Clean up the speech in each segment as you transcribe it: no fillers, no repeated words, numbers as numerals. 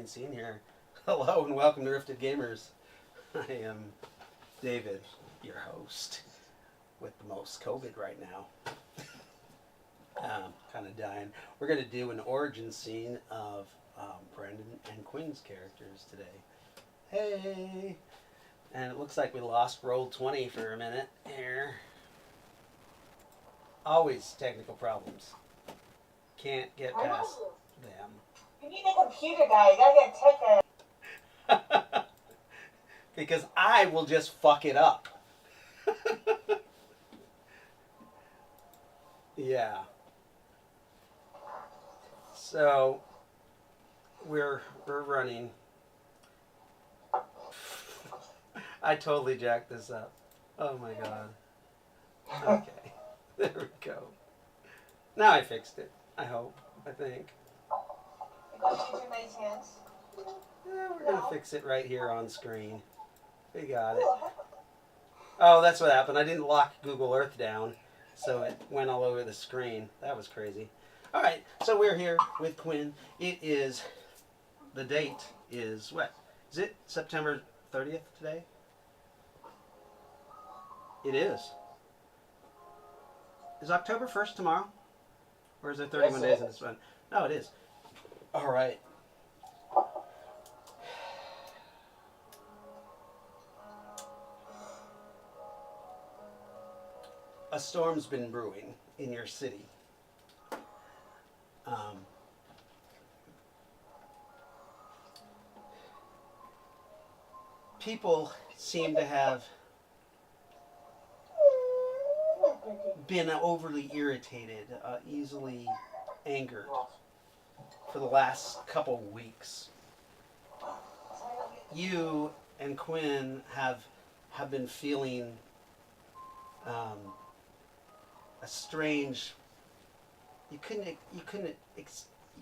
Scene here. Hello and welcome to Rifted Gamers. I am David, your host, with the most COVID right now. Kind of dying. We're going to do an origin scene of Brendan and Quinn's characters today. Hey! And it looks like we lost roll 20 for a minute here. Always technical problems. Can't get past them. You need a computer guy. You gotta get tech. Because I will just fuck it up. Yeah. So we're running. I totally jacked this up. Oh my god. Okay. There we go. Now I fixed it. I hope. I think. You gotta use your nice hands. Yeah, we're gonna fix it right here on screen. We got it. Oh, that's what happened. I didn't lock Google Earth down, so it went all over the screen. That was crazy. All right, so we're here with Quinn. It is, the date is what? Is it September 30th today? It is. Is October 1st tomorrow? Or is there 31 days in this one? No, it is. All right. A storm's been brewing in your city. People seem to have been overly irritated, easily angered for the last couple weeks. You and Quinn have been feeling a strange. You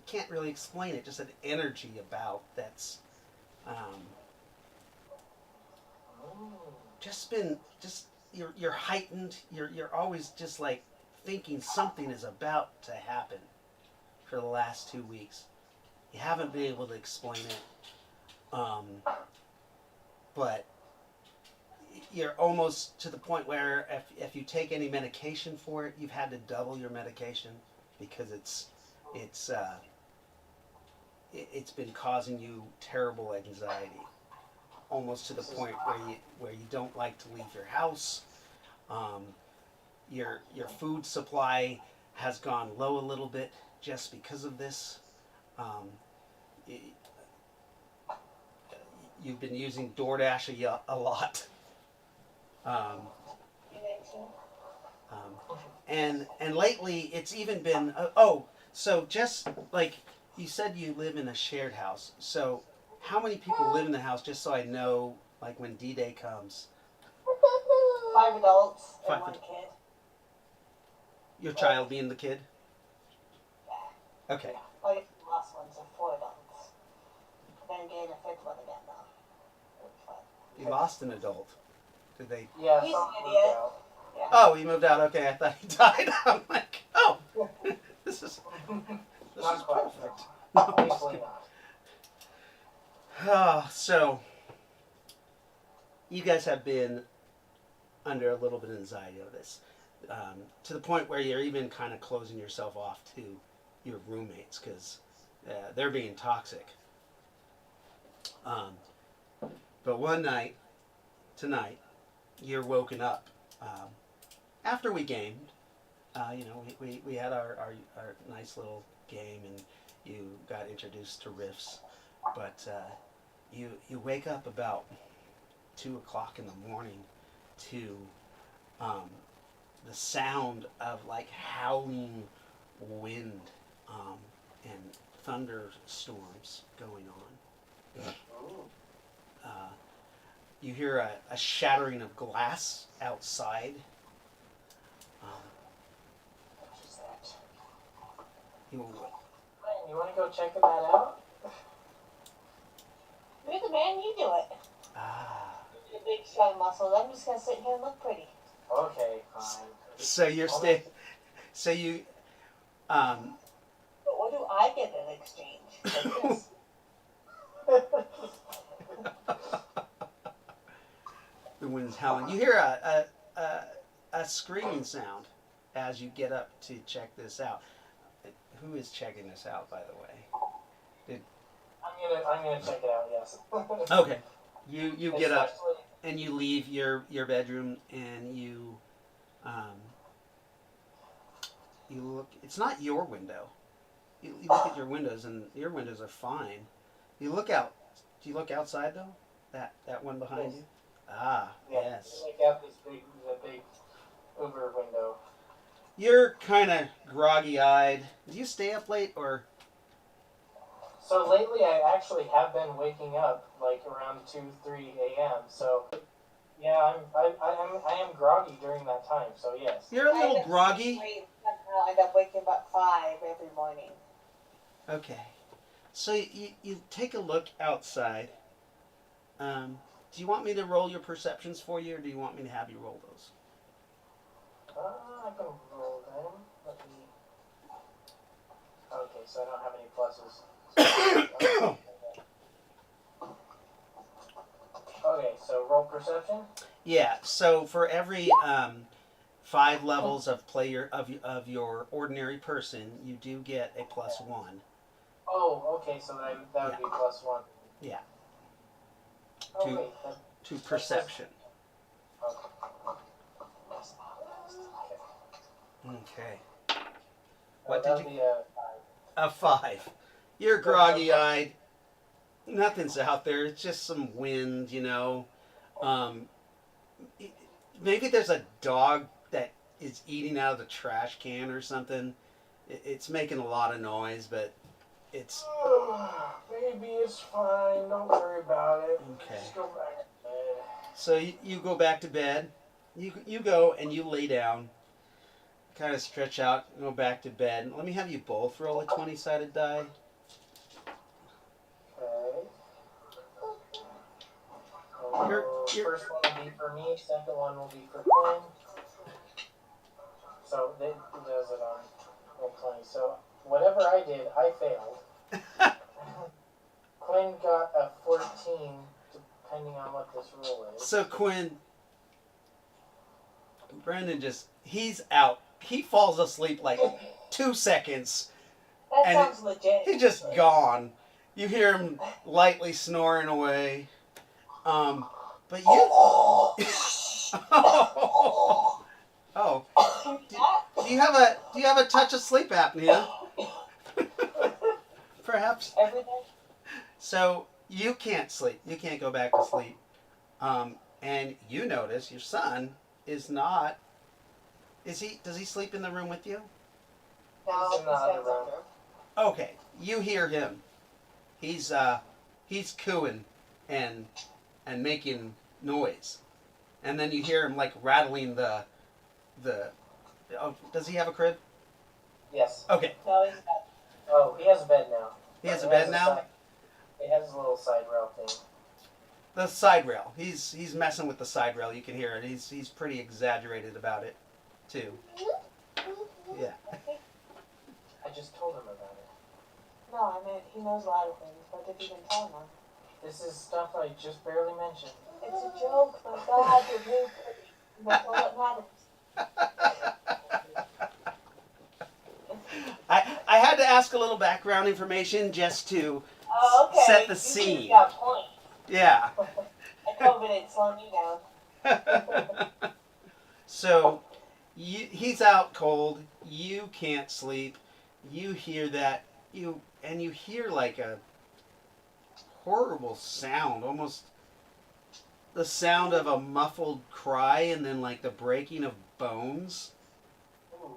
can't really explain it. Just an energy about that's you're heightened. You're always just like thinking something is about to happen for the last 2 weeks. You haven't been able to explain it, but you're almost to the point where if you take any medication for it, you've had to double your medication because it's been causing you terrible anxiety, almost to the point where you don't like to leave your house. Your food supply has gone low a little bit just because of this. You've been using DoorDash a lot. And lately it's even been so just like you said, you live in a shared house. So how many people live in the house, just so I know, like when D-Day comes? 5 adults and 1 kid. Your child being the kid? Yeah. Okay. Oh, you lost one, so 4 adults. Then gain a 5th one again though. You lost an adult. Did they? Yeah, He's some an moved idiot. out. Yeah. Oh, he moved out. Okay, I thought he died. I'm like, oh, this is Not quite. perfect. Thankfully not. So you guys have been under a little bit of anxiety of this, to the point where you're even kind of closing yourself off to your roommates because they're being toxic. But one night, tonight, you're woken up after we gamed. We had our nice little game, and you got introduced to riffs. But you wake up about 2 o'clock in the morning to the sound of like howling wind and thunderstorms going on. You hear a shattering of glass outside. What is that? You You want to go checking that out? You're the man, you do it. You're big, strong muscles. I'm just gonna sit here and look pretty. Okay, fine. So you're staying. So you. But what do I get in exchange? Like this. The wind's howling. You hear a screaming sound as you get up to check this out. Who is checking this out, by the way? I'm gonna check it out. Yes. Okay. You get up Especially- and you leave your bedroom and you look. It's not your window. You look at your windows and your windows are fine. You look out. Do you look outside though? That one behind Yes. you. Ah, Yeah, yes. Look out the big Uber window. You're kind of groggy-eyed. Do you stay up late or? So lately, I actually have been waking up like around 2-3 a.m. So yeah, I am groggy during that time. So yes. You're a little groggy. I end up waking up at 5 every morning. Okay. So you take a look outside. Do you want me to roll your perceptions for you, or do you want me to have you roll those? I can roll them. Let me. Okay, so I don't have any pluses. Okay, so roll perception. Yeah. So for every 5 levels of player of your ordinary person, you do get a +1. Oh, okay, so that would be +1. Yeah. Oh, To- wait, To perception. Okay. What did that you? would be A 5. You're groggy-eyed. Nothing's out there. It's just some wind, you know. Maybe there's a dog that is eating out of the trash can or something. It's making a lot of noise, but it's Baby, it's fine. Don't worry about it. okay. Just go back to bed. So you go back to bed. You go and you lay down, kind of stretch out, and go back to bed. Let me have you both roll a 20-sided die. Okay. You're- First one will be for me. Second one will be for Quinn. So they does it on roll 20. So whatever I did, I failed. Quinn got a 14, depending on what this roll is. So Quinn, Brendan he's out. He falls asleep like 2 seconds. That And sounds legit. He's just gone. You hear him lightly snoring away. But you. Oh. Do you have a touch of sleep apnea? Perhaps. Every day? So you can't sleep. You can't go back to sleep. And you notice your son is not. Does he sleep in the room with you? No, He's in the other room. Okay. You hear him. He's cooing and making noise. And then you hear him like rattling the oh, does he have a crib? Yes. Okay. No, he's not. Oh, he has a bed now. He has a bed now? It has a little side rail thing. The side rail. He's messing with the side rail. You can hear it. He's pretty exaggerated about it, too. Yeah. I just told him about it. No, I mean, he knows a lot of things. What did you even tell him? This is stuff I just barely mentioned. It's a joke, my God, you're very pretty. That's all that matters. I had to ask a little background information just to Oh, okay. set the You scene. two got point. Yeah. I COVID ain't slowing you down. So he's out cold. You can't sleep. You hear that. You hear like a horrible sound, almost the sound of a muffled cry and then like the breaking of bones. Ooh.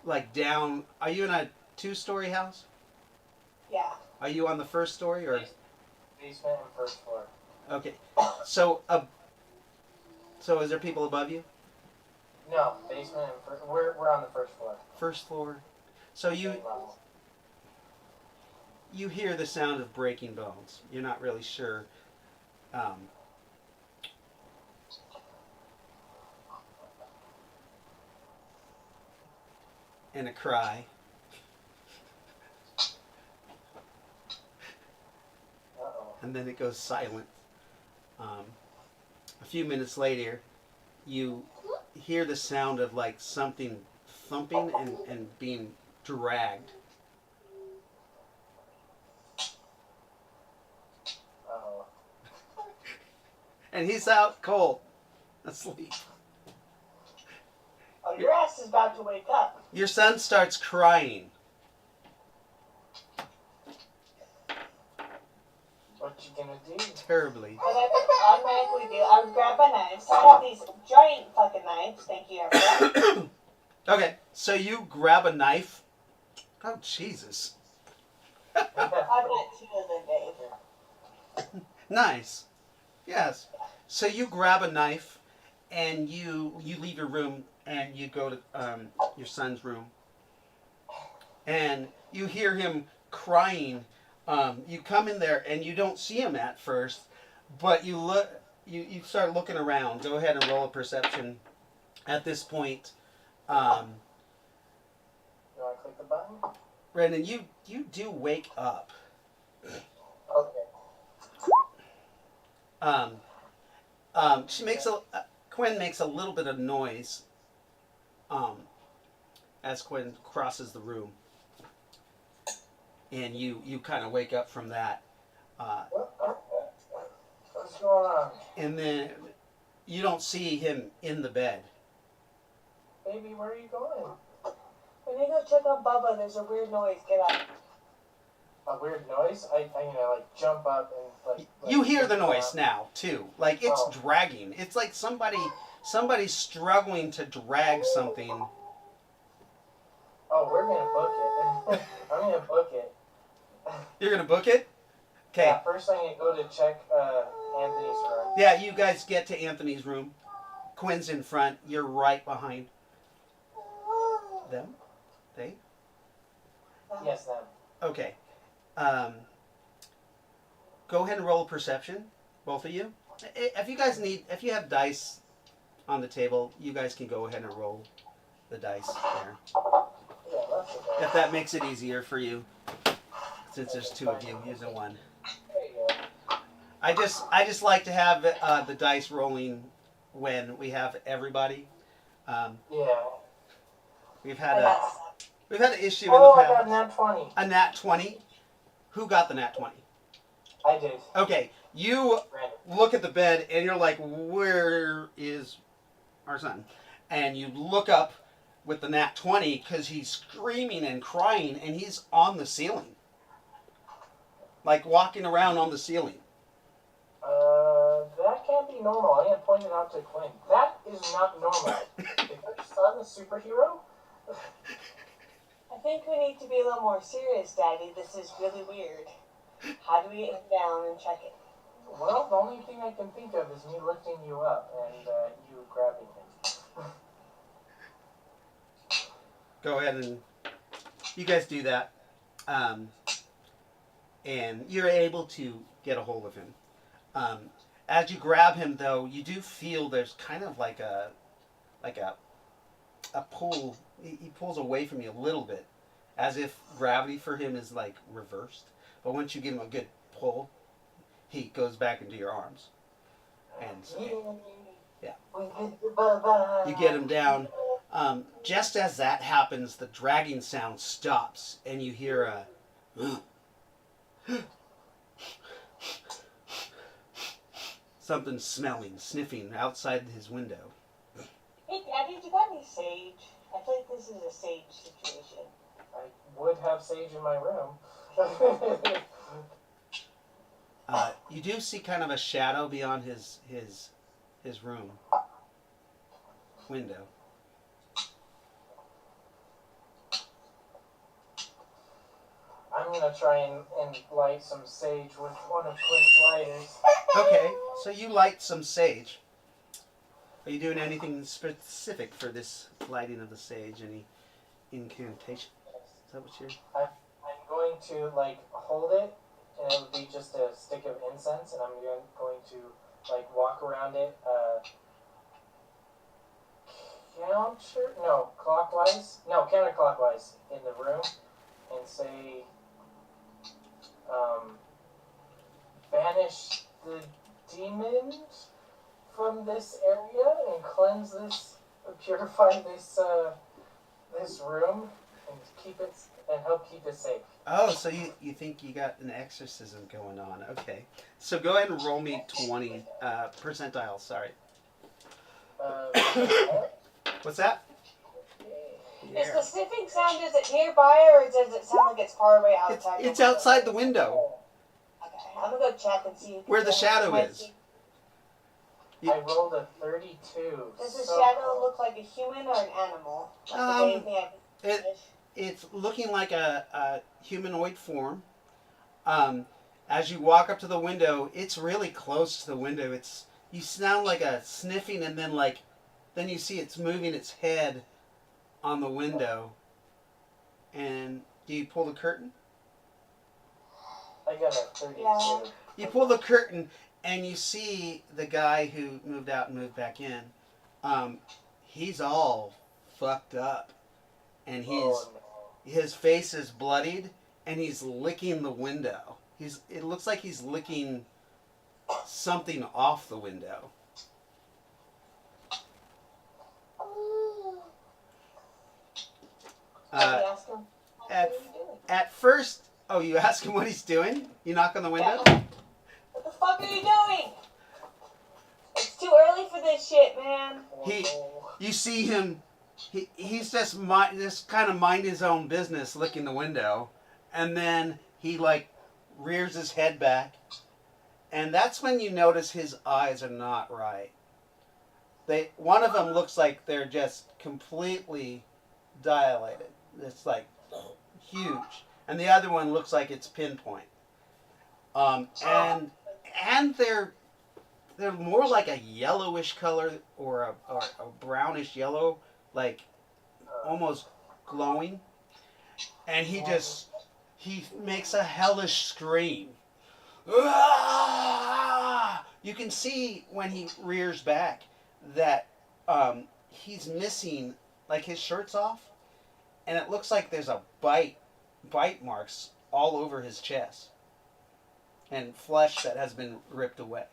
Like down. Are you in a 2-story house? Yeah. Are you on the 1st story or? Basement and first floor. Okay. So so is there people above you? No, basement and first. We're on the first floor. 1st floor. So Same level. you hear the sound of breaking bones. You're not really sure. And a cry. Uh-oh. and then it goes silent. A few minutes later, you hear the sound of like something thumping and being dragged. Oh. And he's out cold, asleep. Oh, your ass is about to wake up. Your son starts crying. What you gonna do? Terribly. What I would automatically do, I would grab my knives. So I have these giant fucking knives. Thank you, everyone. Okay, so you grab a knife. Oh, Jesus. I've got 2 of them, Dave. Nice. Yes. So you grab a knife and you leave your room and you go to your son's room. And you hear him crying. You come in there and you don't see him at first, but you look. You start looking around. Go ahead and roll a perception. At this point, You wanna click the button? Brendan, you do wake up. Okay. She makes Quinn makes a little bit of noise. As Quinn crosses the room, and you kind of wake up from that. What's going on? And then you don't see him in the bed. Baby, where are you going? When you go check on Bubba, there's a weird noise. Get up. A weird noise? I like jump up and like You hear the noise now too. Like it's dragging. It's like somebody's struggling to drag something. Oh, we're gonna book it. I'm gonna book it. You're gonna book it? Okay. Yeah, first I'm gonna go to check Anthony's room. Yeah, you guys get to Anthony's room. Quinn's in front. You're right behind them. They? Yes, them. Okay. Go ahead and roll a perception, both of you. If you have dice on the table, you guys can go ahead and roll the dice there. Yeah, that's okay. If that makes it easier for you, since there's 2 of you using one. There you go. I just like to have the dice rolling when we have everybody. Yeah. We've had an issue in the Oh, I past. got a nat 20. A nat 20. Who got the nat 20? I did. Okay, you Random. look at the bed and you're like, where is our son? And you look up with the nat 20 because he's screaming and crying and he's on the ceiling. Like walking around on the ceiling. That can't be normal. I am pointing out to Quinn. That is not normal. Is your son a superhero? I think we need to be a little more serious, Daddy. This is really weird. How do we get him down and check it? Well, the only thing I can think of is me lifting you up and you grabbing him. Go ahead and you guys do that. And you're able to get a hold of him. As you grab him, though, you do feel there's kind of like a pull. He pulls away from you a little bit, as if gravity for him is like reversed. But once you give him a good pull, he goes back into your arms. And so, yeah, you get him down. Just as that happens, the dragging sound stops, and you hear a something smelling, sniffing outside his window. Hey, Daddy, you got any sage? I feel like this is a sage situation. I would have sage in my room. You do see kind of a shadow beyond his room window. I'm gonna try and light some sage with one of Quinn's lighters. Okay, so you light some sage. Are you doing anything specific for this lighting of the sage? Any incantation? Is that what you're... I'm going to like hold it, and it would be just a stick of incense, and I'm going to like walk around it, counterclockwise in the room, and say, banish the demons from this area and cleanse this, purify this room and help keep it safe. Oh, so you think you got an exorcism going on? Okay, so go ahead and roll me 20 percentile. Sorry. What's that? Is the sniffing sound, is it nearby or does it sound like it's far away outside? It's outside the window. Okay, I'm gonna go check and see where the shadow is. I rolled a 32. Does the shadow look like a human or an animal? Like It's looking like a humanoid form. As you walk up to the window, it's really close to the window. You sound like a sniffing, and then you see it's moving its head on the window. And do you pull the curtain? I got a 32. Yeah. You pull the curtain, and you see the guy who moved out and moved back in. He's all fucked up, and his face is bloodied, and he's licking the window. It looks like he's licking something off the window. At first, you ask him what he's doing? You knock on the window? What the fuck are you doing? It's too early for this shit, man. You see him, he's just kind of mind his own business licking the window, and then he rears his head back, and that's when you notice his eyes are not right. One of them looks like they're just completely dilated. It's huge. And the other one looks like it's pinpoint. And they're more like a yellowish color or a brownish yellow, almost glowing. And he makes a hellish scream. You can see when he rears back that he's missing his shirt's off, and it looks like there's a bite marks all over his chest and flesh that has been ripped away.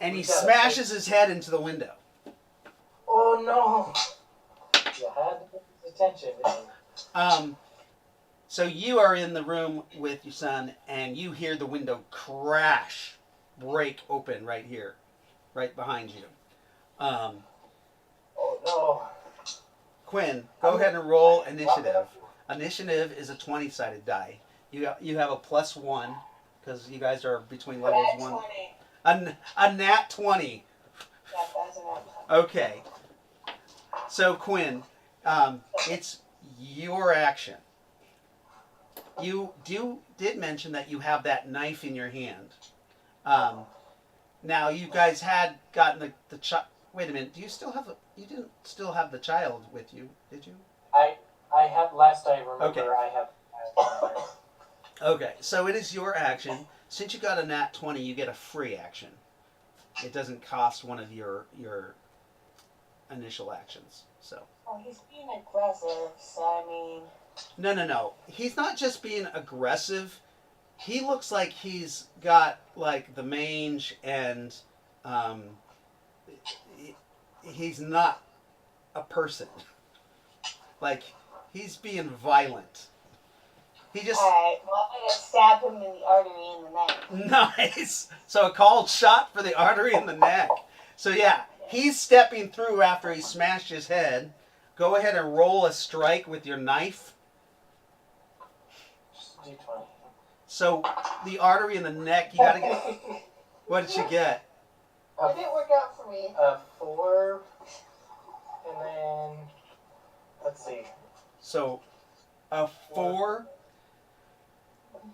And he smashes his head into the window. Oh no! You had to get his attention. So you are in the room with your son, and you hear the window break open right here, right behind you. Oh no! Quinn, go ahead and roll initiative. Initiative is a 20-sided die. You have a +1 because you guys are between levels 1. A nat 20. Okay. So Quinn, it's your action. You did mention that you have that knife in your hand. Now you guys had gotten the child. Wait a minute. You didn't still have the child with you, did you? I have. Last I remember, Okay. I have. Okay. So it is your action. Since you got a nat 20, you get a free action. It doesn't cost one of your initial actions. So. Oh, he's being aggressive. So I mean. No. He's not just being aggressive. He looks like he's got the mange, and he's not a person. He's being violent. Alright, well, I'm gonna stab him in the artery in the neck. Nice. So a called shot for the artery in the neck. So yeah, he's stepping through after he smashed his head. Go ahead and roll a strike with your knife. D20. So the artery in the neck, you gotta get. What did you get? It didn't work out for me. 4, and then let's see. So a 4.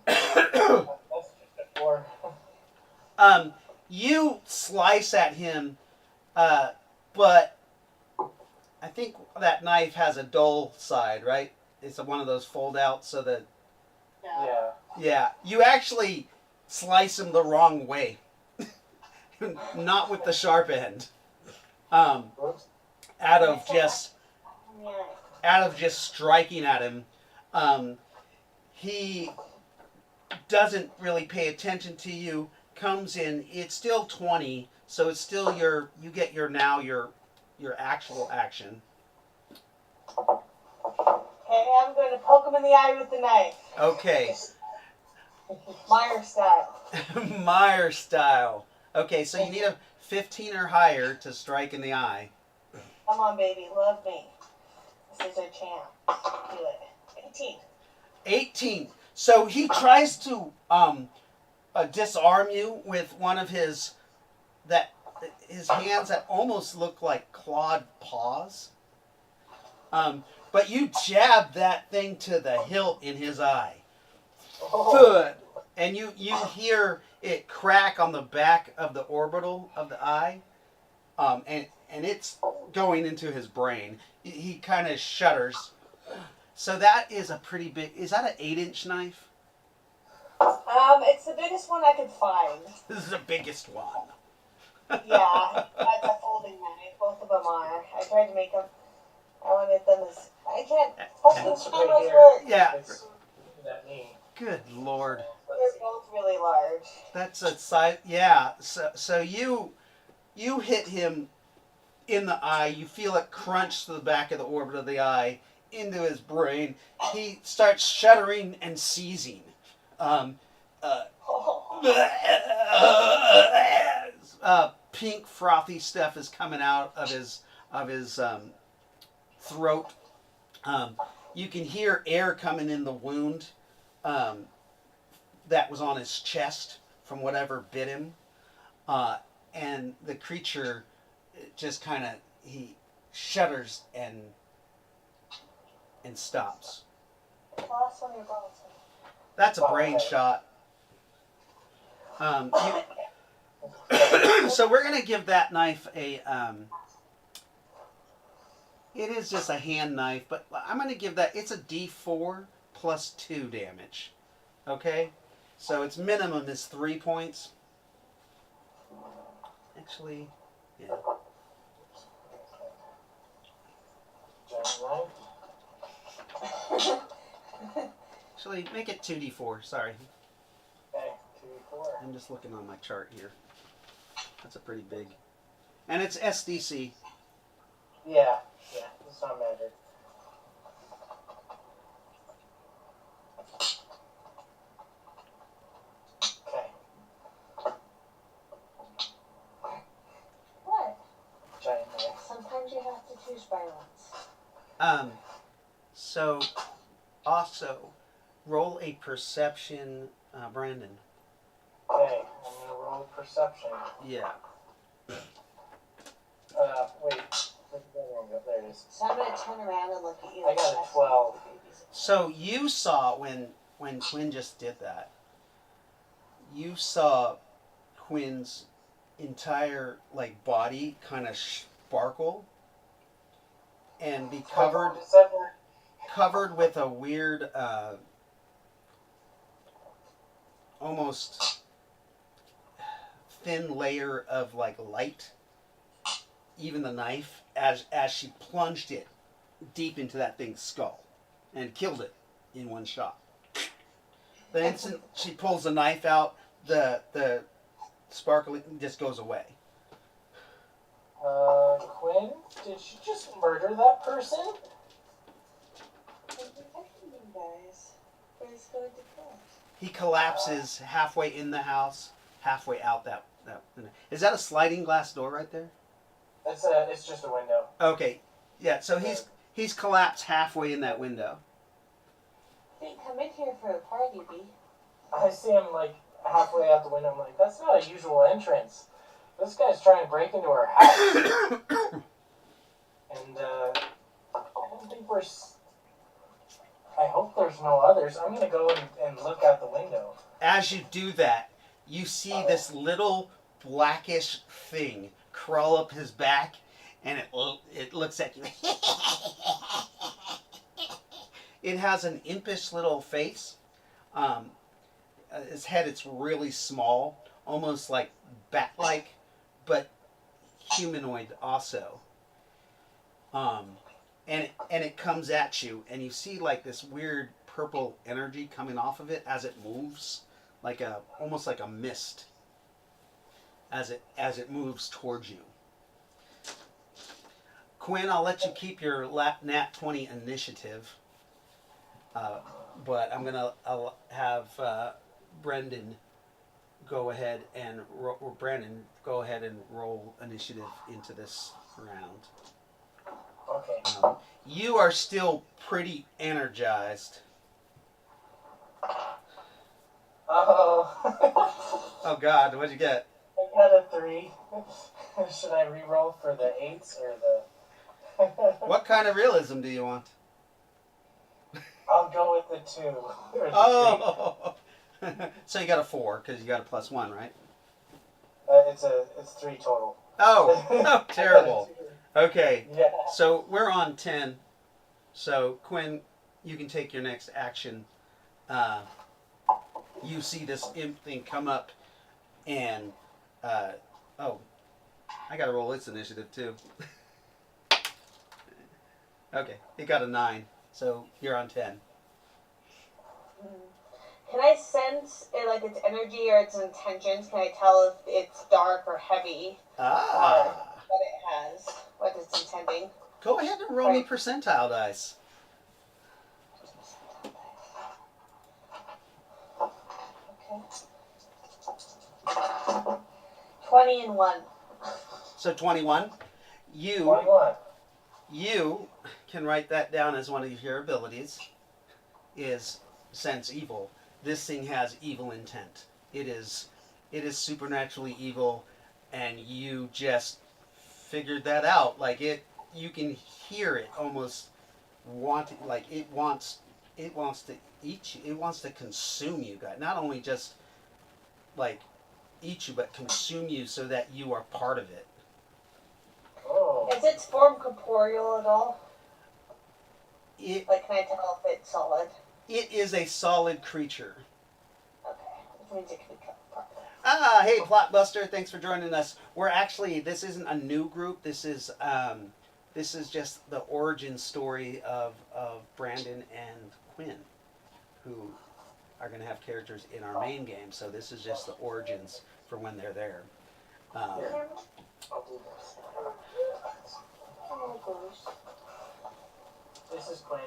That's just a 4. You slice at him, but I think that knife has a dull side, right? It's one of those fold out so that. Yeah. Yeah, you actually slice him the wrong way, not with the sharp end. Out of just striking at him, he doesn't really pay attention to you, comes in. It's still 20, so it's still you get your actual action. Okay, I'm going to poke him in the eye with the knife. Okay. Meyer style. Meyer style. Okay, so you need a 15 or higher to strike in the eye. Come on, baby, love me. This is our champ. Do it. 18. 18. So he tries to disarm you with one of his hands that almost look like clawed paws. But you jab that thing to the hilt in his eye. Good. And you hear it crack on the back of the orbital of the eye. And it's going into his brain. He kind of shudders. So that is a pretty big... Is that an 8-inch knife? It's the biggest one I could find. This is the biggest one. Yeah, that's a folding knife. Both of them are. I tried to make them... I wanted them as... I can't... That's Fucking right here. work. Yeah. It's that knee. Good Lord. They're both really large. That's a size... Yeah. So you hit him in the eye. You feel it crunch to the back of the orbit of the eye into his brain. He starts shuddering and seizing. Pink frothy stuff is coming out of his throat. You can hear air coming in the wound that was on his chest from whatever bit him. And the creature just kind of, he shudders and stops. Last one your balls. That's a brain shot. So we're going to give that knife a... it is just a hand knife, but I'm going to give that... It's a D4 plus 2 damage. Okay? So its minimum is 3 points. Actually, yeah. Giant knife. Actually, make it 2D4. Sorry. Okay, 2d4. I'm just looking on my chart here. That's a pretty big... And it's SDC. Yeah, it's not magic. Okay. What? Giant knife. Sometimes you have to choose violence. So, also, roll a perception, Brandon. Okay, I'm gonna roll perception. Yeah. Wait. There it is. So I'm going to turn around and look at you. I got a 12. So you saw when Quinn just did that, you saw Quinn's entire body kind of sparkle and be covered with a weird almost thin layer of light, even the knife, as she plunged it deep into that thing's skull and killed it in one shot. The instant she pulls the knife out, the sparkling just goes away. Quinn, did you just murder that person? I'm protecting you guys. Where's going to close? He collapses halfway in the house, halfway out that. Is that a sliding glass door right there? It's just a window. Okay, yeah. So he's collapsed halfway in that window. Didn't come in here for a party, B. I see him halfway out the window. I'm like, that's not a usual entrance. This guy's trying to break into our house. And I don't think I hope there's no others. I'm gonna go and look out the window. As you do that, you see this little blackish thing crawl up his back, and it looks at you. It has an impish little face. His head, it's really small, almost like bat-like, but humanoid also. And it comes at you, and you see this weird purple energy coming off of it as it moves, almost like a mist as it moves towards you. Quinn, I'll let you keep your nat 20 initiative, but I'll have Brendan go ahead and Brandon go ahead and roll initiative into this round. Okay. You are still pretty energized. Oh. Oh God, what'd you get? I got a 3. Should I re-roll for the 8s or the... What kind of realism do you want? I'll go with the 2. Or the Oh! So you got a 4 because you got a +1, right? 3. It's 3 total. Oh, terrible. Okay, Yeah. so we're on 10. So Quinn, you can take your next action. You see this imp thing come up, and oh, I gotta roll its initiative too. Okay, it got a 9, so you're on 10. Can I sense like its energy or its intentions? Can I tell if it's dark or heavy? Ah. Or what it has, what it's intending? Go ahead and roll me percentile dice. Okay. 20 and 1. So 21. 21. You can write that down as one of your abilities, is sense evil. This thing has evil intent. It is supernaturally evil, and you just figured that out. Like you can hear it almost wanting, like it wants to eat you. It wants to consume you, guys. Not only just like eat you, but consume you so that you are part of it. Oh. Is its form corporeal at all? It Like, can I tell if it's solid? It is a solid creature. Okay, which means it can be part of it. Ah, hey, Plotbuster, thanks for joining us. We're actually, this isn't a new group. This is just the origin story of Brandon and Quinn, who are going to have characters in our main game. So this is just the origins for when they're there. I'll do this. Oh gosh. This is Quinn.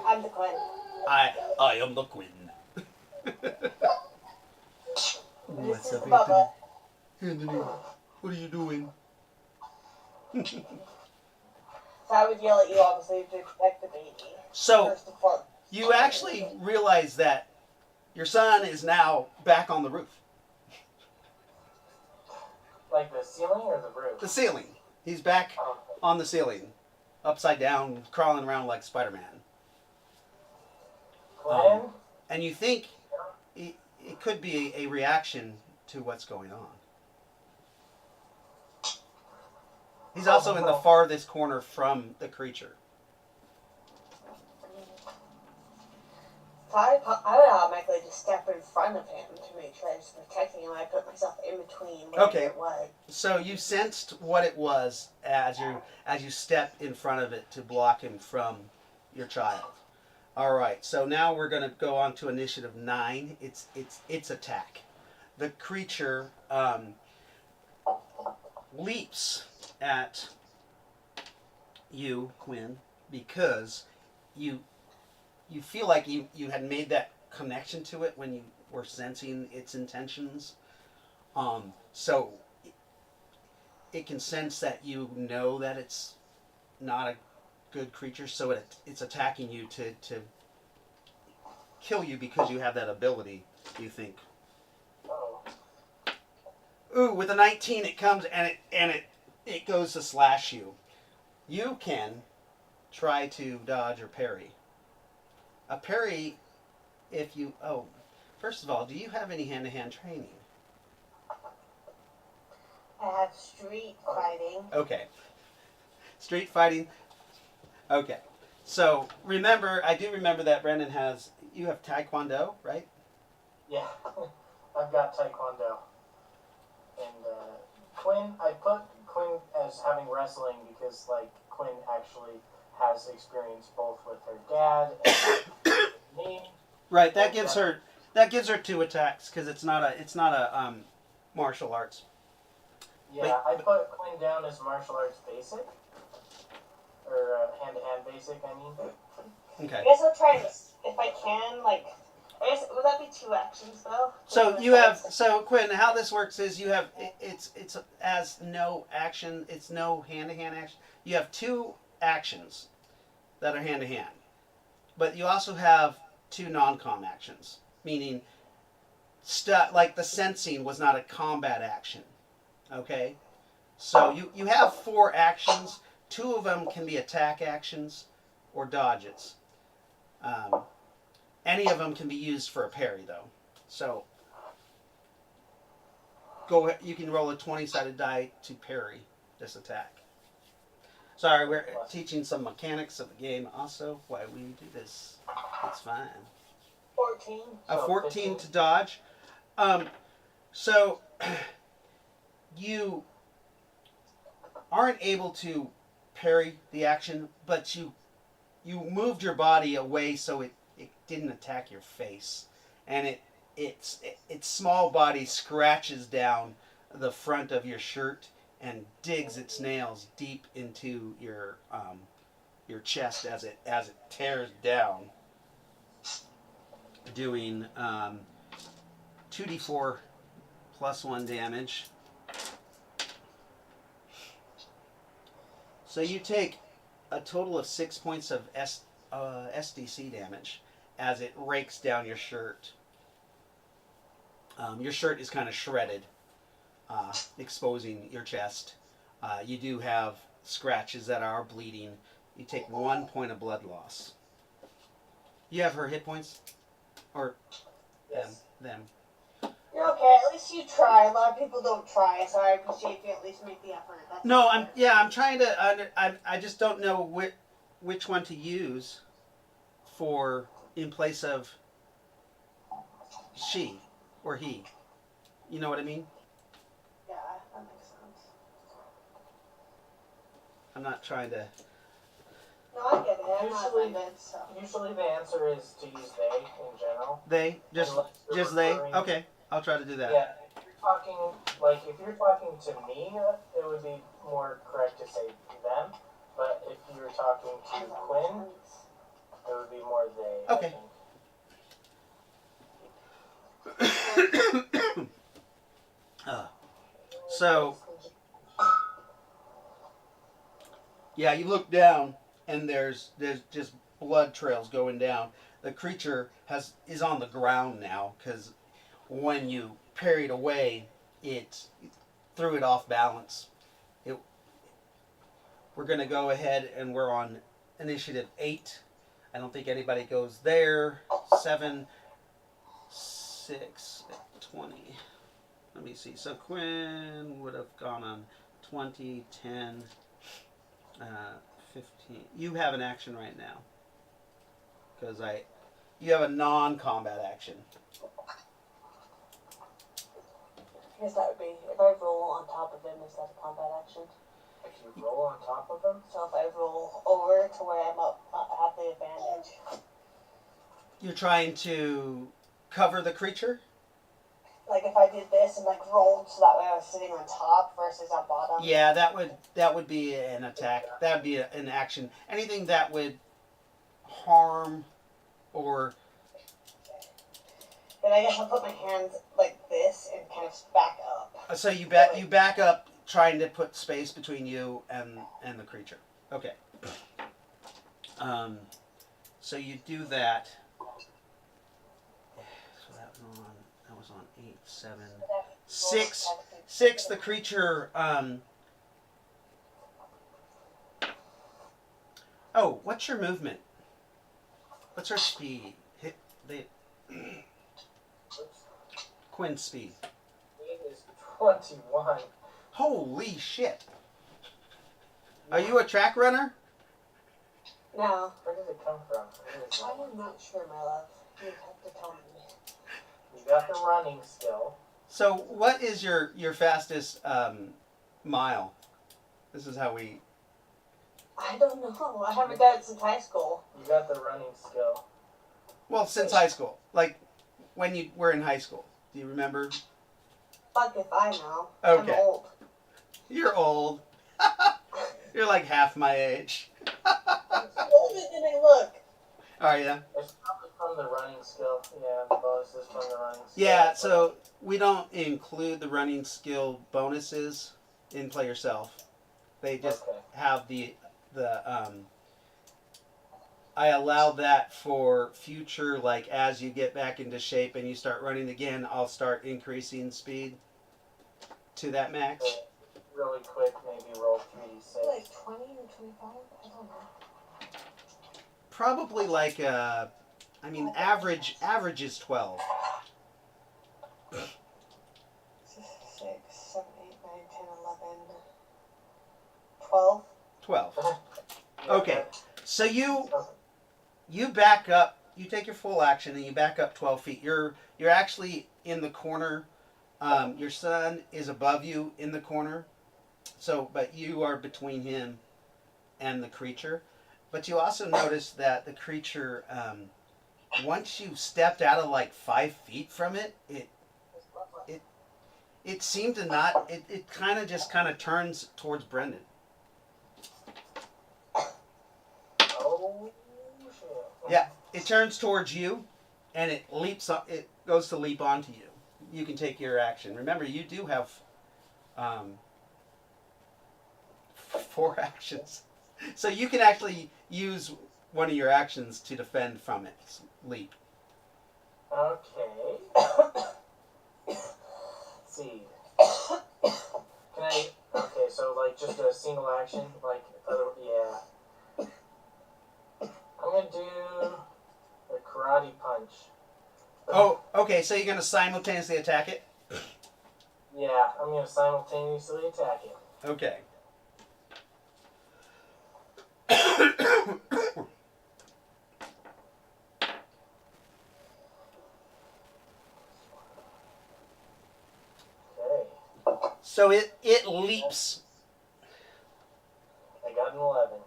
I'm the Quinn. I am the Quinn. What's This up, is Bubba. Anthony? What are you doing? So I would yell at you, obviously, to protect the baby. So First and foremost. you actually realize that your son is now back on the roof. Like the ceiling or the roof? The ceiling. He's back on the ceiling, upside down, crawling around like Spider-Man. Quinn? And you think it could be a reaction to what's going on. He's also in the farthest corner from the creature. So I would automatically just step in front of him to make sure I was protecting him. I put myself in between whatever it was. So you sensed what it was as you stepped in front of it to block him from your child. All right. So now we're going to go on to initiative 9. It's attack. The creature leaps at you, Quinn, because you feel like you had made that connection to it when you were sensing its intentions. So it can sense that you know that it's not a good creature, so it's attacking you to kill you because you have that ability, you think. Oh. Ooh, with a 19 it comes and it goes to slash you. You can try to dodge or parry. A parry, if you... Oh, first of all, do you have any hand-to-hand training? I have street fighting. Okay. Street fighting. Okay. So, remember, I do remember that Brendan has... You have Taekwondo, right? Yeah. I've got Taekwondo. And Quinn, I put Quinn as having wrestling because, like, Quinn actually has experience both with her dad and me. Right. That gives her 2 attacks because it's not a martial arts. Yeah, I put Quinn down as martial arts basic. Or hand-to-hand basic, I mean. Okay. I guess I'll try this if I can. Like, I guess would that be 2 actions though? So Quinn, how this works is you have it's as no action. It's no hand-to-hand action. You have 2 actions that are hand-to-hand, but you also have 2 non-com actions, meaning like the sensing was not a combat action. Okay, so you have 4 actions. 2 of them can be attack actions or dodges. Any of them can be used for a parry, though. So you can roll a 20-sided die to parry this attack. Sorry, we're teaching some mechanics of the game also. Why we do this? It's fine. 14. A 14 to dodge. So you aren't able to parry the action, but you moved your body away so it didn't attack your face, and its small body scratches down the front of your shirt and digs its nails deep into your chest as it tears down, doing 2d4 plus 1 damage. So you take a total of 6 points of SDC damage as it rakes down your shirt. Your shirt is kind of shredded, exposing your chest. You do have scratches that are bleeding. You take 1 point of blood loss. You have her hit points? Or yes. them? You're okay. At least you try. A lot of people don't try, so I appreciate you at least make the effort. That's I'm trying to. I just don't know which one to use for in place of she or he. You know what I mean? Yeah, that makes sense. I'm not trying to... No, I get it. I'm not offended, so. Usually the answer is to use they in general. They? Just they? Okay. I'll try to do that. Yeah, if you're talking to me, it would be more correct to say them. But if you were talking to Quinn, it would be more they. Okay. So, yeah, you look down and there's just blood trails going down. The creature is on the ground now because when you parried away, it threw it off balance. We're going to go ahead and we're on initiative 8. I don't think anybody goes there. 7, 6, 20. Let me see. So Quinn would have gone on 20, 10, 15. You have an action right now. Because you have a non-combat action. I guess that would be, if I roll on top of him, is that a combat action? If you roll on top of him? So if I roll over to where I'm up, I have the advantage. You're trying to cover the creature? Like if I did this and like rolled so that way I was sitting on top versus on bottom. Yeah, that would be an attack. That would be an action. Anything that would harm or... Then I guess I'll put my hands like this and kind of back up. So you back up, trying to put space between you and the creature. Okay. So you do that. So that was on 8, 7, 6. 6. The creature. Oh, what's your movement? What's her speed? Quinn's speed. It is 21. Holy shit! Are you a track runner? No. Where did it come from? I am not sure, my love. You have to tell me. You got the running skill. So, what is your fastest mile? This is how we... I don't know. I haven't done it since high school. You got the running skill. Well, since high school. Like, when you were in high school. Do you remember? Fuck if I know. Okay. I'm old. You're old. You're like half my age. I'm older than I look. Are you? It's probably from the running skill. Yeah, the bonus is from the running skill. Yeah, so we don't include the running skill bonuses in Play Yourself. They just have the I allow that for future, like as you get back into shape and you start running again, I'll start increasing speed to that max. So, really quick, maybe roll 3d6. Like 20 or 25? I don't know. Probably like average is 12. 6, 7, 8, 9, 10, 11, 12. 12. Okay. So you back up, you take your full action and you back up 12 feet. You're actually in the corner. Your son is above you in the corner. So, but you are between him and the creature. But you also notice that the creature, once you stepped out of like 5 feet from it, it seemed to not. It kind of turns towards Brendan. Oh shit! Yeah, it turns towards you, and it leaps up. It goes to leap onto you. You can take your action. Remember, you do have 4 actions, so you can actually use one of your actions to defend from its leap. Okay. Let's see. Can I? Okay, so like just a single action, like yeah. I'm gonna do a karate punch. Oh, okay. So you're gonna simultaneously attack it. Yeah, I'm gonna simultaneously attack it. Okay. Okay. So it leaps. I got an 11.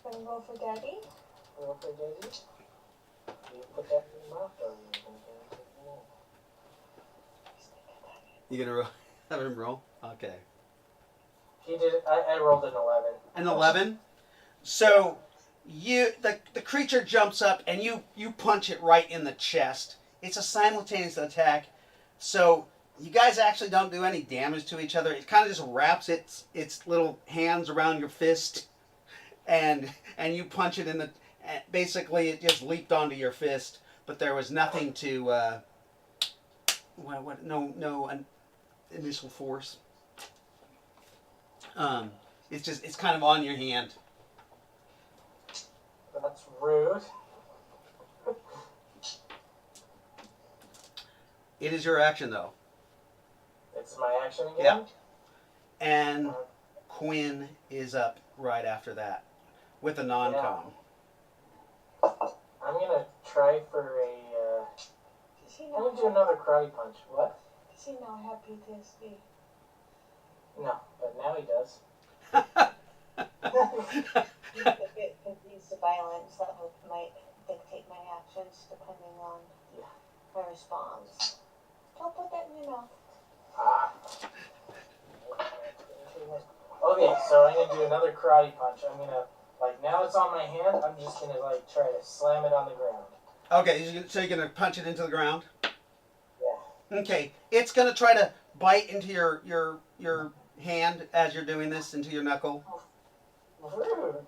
Gonna go for daddy? Roll for Daisy. Do you put that in your mouth or are you gonna take it out? You gonna have him roll? Okay. He did. I rolled an 11. An 11. So the creature jumps up and you punch it right in the chest. It's a simultaneous attack. So you guys actually don't do any damage to each other. It kind of just wraps its little hands around your fist, and you punch it in the. Basically, it just leaped onto your fist, but there was nothing to. No initial force. It's kind of on your hand. That's rude. It is your action though. It's my action again? Yeah. And Quinn is up right after that with a non-com. I'm gonna try for a. I'm gonna do another karate punch. What? Does he know I have PTSD? No, but now he does. He's a bit confused to violence that might dictate my actions depending on my response. Don't put that in your mouth. Okay, so I'm gonna do another karate punch. I'm gonna now it's on my hand. I'm just gonna try to slam it on the ground. Okay, so you're gonna punch it into the ground. Yeah. Okay, it's gonna try to bite into your hand as you're doing this, into your knuckle. Rude.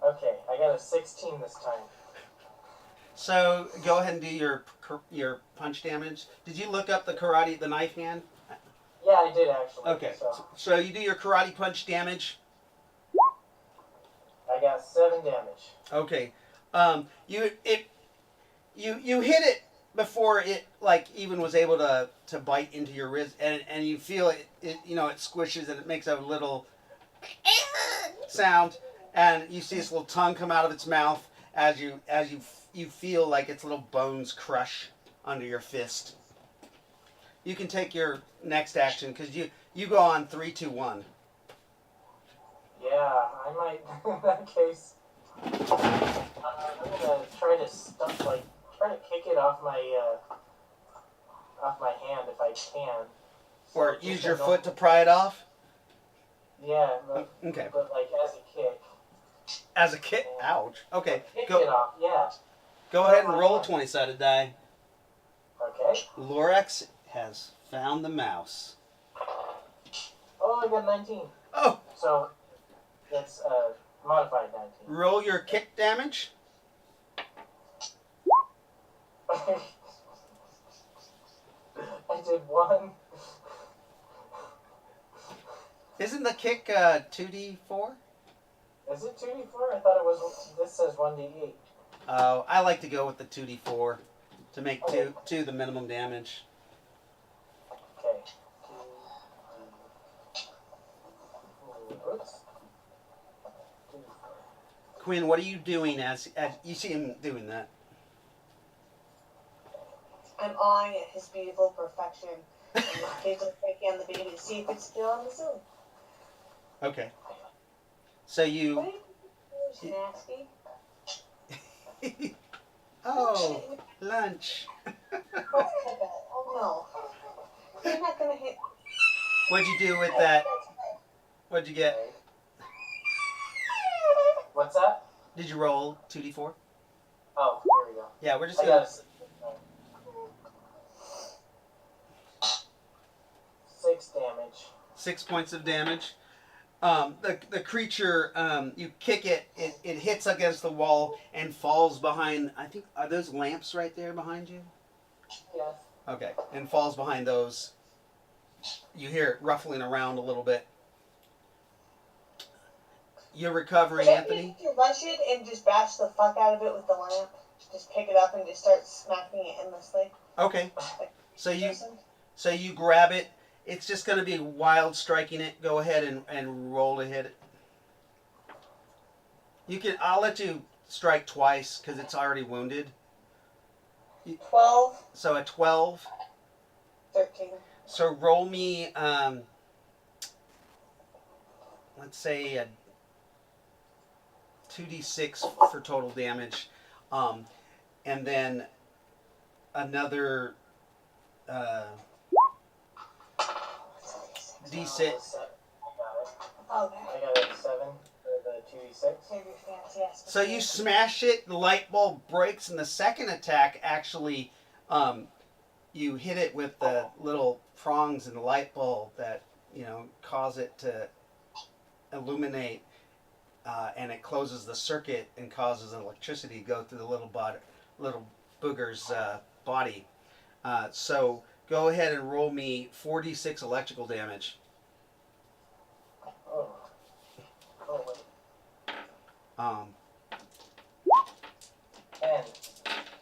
Okay, I got a 16 this time. So go ahead and do your punch damage. Did you look up the knife hand? Yeah, I did actually. Okay, so you do your karate punch damage. I got 7 damage. Okay, you hit it before it even was able to bite into your wrist, and you feel it squishes and it makes a little sound, and you see this little tongue come out of its mouth as you feel like its little bones crush under your fist. You can take your next action because you go on 3, 2, 1. Yeah, I might. In that case, I'm gonna try to try to kick it off my hand if I can. So Or just use your to foot to pry it off. Yeah, Okay. but like as a kick. As a kick. Ouch. Okay. Kick Go. it off. Yeah. Go ahead and roll a 20-sided die. Okay. Lorax has found the mouse. Oh, I got 19. Oh. So that's modified 19. Roll your kick damage. I did 1. Isn't the kick 2d4? Is it 2d4? I thought it was. This says 1d8. Oh, I like to go with the 2d4 to make Okay. two the minimum damage. Okay. Oops. Quinn, what are you doing as you see him doing that? I'm awing at his beautiful perfection. And the kids are breaking on the baby to see if it's still on the ceiling. Okay. So What you. are you doing, nasty? Oh, lunch. Oh no. You're not gonna hit. What'd you do with that? What'd you get? What's that? Did you roll 2d4? Oh, here we go. Yeah, we're just I gonna. got 6 damage. 6 points of damage. The creature, you kick it, it hits against the wall and falls behind. I think are those lamps right there behind you? Yes. Okay, and falls behind those. You hear it ruffling around a little bit. You're recovering, Anthony. You rush it and just bash the fuck out of it with the lamp. Just pick it up and just start smacking it endlessly. Okay, so you grab it. It's just going to be wild striking it. Go ahead and roll to hit it. You can. I'll let you strike twice because it's already wounded. 12. So a 12. 13. So roll me. Let's say a 2d6 for total damage, and then another d6. I got it. Okay. I got a 7 for the 2d6. Yes. So you smash it, the light bulb breaks, and the second attack actually, you hit it with the little prongs in the light bulb that cause it to illuminate, and it closes the circuit and causes electricity to go through the little booger's body. So go ahead and roll me 4d6 electrical damage. Oh. Oh, wait. 10.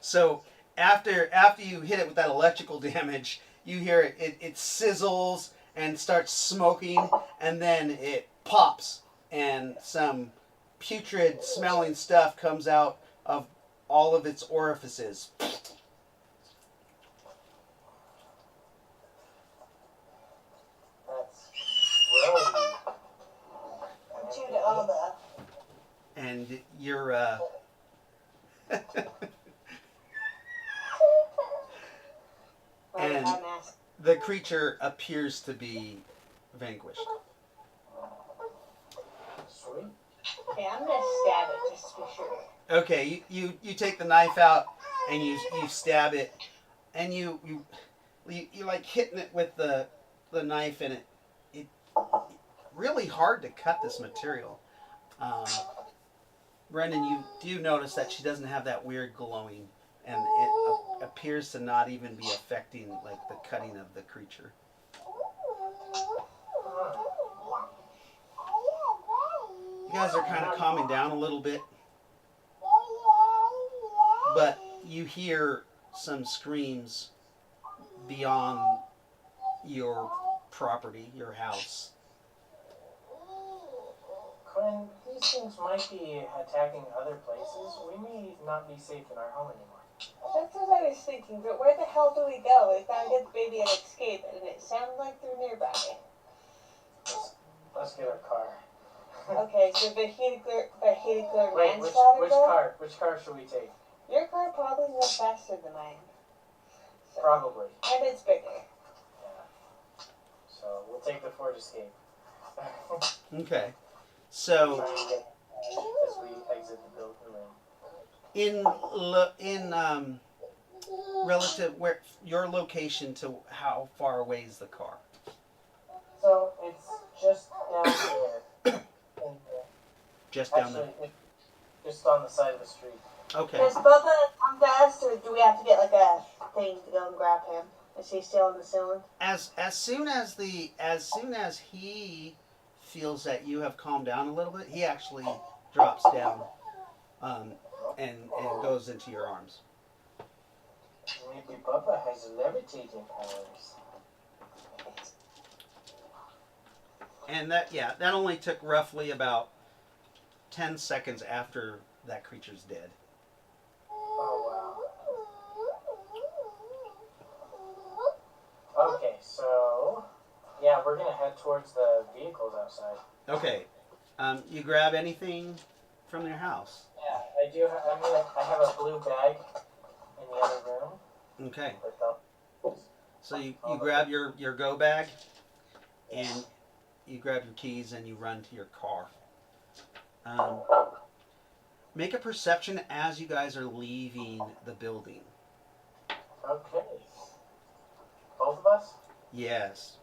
So after you hit it with that electrical damage, you hear it sizzles and starts smoking, and then it pops, and some putrid smelling stuff comes out of all of its orifices. That's grody. Due to all the. And you're and the creature appears to be vanquished. Sweet. Okay, I'm gonna stab it just to be sure. Okay, you take the knife out and you stab it, and you like hitting it with the knife, and it really hard to cut this material. Brendan, you do notice that she doesn't have that weird glowing, and it appears to not even be affecting like the cutting of the creature. You guys are kind of calming down a little bit, but you hear some screams beyond your property, your house. Quinn, these things might be attacking other places. We may not be safe in our home anymore. That's what I was thinking, but where the hell do we go? We gotta get the baby and escape, and it sounded like they're nearby. Let's get our car. Okay, so vehicular Wait, manslaughter. which car should we take? Your car probably goes faster than mine. So. Probably. And it's bigger. Yeah. So we'll take the Ford Escape. Okay. So Try and get as we exit the building. in relative where your location to how far away is the car? So it's just down there. Just down Actually, there. just on the side of the street. Okay. Does Bubba come to us, or do we have to get like a thing to go and grab him? Is he still on the ceiling? As soon as he feels that you have calmed down a little bit, he actually drops down and goes into your arms. Maybe Bubba has levitating powers. And that only took roughly about 10 seconds after that creature's dead. Oh wow. Okay, so yeah, we're gonna head towards the vehicles outside. Okay. You grab anything from your house? Yeah, I do. I have a blue bag in the other room. Okay. So you grab your go bag, and you grab your keys and you run to your car. Make a perception as you guys are leaving the building. Okay. Both of us? Yes.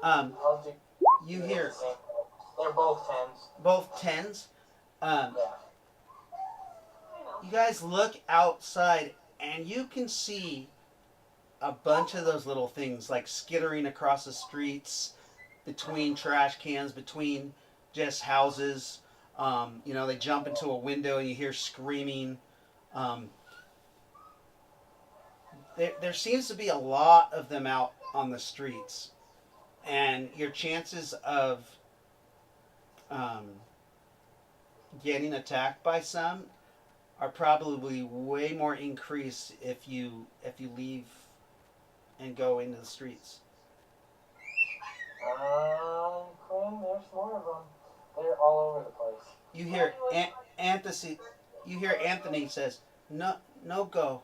I'll do. You hear They're both 10s. both 10s. Yeah. You guys look outside and you can see a bunch of those little things like skittering across the streets, between trash cans, between just houses. They jump into a window and you hear screaming. There seems to be a lot of them out on the streets. And your chances of getting attacked by some are probably way more increased if you leave and go into the streets. Quinn, there's more of them. They're all over the place. You hear Anthony says, "No go."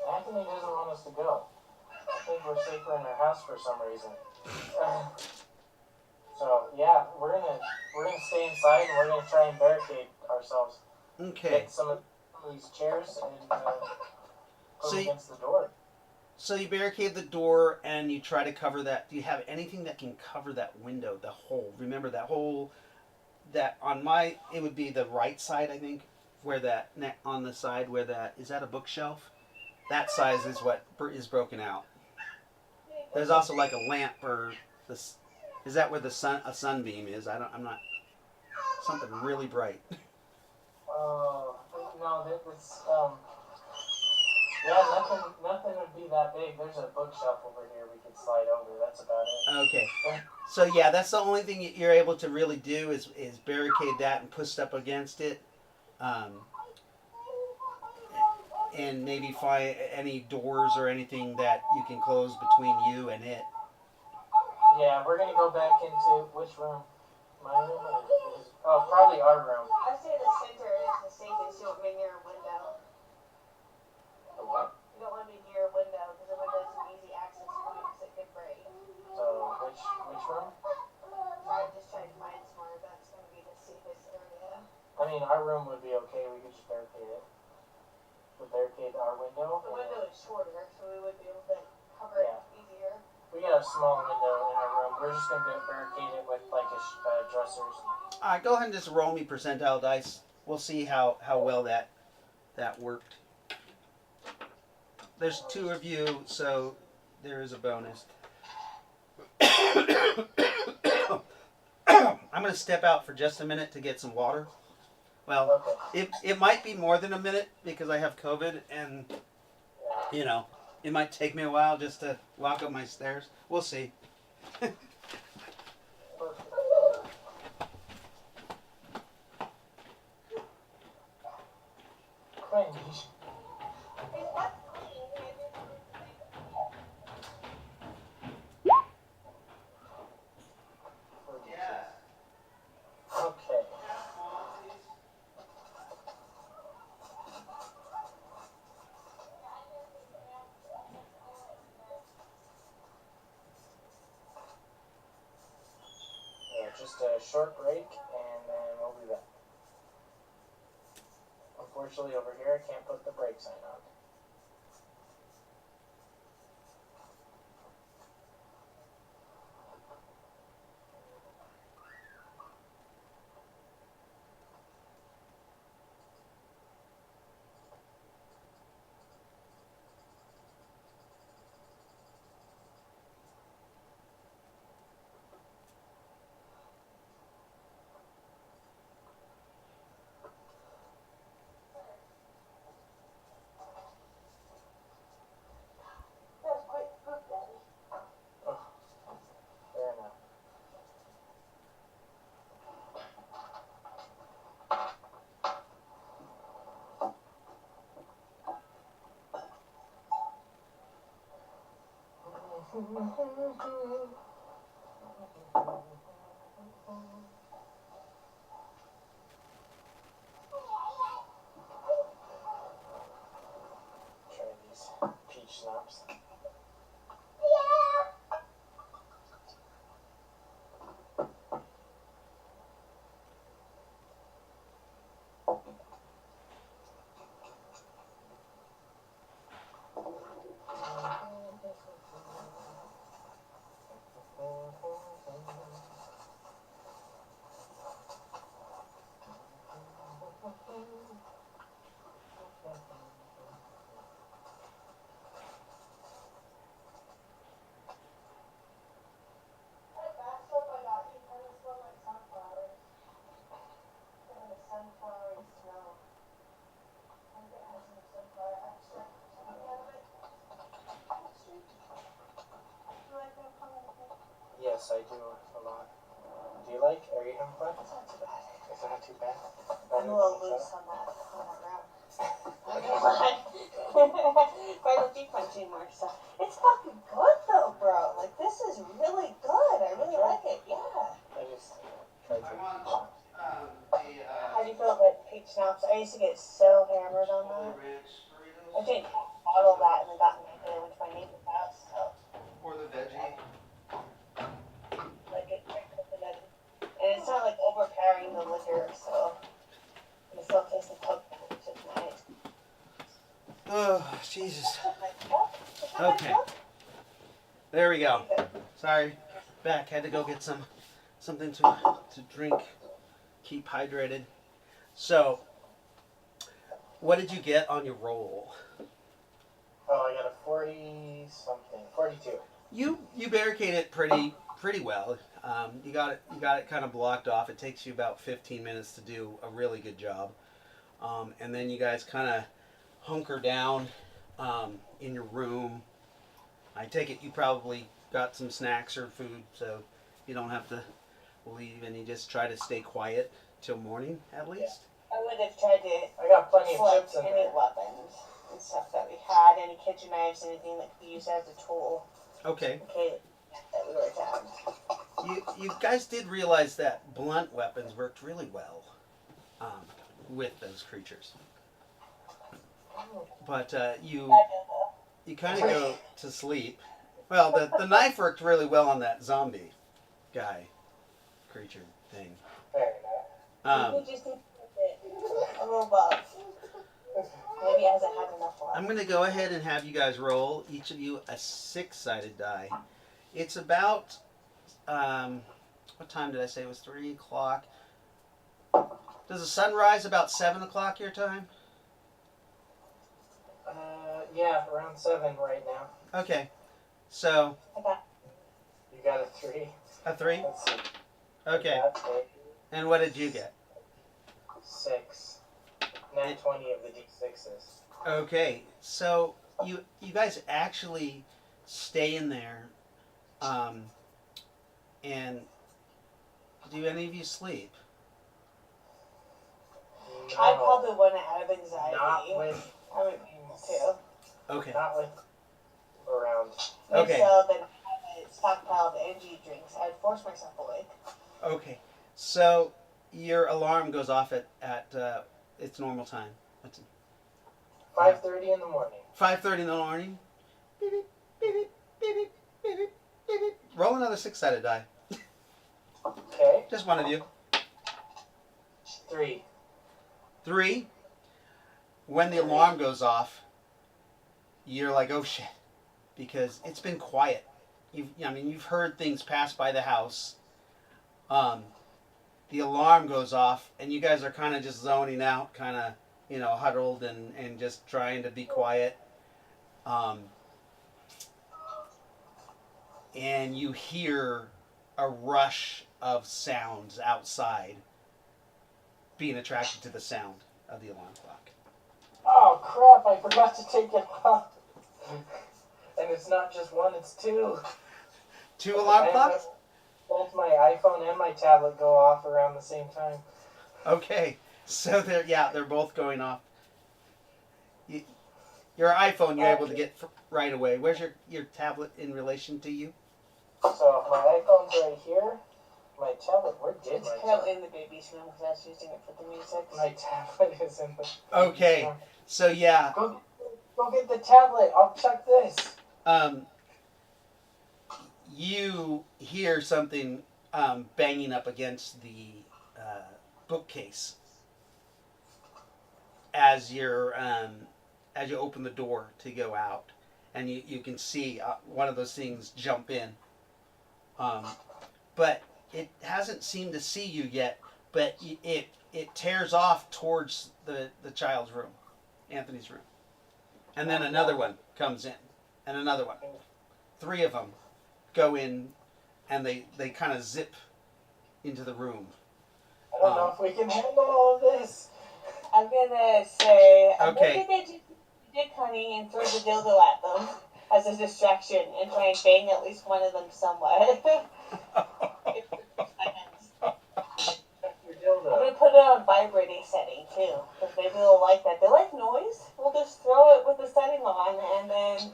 Anthony doesn't want us to go. I think we're safer in our house for some reason. So yeah, we're gonna stay inside and we're gonna try and barricade ourselves. Okay. Get some of these chairs and put them against the door. So you barricade the door and you try to cover that. Do you have anything that can cover that window, the hole? Remember that hole that it would be the right side, I think, where that on the side where that is that a bookshelf? That size is what is broken out. There's also like a lamp or this. Is that where a sunbeam is? I'm not. Something really bright. No, it's yeah, nothing would be that big. There's a bookshelf over here we could slide over. That's about it. Okay. So yeah, that's the only thing you're able to really do is barricade that and push up against it, and maybe find any doors or anything that you can close between you and it. Yeah, we're gonna go back into which room? My room or his? Oh, probably our room. I'd say the center is the safest. You don't want to be near a window. The what? You don't want to be near a window because a window is an easy access point because it could break. So which room? So I'm just trying to find somewhere that's going to be the safest area. I mean, our room would be okay. We could just barricade it. We'll barricade our window. The window is shorter, so we would be able to cover it easier. We got a small window in our room. We're just gonna barricade it with like dressers. All right, go ahead and just roll me percentile dice. We'll see how well that worked. There's two of you, so there is a bonus. I'm going to step out for just a minute to get some water. Well, Okay. it might be more than a minute because I have COVID and, it might take me a while just to walk up my stairs. We'll see. Perfect. Quinn, you should... Okay. Yeah, just a short break, and then we'll be back. Unfortunately, over here, I can't put the break sign on. Oh, fair enough. Try these peach schnapps. Yes, I do a lot. Do you like? Are you having fun? It's not too bad. It's not too bad. I'm a little loose on that route. But I don't do punching more, so it's fucking good though, bro. Like this is really good. I really like it. Yeah. I just tried to peach schnapps. How do you feel about peach schnapps? I used to get so hammered on that. I didn't bottle that and then got me and went to my neighbor's house. So Or the veggie. like it, and it's not like overpowering the liquor, so it still tastes like coke, which is nice. Oh, Jesus. Like, oh, it's not Okay. like coke. There we go. Sorry. Back. Had to go get something to drink. Keep hydrated. So, what did you get on your roll? Oh, I got a 40 something, 42. You barricade it pretty well. You got it kind of blocked off. It takes you about 15 minutes to do a really good job. And then you guys kind of hunker down in your room. I take it you probably got some snacks or food, so you don't have to leave, and you just try to stay quiet till morning at least. I would have tried to I got plenty of select chips in any there. weapons and stuff that we had, any kitchen knives, anything that could be used as a tool. Okay. Okay, that we were attacked. You guys did realize that blunt weapons worked really well with those creatures. But you kind of go to sleep. Well, the knife worked really well on that zombie guy creature thing. Fair enough. We just need a little buff. Maybe it hasn't had enough left. I'm going to go ahead and have you guys roll, each of you, a 6-sided die. It's about, what time did I say? It was 3 o'clock. Does the sun rise about 7 o'clock your time? Yeah, around 7 right now. Okay. So, You got a 3. a 3? Let's see. Okay. That's it. And what did you get? 6. Nat 20 of the D6s. Okay. So, you guys actually stay in there And do any of you sleep? No, I probably wouldn't have anxiety. not with I would too. Okay. not with around. Okay. So then I had a stockpile of energy drinks. I'd force myself awake. Okay. So your alarm goes off at its normal time. What's it? 5:30 in the morning. 5:30 in the morning. Beep, beep, beep, beep, beep, beep, beep, beep, beep, beep. Roll another 6-sided die. Okay. Just one of you. 3. 3. When the alarm goes off, you're like, oh shit, because it's been quiet. You've heard things pass by the house. The alarm goes off, and you guys are kind of just zoning out, kind of, huddled and just trying to be quiet. And you hear a rush of sounds outside, being attracted to the sound of the alarm clock. Oh crap! I forgot to take it off. And it's not just one; it's 2. 2 alarm clocks? Both my iPhone and my tablet go off around the same time. Okay, so they're both going off. Your iPhone you're able to get right away. Where's your tablet in relation to you? So my iPhone's right here. My tablet, where did It's my currently in the baby's room because I was using it for the music. My tablet is in the... Okay, so yeah. Go get the tablet. I'll check this. You hear something banging up against the bookcase as you open the door to go out, and you can see one of those things jump in. But it hasn't seemed to see you yet, but it tears off towards the child's room, Anthony's room. And then another one comes in, and another one. 3 of them go in, and they kind of zip into the room. I don't know if we can handle all of this. I'm gonna say, Okay. maybe they do dick honey and throw the dildo at them as a distraction and try and bang at least one of them somewhat. I'm gonna put it on vibrating setting too, because maybe they'll like that. They like noise. We'll just throw it with the setting on, and then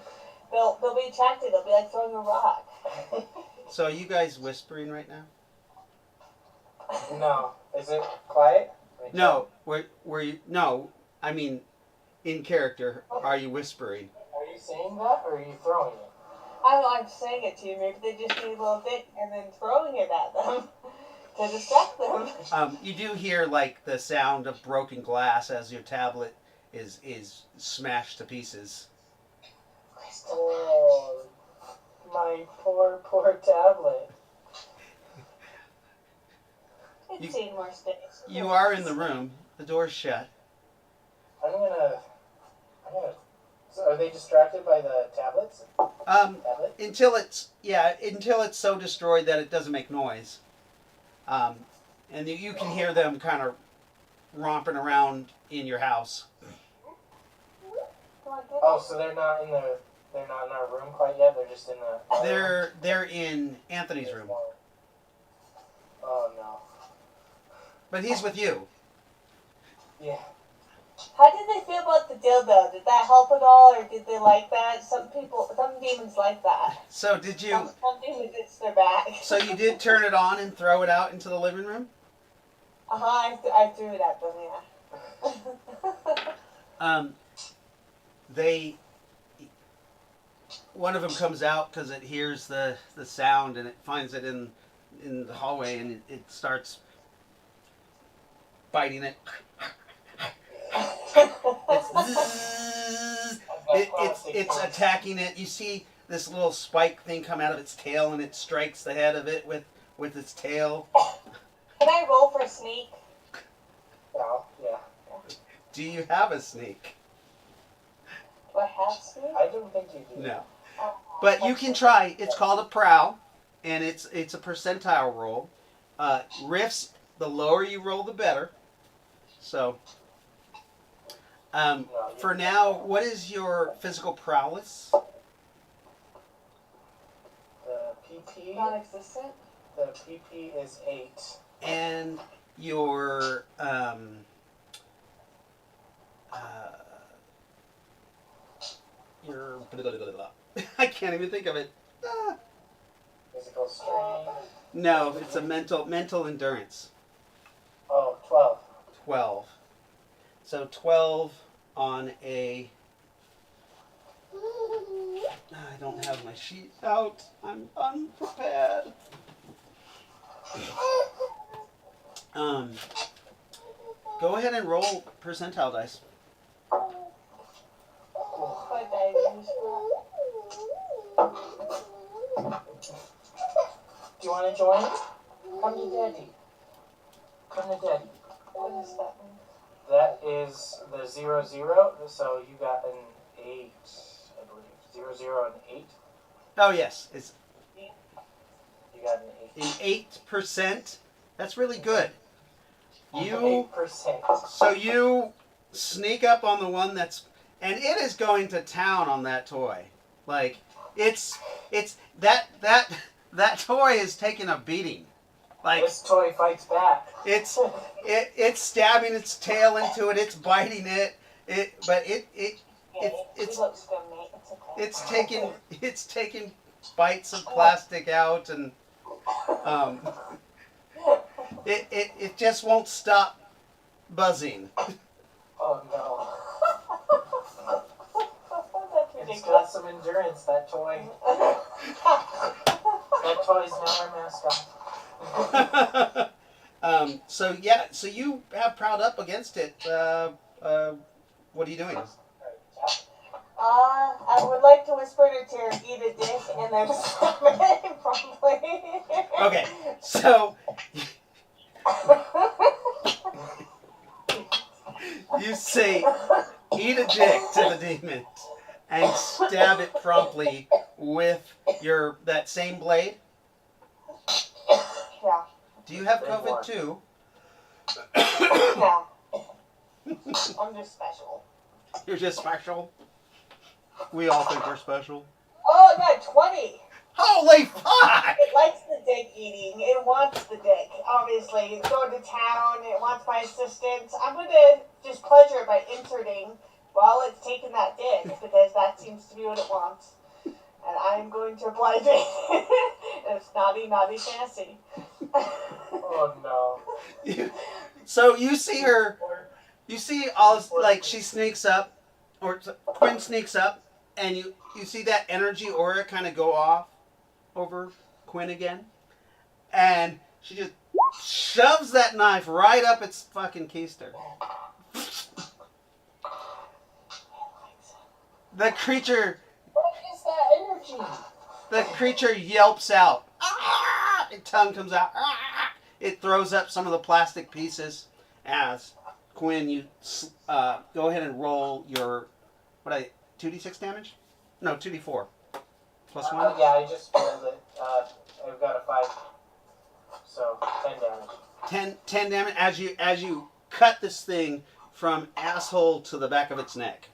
they'll be attracted. It'll be like throwing a rock. So are you guys whispering right now? No. Is it quiet? No. Were you? No. I mean, in character, are you whispering? Are you saying that, or are you throwing it? I'm saying it to you. Maybe they just need a little dick and then throwing it at them to distract them. You do hear like the sound of broken glass as your tablet is smashed to pieces. Oh, my poor tablet. It's seen more space. You are in the room. The door's shut. I'm gonna. So are they distracted by the tablets? Tablet? Until it's so destroyed that it doesn't make noise. And you can hear them kind of romping around in your house. Oh, so they're not in our room quite yet. They're just in the. They're in Anthony's room, Oh no. but he's with you. Yeah. How did they feel about the dildo? Did that help at all, or did they like that? Some demons like that. So did you? Some demons, it's their back. So you did turn it on and throw it out into the living room? I threw it at them, yeah. One of them comes out because it hears the sound and it finds it in the hallway and it starts biting it. It's attacking it. You see this little spike thing come out of its tail and it strikes the head of it with its tail. Can I roll for sneak? Oh, yeah. Do you have a sneak? Do I have sneak? I don't think you do. No. But you can try. It's called a prowl, and it's a percentile roll. Riffs, the lower you roll, the better. So, for now, what is your physical prowess? The PT. Non-existent. The PP is 8. And your I can't even think of it. Ah. Physical strain. No, it's a mental endurance. Oh, 12. 12. So 12 on a... I don't have my sheet out. I'm unprepared. Go ahead and roll percentile dice. What dice use Do you want to join? Come to Daddy. Come to Daddy. What does that mean? That is the 0, 0. So you got an 8, I believe. 0, 0, and 8. Oh, yes. It's You got an 8. an 8%. That's really good. 8%. So you sneak up on the one that's... And it is going to town on that toy. Like, it's that toy is taking a beating. Like, This toy fights back. it's stabbing its tail into it. It's biting it. It looks good, mate. It's okay. it's taking bites of plastic out, and it just won't stop buzzing. Oh no. That's It's ridiculous. got some endurance, that toy. That toy's now our mascot. So you have prowled up against it. What are you doing? I would like to whisper to Terry, eat a dick, and then stab it promptly. Okay, so you say, eat a dick to the demon and stab it promptly with that same blade. Yeah. Do you have COVID too? Yeah. I'm just special. You're just special. We all think we're special. Oh, I got 20. Holy fuck! It likes the dick eating. It wants the dick. Obviously, it's going to town. It wants my assistance. I'm going to just pleasure it by inserting while it's taking that dick, because that seems to be what it wants. And I'm going to oblige it. It's naughty, naughty, fancy. Oh no. So you see her. You see all like she sneaks up, or Quinn sneaks up, and you see that energy aura kind of go off over Quinn again, and she just shoves that knife right up its fucking keister. The creature. What is that energy? The creature yelps out. Ah! Its tongue comes out. Ah! It throws up some of the plastic pieces. As Quinn, you go ahead and roll your 2d6 damage? No, 2d4. Plus 1? Yeah, I just rolled it. I've got a 5. So 10 damage. 10 damage as you cut this thing from asshole to the back of its neck.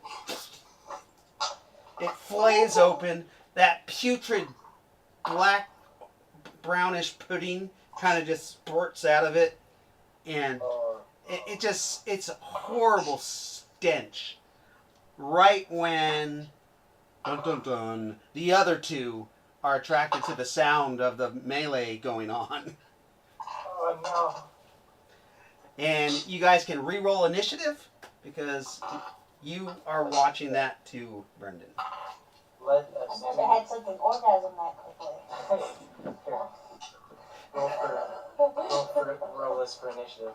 It flays open. That putrid black brownish pudding kind of just spurts out of it, and it's a horrible stench. Right when dun dun dun, the other two are attracted to the sound of the melee going on. Oh no. And you guys can re-roll initiative because you are watching that too, Brendan. Let I've us never had such an orgasm that quickly. Here. Roll this for initiative.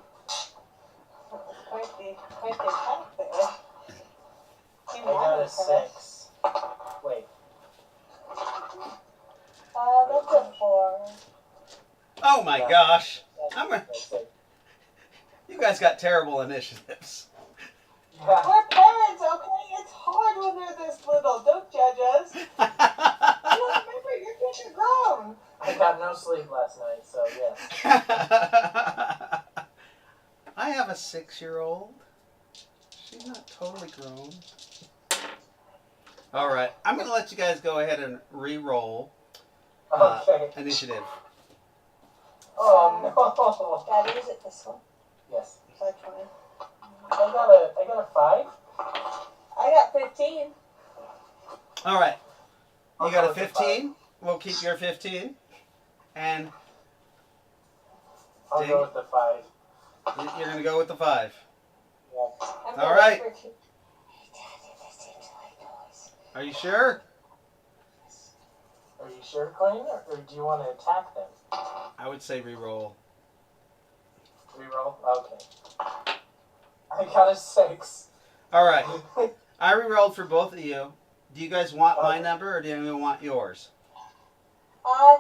Quite the cut there. I got a 6. Wait. That's a 4. Oh my gosh. That's it. You guys got terrible initiatives. Yeah. We're parents, okay? It's hard when they're this little. Don't judge us. You don't remember, your kids are grown. I got no sleep last night, so yes. I have a 6-year-old. She's not totally grown. All right, I'm going to let you guys go ahead and re-roll Okay. initiative. Oh no. Daddy, is it this one? Yes. That's fine. I got a 5. I got 15. All right. You I'll got go a with the 15. We'll keep your 15. And I'll go with the 5. you're going to go with the 5. Yeah. All right. Daddy, this seems like noise. Are you sure? Are you sure, Quinn, or do you want to attack them? I would say re-roll. Reroll? Okay. I got a 6. All right. I re-rolled for both of you. Do you guys want my number or do you want yours?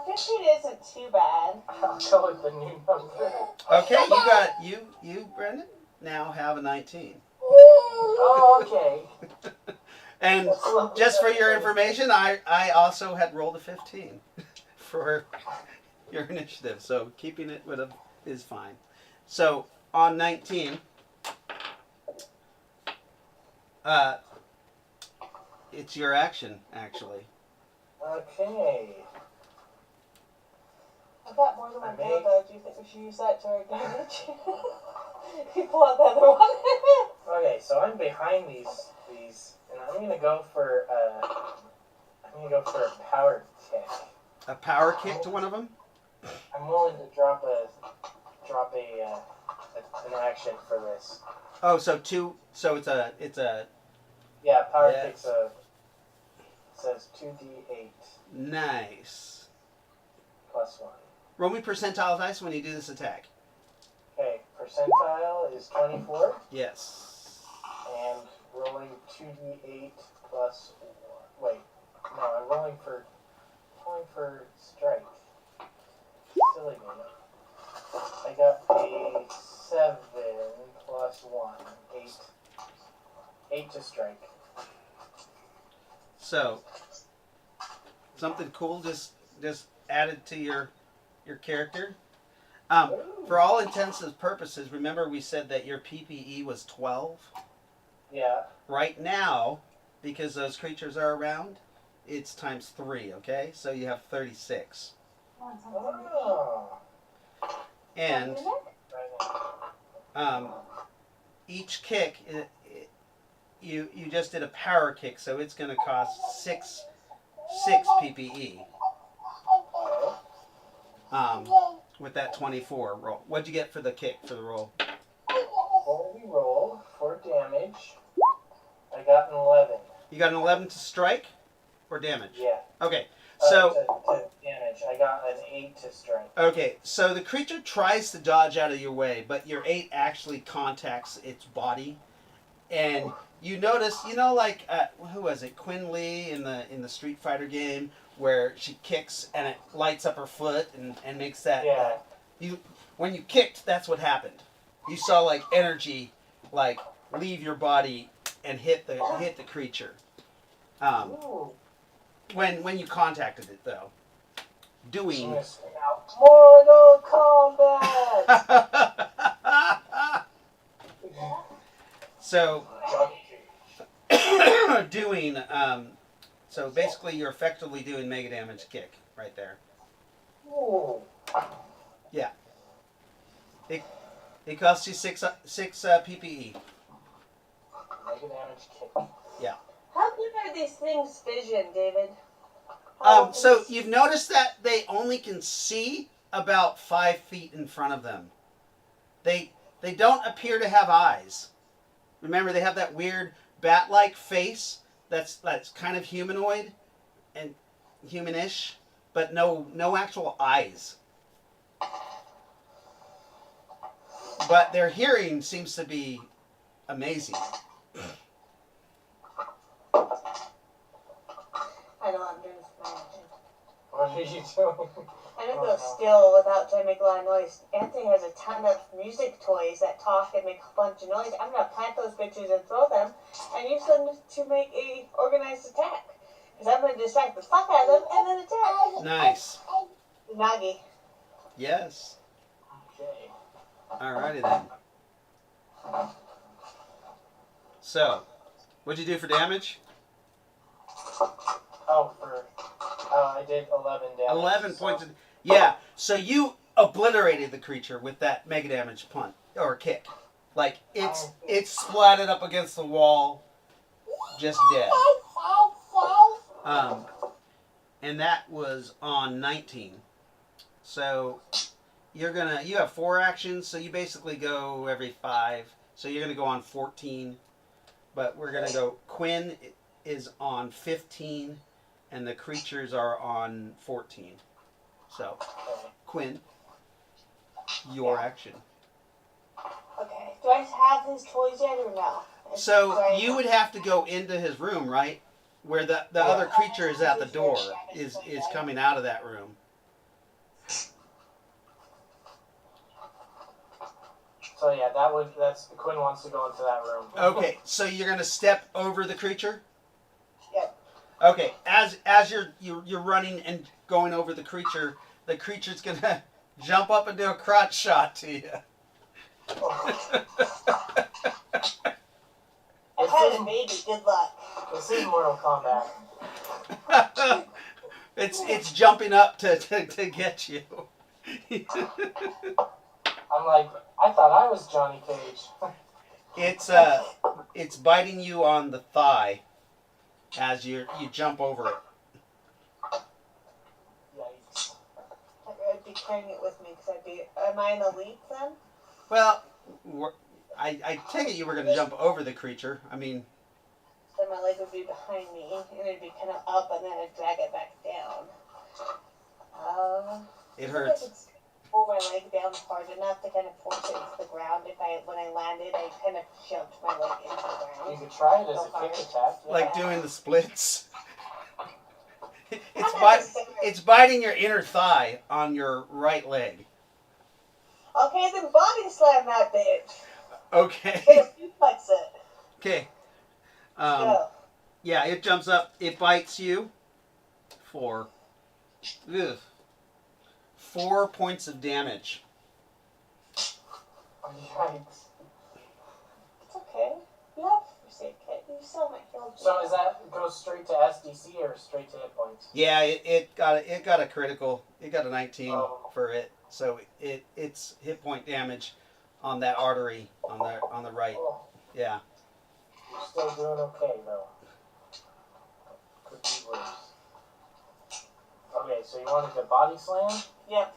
15 isn't too bad. I'll go with the new number. Okay, you got it. You, Brendan, now have a 19. Oh, okay. And just for your information, I also had rolled a 15 for your initiative, so keeping it with a is fine. So on 19, it's your action actually. Okay. I've got more than one arrow though. Do you think we should use that to our advantage? You pull out the other one. Okay, so I'm behind these, and I'm gonna go for a power kick. A power kick to one of them. I'm willing to drop an action for this. Oh, so two. So it's a. Yeah, power Yes. kick's says 2d8 Nice. plus 1. Roll me percentile dice when you do this attack. Okay, percentile is 24, Yes. and rolling 2d8 plus 1. Wait, no, I'm rolling for strike. Silly me. I got a 7 plus 1, 8. 8 to strike. So something cool just added to your character. For all intents and purposes, remember we said that your PPE was 12. Yeah. Right now, because those creatures are around, it's times 3. Okay, so you have 36. Oh. And each kick, you just did a power kick, so it's going to cost 6 PPE. With that 24 roll. What'd you get for the kick, for the roll? Holy roll for damage. I got an 11. You got an 11 to strike or damage? Yeah. Okay, so to damage, I got an 8 to strike. okay, so the creature tries to dodge out of your way, but your 8 actually contacts its body, and you notice, like who was it? Quinn Lee in the Street Fighter game, where she kicks and it lights up her foot and makes that. Yeah. When you kicked, that's what happened. You saw like energy, like leave your body and hit the creature. When you contacted it though, doing. Mortal Kombat. So doing. So basically, you're effectively doing mega damage kick right there. Ooh. Yeah. It costs you 6 PPE. Mega damage kick. Yeah. How good are these things' vision, David? So you've noticed that they only can see about 5 feet in front of them. They don't appear to have eyes. Remember, they have that weird bat-like face that's kind of humanoid and humanish, but no actual eyes. But their hearing seems to be amazing. I know I'm doing some action. What are you doing? I'm gonna go still without trying to make a lot of noise. Anthony has a ton of music toys that talk and make a bunch of noise. I'm gonna plant those bitches and throw them and use them to make a organized attack. Because I'm gonna distract the fuck out of them and then attack. Nice. Nagi. Yes. Okay. Alrighty then. So, what'd you do for damage? I did 11 damage. 11 points. Yeah. So you obliterated the creature with that mega damage punt or kick. Like it's splatted up against the wall, just dead. And that was on 19. So you have 4 actions, so you basically go every 5. So you're gonna go on 14, but we're gonna go. Quinn is on 15, and the creatures are on 14. So Quinn, your action. Okay. Do I have his toys yet or no? So you would have to go into his room, right? Where the other creature is at the door, is coming out of that room. So yeah, that's Quinn wants to go into that room. Okay, so you're gonna step over the creature? Yep. Okay, as you're running and going over the creature's gonna jump up and do a crotch shot to you. I had a baby. Good luck. This is Mortal Kombat. It's jumping up to get you. I'm like, I thought I was Johnny Cage. It's biting you on the thigh as you jump over it. Yikes. I'd be carrying it with me because am I an elite then? Well, I take it you were going to jump over the creature. I mean, Then my leg would be behind me and it'd be kind of up and then I'd drag it back down. it I hurts. could pull my leg down hard enough to kind of force it into the ground. When I landed, I kind of shoved my leg into the You ground. could try it as a kick attack. Yeah. Like doing the splits. Not necessarily. It's biting your inner thigh on your right leg. Okay, then body slam that bitch. Okay. Suplex it. Okay. Go. Yeah, it jumps up. It bites you for 4 points of damage. Yikes. It's okay. You have first aid kit. You still might heal. So is that goes straight to SDC or straight to hit points? Yeah, it got a critical. It got a 19 for it. So it's hit point damage on that artery on the right. Oh, Yeah. you're still doing okay though. Could be worse. Okay, so you wanted to body slam? Yep.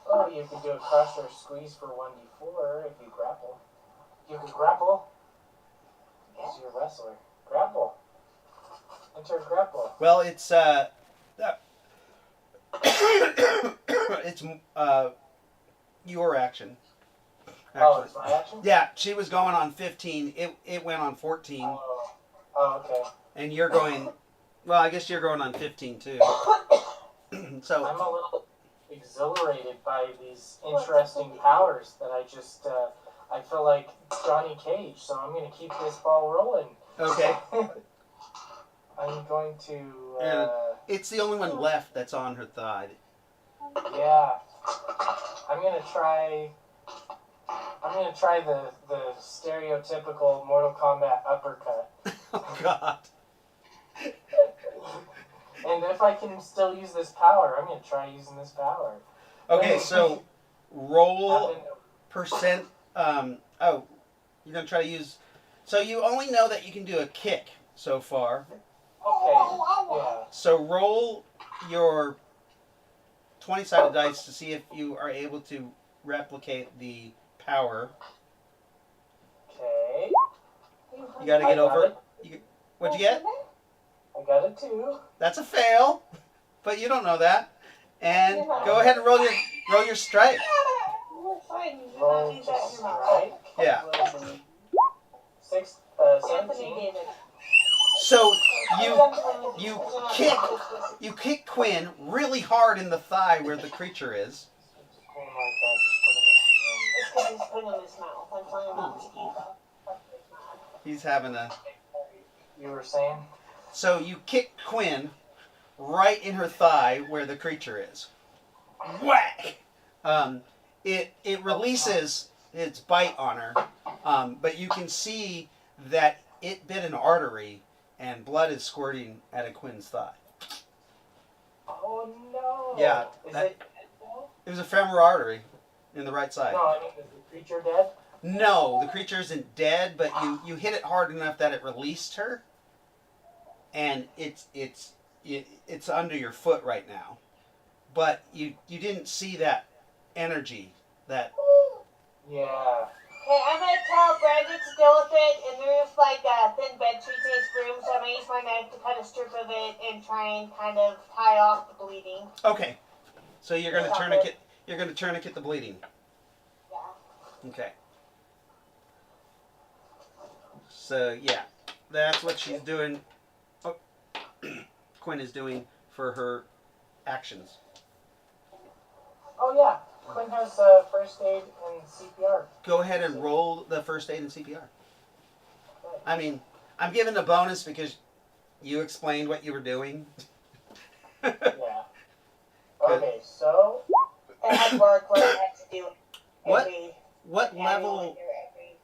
Oh, you could do a crush or squeeze for 1d4 if you grapple. You can grapple? Because you're a wrestler. Grapple. Enter grapple. Well, it's it's your action. Oh, it's my action? Yeah, she was going on 15. It went on 14, Oh, okay. and you're going. Well, I guess you're going on 15 too. So I'm a little exhilarated by these interesting powers that I feel like Johnny Cage, so I'm going to keep this ball rolling. okay, I'm going to... it's the only one left that's on her thigh. yeah. I'm going to try the stereotypical Mortal Kombat uppercut. Oh God. And if I can still use this power, I'm going to try using this power. Okay, so roll percent. You're gonna try to use. So you only know that you can do a kick so far. Okay, yeah. So roll your 20-sided dice to see if you are able to replicate the power. Okay. You got to get over it. What'd you get? I got a 2. That's a fail, but you don't know that. And go ahead and roll your strike. You're fine. You do Roll not need that in to your mouth. strike. Yeah. 17. Anthony David. So you kick Quinn really hard in the thigh where the creature is. Oh my God, just put him in. It's because he's putting in his mouth. I'm telling him not to eat them. He's having a. You were saying? So you kick Quinn right in her thigh where the creature is. Whack! It releases its bite on her, but you can see that it bit an artery and blood is squirting out of Quinn's thigh. Oh no. Yeah, Is that- it? It was a femoral artery in the right side. No, I mean, is the creature dead? No, the creature isn't dead, but you hit it hard enough that it released her, and it's under your foot right now. But you didn't see that energy that. Yeah. Okay, I'm gonna tell Brandon to deal with it, and there's like a thin bed sheet to his broom, so I'm gonna use my knife to cut a strip of it and try and kind of tie off the bleeding. Okay, so you're gonna Stop tourniquet. it. You're gonna tourniquet the bleeding. Yeah. Okay. So yeah, that's what she's doing. Oh, Quinn is doing for her actions. Oh yeah. Quinn has first aid and CPR. Go ahead and roll the first aid and CPR. I mean, I'm giving a bonus because you explained what you were doing. Yeah. Okay, so I had work where I had to do What? every What annual level? year, every.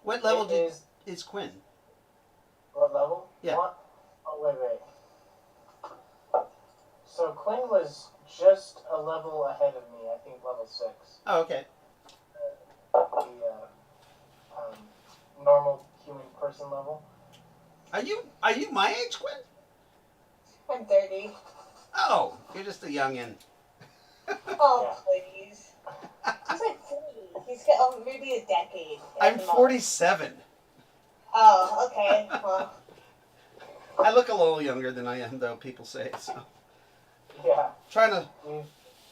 What level it is Quinn? what level? Yeah. What? Oh wait. So Quinn was just a level ahead of me. I think level 6. Oh, okay. The normal human person level. Are you my age, Quinn? I'm 30. Oh, you're just a youngin. Oh, please. He's like 40. He's got maybe a decade. I'm 47. Oh, okay. Well, I look a little younger than I am, though. People say so. Yeah. Trying to.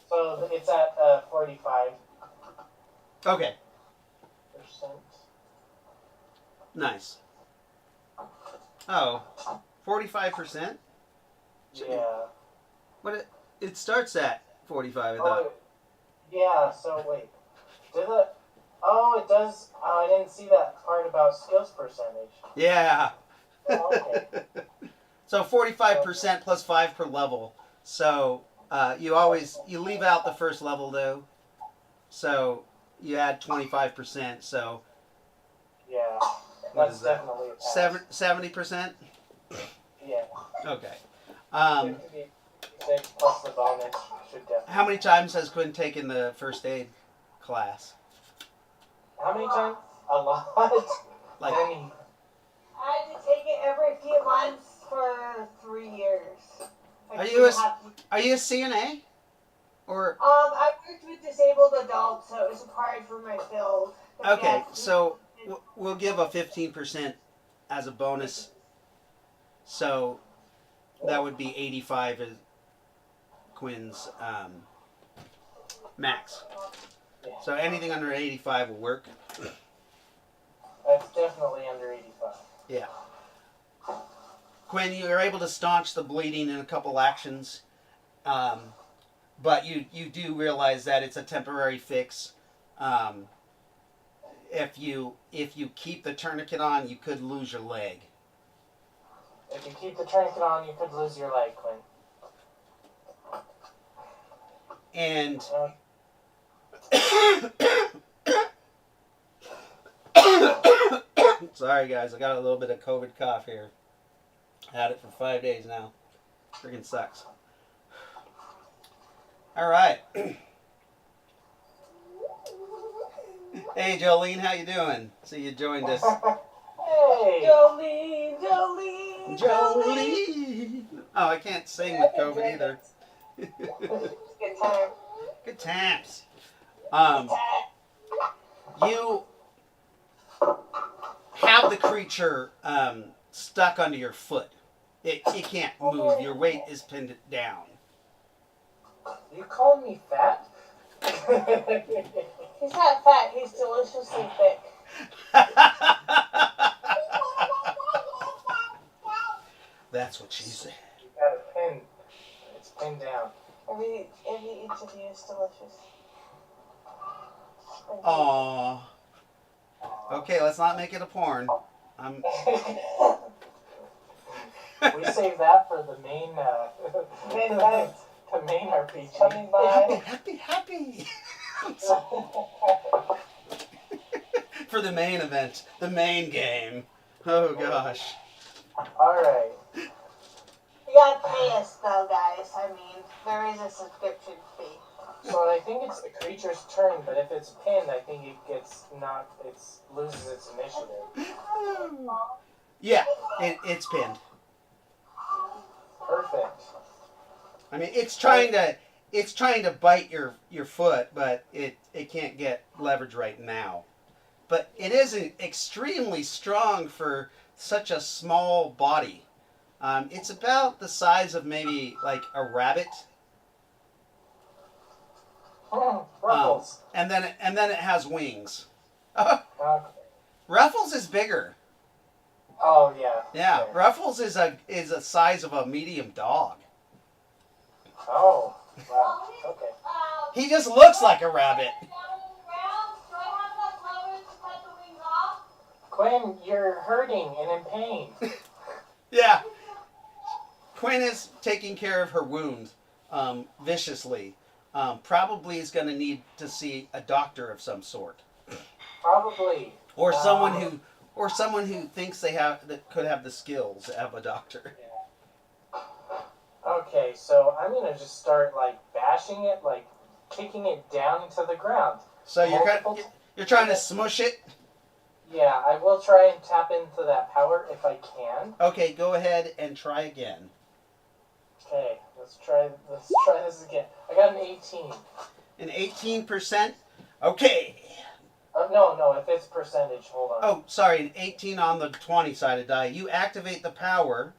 So it's at 45%. Okay. Nice. Oh, 45%. Yeah. What it starts at 45. I thought. Oh, yeah. So wait, did it? Oh, it does. I didn't see that part about skills percentage. Yeah. Oh, okay. So 45% plus 5 per level. So you leave out the first level though. So you add 25%. So Yeah. what That's is that? definitely a pass. 70%. Yeah. Okay. 56 plus the bonus should definitely. How many times has Quinn taken the first aid class? How many times? A lot. Like- Many. I had to take it every few months for 3 years. Are you a CNA? Or I worked with disabled adults, so it was required for my field. But okay, yes, so we'll give a 15% as a bonus. So that would be 85 as Quinn's max. So anything under 85 will work. That's definitely under 85. Yeah. Quinn, you are able to staunch the bleeding in a couple actions, but you do realize that it's a temporary fix. If you keep the tourniquet on, you could lose your leg. If you keep the tourniquet on, you could lose your leg, Quinn. And sorry guys, I got a little bit of COVID cough here. I had it for 5 days now. Freaking sucks. All right. Hey Jolene, how you doing? See you joined us. Hey! Jolene. Oh, I can't sing with COVID either. Good time. Good times. You have the creature stuck under your foot. It can't move. Your weight is pinned down. You called me fat? He's not fat, he's deliciously thick. That's what she said. You got a pin. It's pinned down. Every each of you is delicious. Aww. Okay, let's not make it a porn. We save that for the main, Midnight. the main RPG. Coming by. Happy. For the main event, the main game. Oh gosh. Alright. You gotta pay us though, guys. I mean, there is a subscription fee. So I think it's the creature's turn, but if it's pinned, I think it gets knocked. It loses its initiative. Yeah, it's pinned. Perfect. I mean, it's trying to bite your foot, but it can't get leverage right now. But it is extremely strong for such a small body. It's about the size of maybe like a rabbit. Ruffles. And then it has wings. Okay. Ruffles is bigger. Oh yeah. Yeah, Okay. Ruffles is a size of a medium dog. Oh. Wow. Okay. He just looks like a rabbit. Quinn, you're hurting and in pain. Yeah. Quinn is taking care of her wound viciously. Probably is going to need to see a doctor of some sort, Probably. or someone who thinks that could have the skills of a doctor. Okay, so I'm gonna just start like bashing it, like kicking it down into the ground. So you're trying to smush it. Yeah, I will try and tap into that power if I can. Okay, go ahead and try again. Okay, let's try this again. I got an 18. An 18%. Okay. No, if it's percentage, hold on. Oh, sorry, an 18 on the 20-sided die. You activate the power.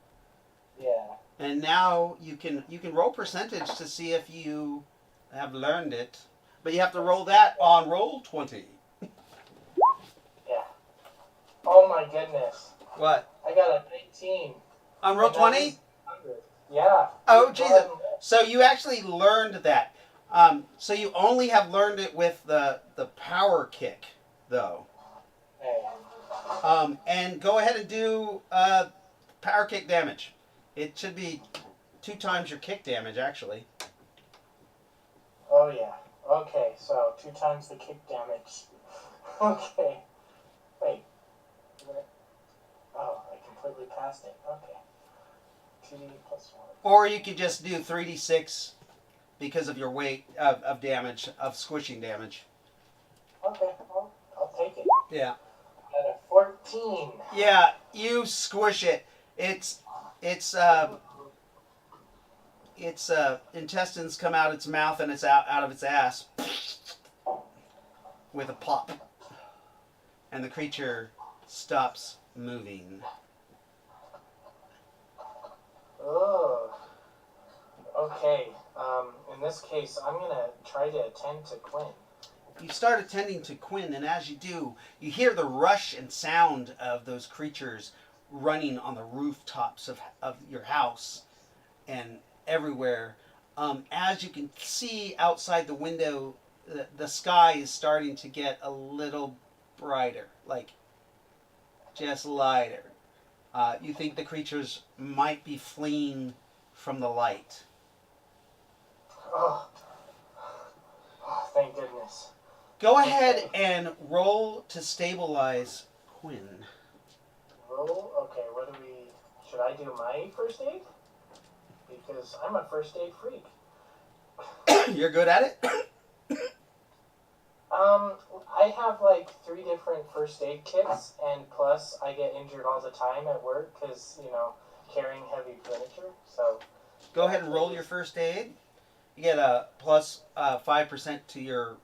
Yeah. And now you can roll percentage to see if you have learned it. But you have to roll that on roll 20. Yeah. Oh my goodness. What? I got a 19. On roll 20? Yeah. Oh, Jesus. So you actually learned that. So you only have learned it with the power kick, though. Okay. And go ahead and do power kick damage. It should be 2 times your kick damage, actually. Oh yeah. Okay, so 2 times the kick damage. Okay. Wait. Oh, I completely passed it. Okay. 2d plus 1. Or you could just do 3d6 because of your weight of damage, of squishing damage. Okay, well, I'll take it. Yeah. At a 14. Yeah, you squish it. Its intestines come out its mouth and it's out of its ass with a pop. And the creature stops moving. Oh. Okay. In this case, I'm gonna try to attend to Quinn. You start attending to Quinn, and as you do, you hear the rush and sound of those creatures running on the rooftops of your house and everywhere. As you can see outside the window, the sky is starting to get a little brighter, like just lighter. You think the creatures might be fleeing from the light. Oh, thank goodness. Go ahead and roll to stabilize Quinn. Roll? Okay, should I do my first aid? Because I'm a first aid freak. You're good at it? I have like 3 different first aid kits, and plus I get injured all the time at work because, carrying heavy furniture, so... Go ahead and roll your first aid. You get a plus 5% to your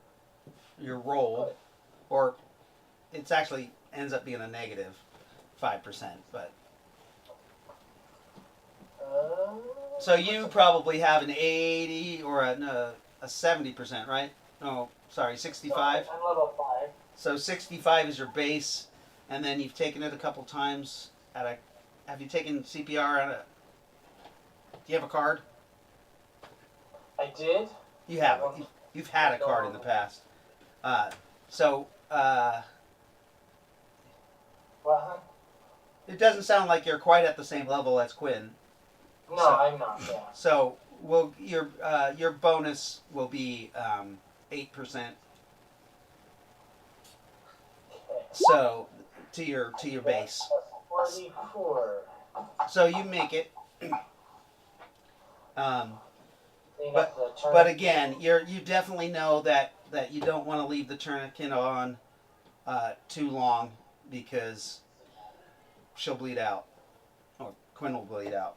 roll, or it's actually ends up being a negative 5%, but... So you probably have an 80 or a 70%, right? No, sorry, 65. I'm level 5. So 65 is your base, and then you've taken it a couple times at a... Have you taken CPR at a... Do you have a card? I did. You have. You've had a card in the past. What? It doesn't sound like you're quite at the same level as Quinn. No, I'm not. Yeah. So your bonus will be 8%. Okay. So to your base. 44. So you make it. Clean But up the turn. but again, you definitely know that you don't want to leave the tourniquet on too long because she'll bleed out, or Quinn will bleed out.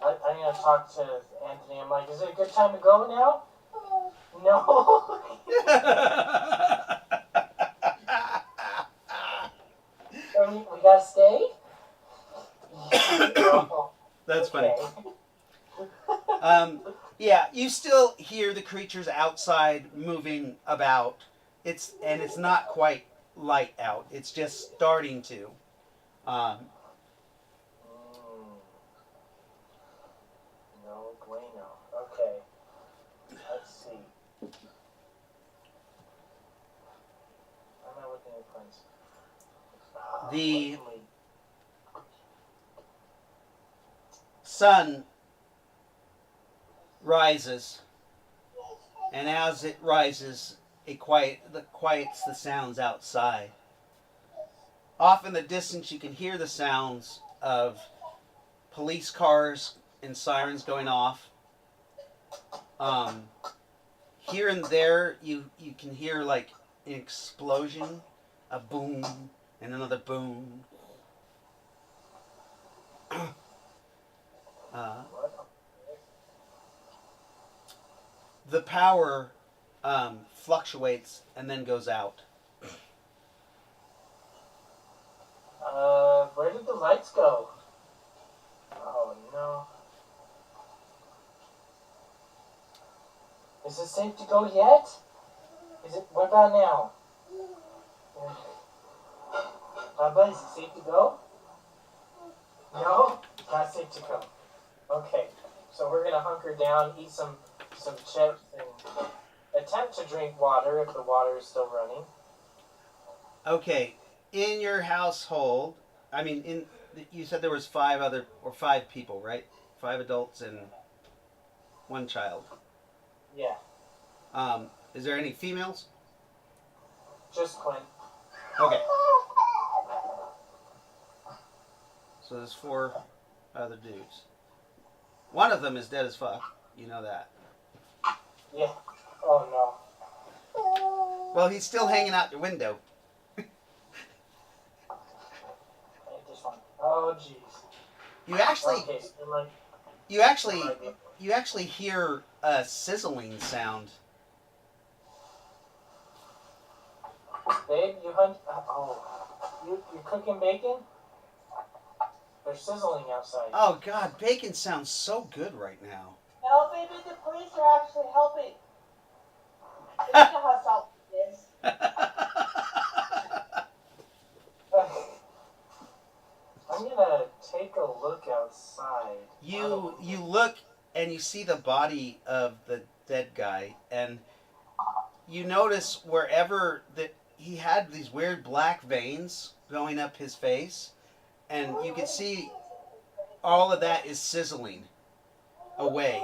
I'm gonna talk to Anthony. I'm like, is it a good time to go now? No. We gotta stay. That's funny. Yeah, you still hear the creatures outside moving about. It's not quite light out. It's just starting to. No bueno. Okay. Let's see. Why am I looking at Quinn's? The sun rises, and as it rises, it quiets the sounds outside. Off in the distance, you can hear the sounds of police cars and sirens going off. Here and there, you can hear like an explosion, a boom, and another boom. The power fluctuates and then goes out. Where did the lights go? Oh no. Is it safe to go yet? What about now? Baba, is it safe to go? No? Not safe to go. Okay, so we're gonna hunker down, eat some chips, and attempt to drink water if the water is still running. Okay, in your household, you said there was 5 people, right? 5 adults and 1 child. Yeah. Is there any females? Just Quinn. Okay. So there's 4 other dudes. One of them is dead as fuck. You know that. Yeah. Oh no. Well, he's still hanging out the window. Oh jeez. You actually, Okay, so you actually hear a sizzling sound. Babe, you hunt. Oh, you're cooking bacon? They're sizzling outside. Oh God, bacon sounds so good right now. No, baby, the police are actually helping. They know how salt is. I'm gonna take a look outside. You look and you see the body of the dead guy, and you notice wherever that he had these weird black veins going up his face, and you can see all of that is sizzling away.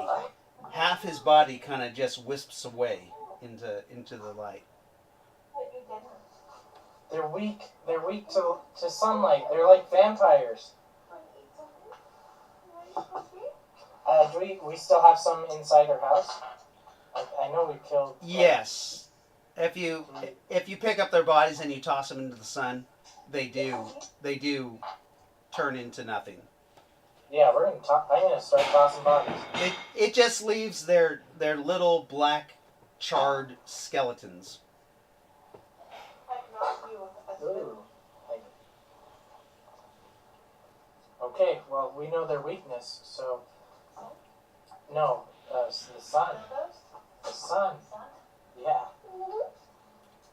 Half his body kind of just wisps away into the light. They're weak. They're weak to sunlight. They're like vampires. Do we still have some inside our house? I know we killed. Yes. If you pick up their bodies and you toss them into the sun, they do turn into nothing. Yeah, I'm gonna start tossing bodies. It just leaves their little black charred skeletons. Ooh. Okay, well we know their weakness, so no, the sun. The sun. Yeah.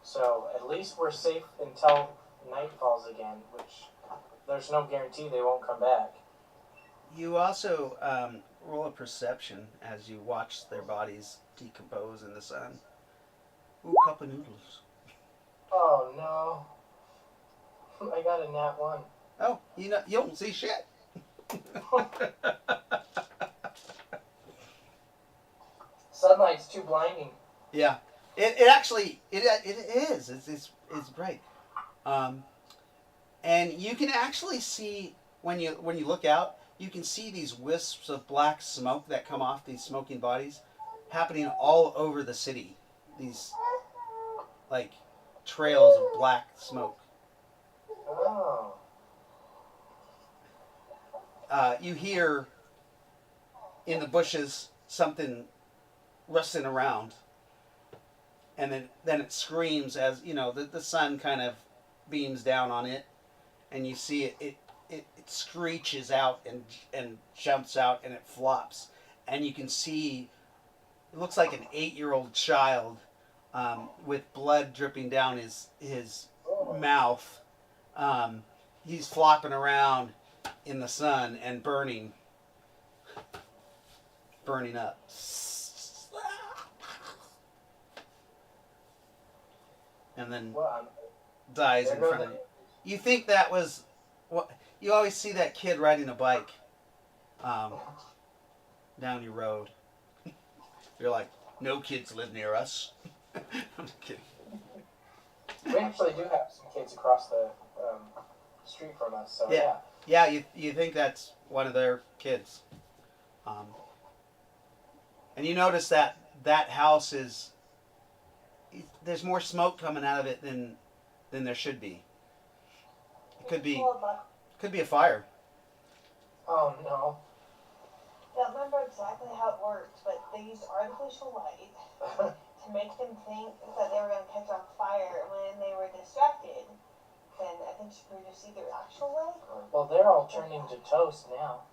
So at least we're safe until night falls again, which there's no guarantee they won't come back. You also roll a perception as you watch their bodies decompose in the sun. Ooh, cup of noodles. Oh no. I got a nat 1. Oh, you don't see shit. Sunlight's too blinding. Yeah, it actually it is. It's bright. And you can actually see when you look out, you can see these wisps of black smoke that come off these smoking bodies happening all over the city. These like trails of black smoke. Oh. You hear in the bushes something rustling around, and then it screams as the sun kind of beams down on it, and you see it screeches out and jumps out and it flops, and you can see it looks like an 8-year-old child with blood dripping down his mouth. He's flopping around in the sun and burning up. And then dies in front of you. You think that was what you always see, that kid riding a bike down your road. You're like, no kids live near us. I'm just kidding. We actually do have some kids across the street from us, so yeah. Yeah, you think that's one of their kids. And you notice that house there's more smoke coming out of it than there should be. It could be a fire. Oh no. I don't remember exactly how it worked, but they used artificial light to make them think that they were going to catch on fire. When they were distracted, then I think she produced either actual light or... Well, they're all turning to toast now.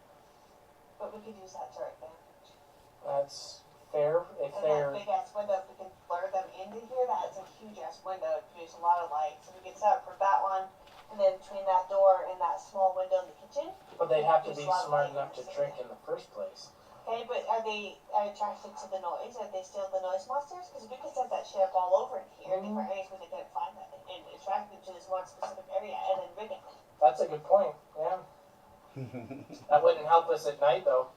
But we could use that to our advantage. That's fair. If and they're... that big-ass window, if we can blur them into here, that's a huge-ass window to produce a lot of light. So we can set up for that one, and then between that door and that small window in the kitchen... But they'd have to be smart enough to drink in the first place. Okay, but are they attracted to the noise? Are they still the noise monsters? Because we could set that shit up all over in here, different areas where they couldn't find that, and attract them to this one specific area, and then rig it. That's a good point, yeah. That wouldn't help us at night, though.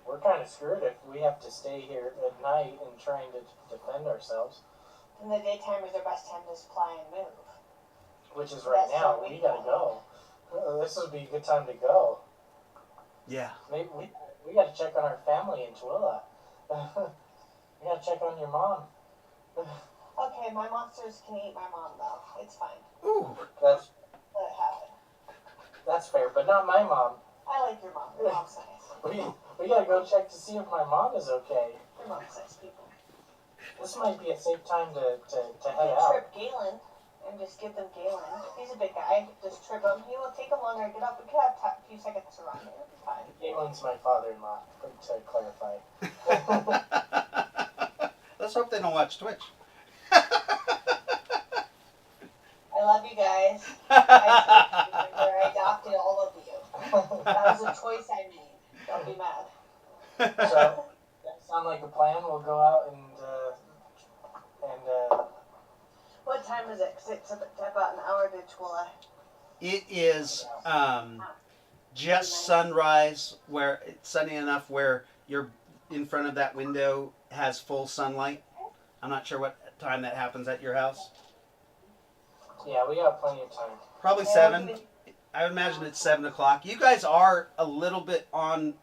We're kind of screwed if we have to stay here at night and trying to defend ourselves. In the daytime is their best time to supply and move. Which is right now. We gotta go. This would be a good time to go. Yeah. Maybe we gotta check on our family in Twilla. We gotta check on your mom. Okay, my monsters can eat my mom, though. It's fine. Ooh. Let it happen. That's fair, but not my mom. I like your mom. Your mom's nice. We gotta go check to see if my mom is okay. Your mom's nice people. This might be a safe time to head You out. trip Galen and just give them Galen. He's a big guy. Just trip him. He will take him longer to get up. We could have a few seconds to run. It'll be fine. Galen's my father-in-law, to clarify. Let's hope they don't watch Twitch. I love you guys. I adopted all of you. That was a choice I made. Don't be mad. So, that sound like a plan? We'll go out and what time is it? Because it's about an hour to Twilla. It is just sunrise, where it's sunny enough where you're in front of that window has full sunlight. I'm not sure what time that happens at your house. yeah, we got plenty of time. Probably 7. I would imagine it's 7 o'clock. You guys are a little bit on,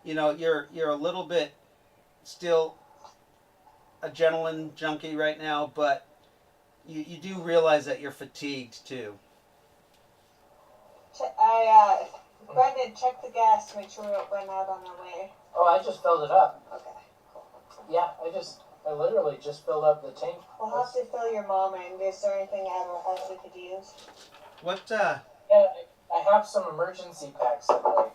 you're a little bit still adrenaline junkie right now, but you do realize that you're fatigued too. Brendan, check the gas to make sure we don't run out on our way. Oh, I just filled it up. Okay. Yeah, I literally just filled up the tank. We'll have to fill your mom in. Is there anything out of the house we could use? What Yeah, I have some emergency packs in there.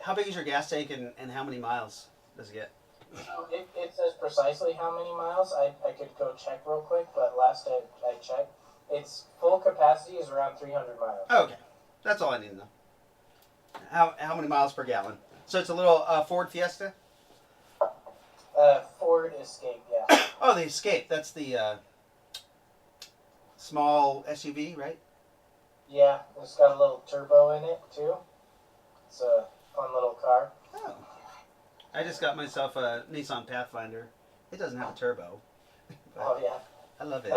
How big is your gas tank and how many miles does it get? It says precisely how many miles. I could go check real quick, but last I checked, its full capacity is around 300 miles. Oh, okay. That's all I need to know. How many miles per gallon? So it's a little Ford Fiesta? Ford Escape, yeah. Oh, the Escape. That's the small SUV, right? Yeah, it's got a little turbo in it, too. It's a fun little car. Oh. I just got myself a Nissan Pathfinder. It doesn't have a turbo. Oh, yeah. I love it.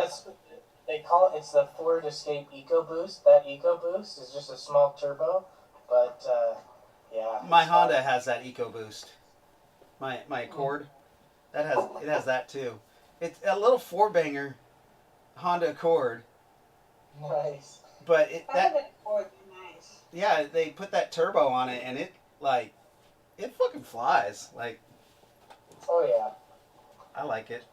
They call it, it's the Ford Escape EcoBoost. That EcoBoost is just a small turbo, but yeah. My Honda has that EcoBoost. My Accord, it has that too. It's a little four banger Honda Accord, Nice. but Nice. yeah, they put that turbo on it and it fucking flies. Like, Oh yeah. I like it.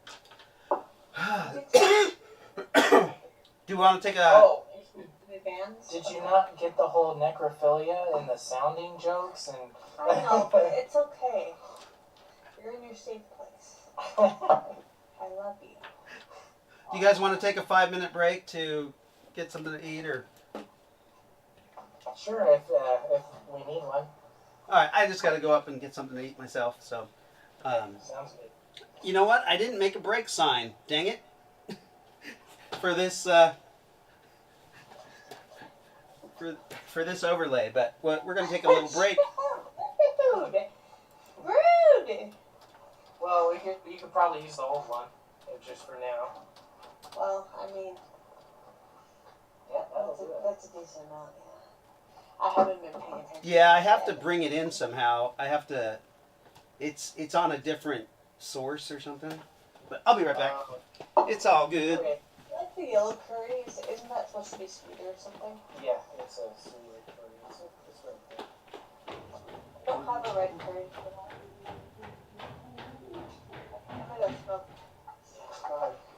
Do you want to take a? Oh, Advance. did you not get the whole necrophilia and the sounding jokes and? I know, but it's okay. You're in your safe place. I love you. Do you guys want to take a 5-minute break to get something to eat, or? Sure, if we need one. All right, I just got to go up and get something to eat myself. So, Sounds good. you know what? I didn't make a break sign. Dang it! For this for this overlay, but we're gonna take a little break. Rude. Rude. Well, you could probably use the old one, just for now. Well, I mean, Yeah, that'll do it. that's a decent amount. Yeah. I haven't been paying attention. Yeah, I have to bring it in somehow. I have to. It's on a different source or something. But I'll be right back. It's all good. Okay. Like the yellow curry, isn't that supposed to be sweeter or something? Yeah, it's a sweeter curry. It's right there. I don't have a red curry for that. I don't smoke.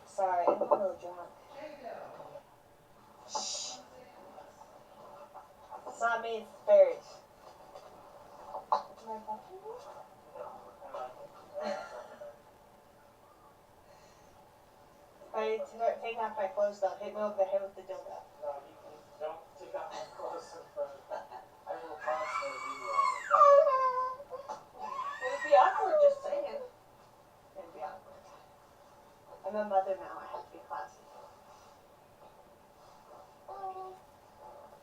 Sorry, I'm a little drunk. Shh. It's not me, it's the fairies. Am I bumping you? If I take off my clothes, they'll hit me over the head with the dildo. No, you can, don't take out my clothes in front of me. I will pause the video. It would be awkward, just saying. It would be awkward. I'm a mother now, I have to be classy.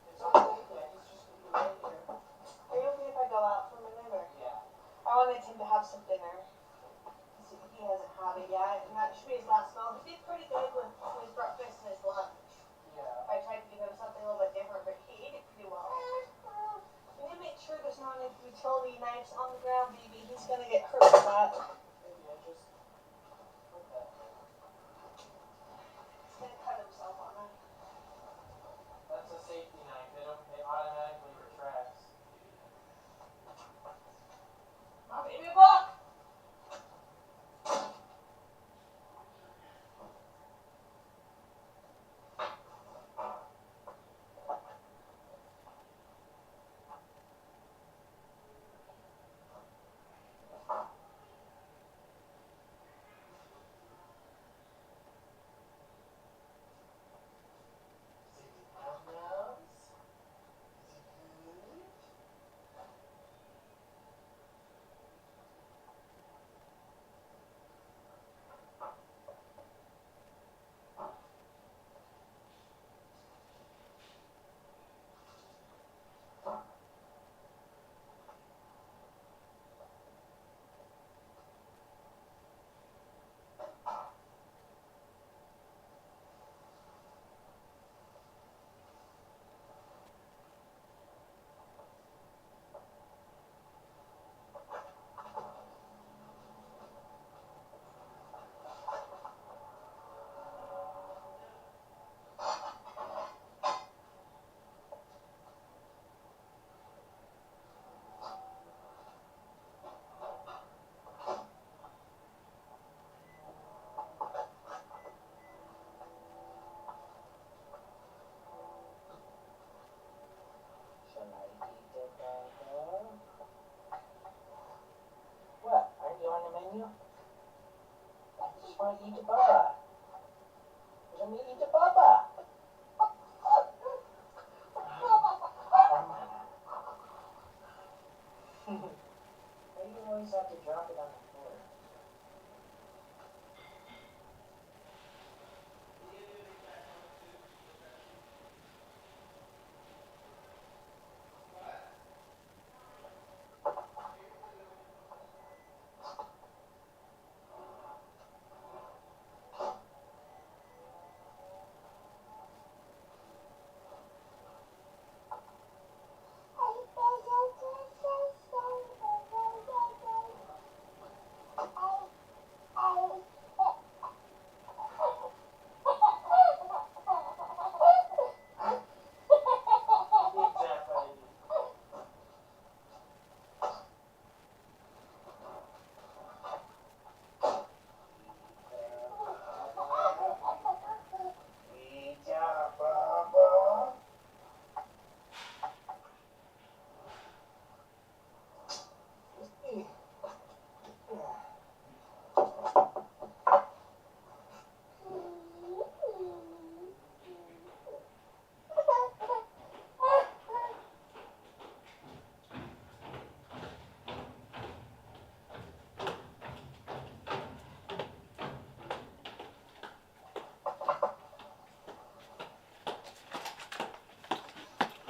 It's okay, yeah, he's just gonna be right here. Are you okay if I go out for a minute, or? Yeah. I wanted him to have some dinner. He hasn't had it yet, and that should be his last meal. He did pretty good with his breakfast and his lunch. Yeah.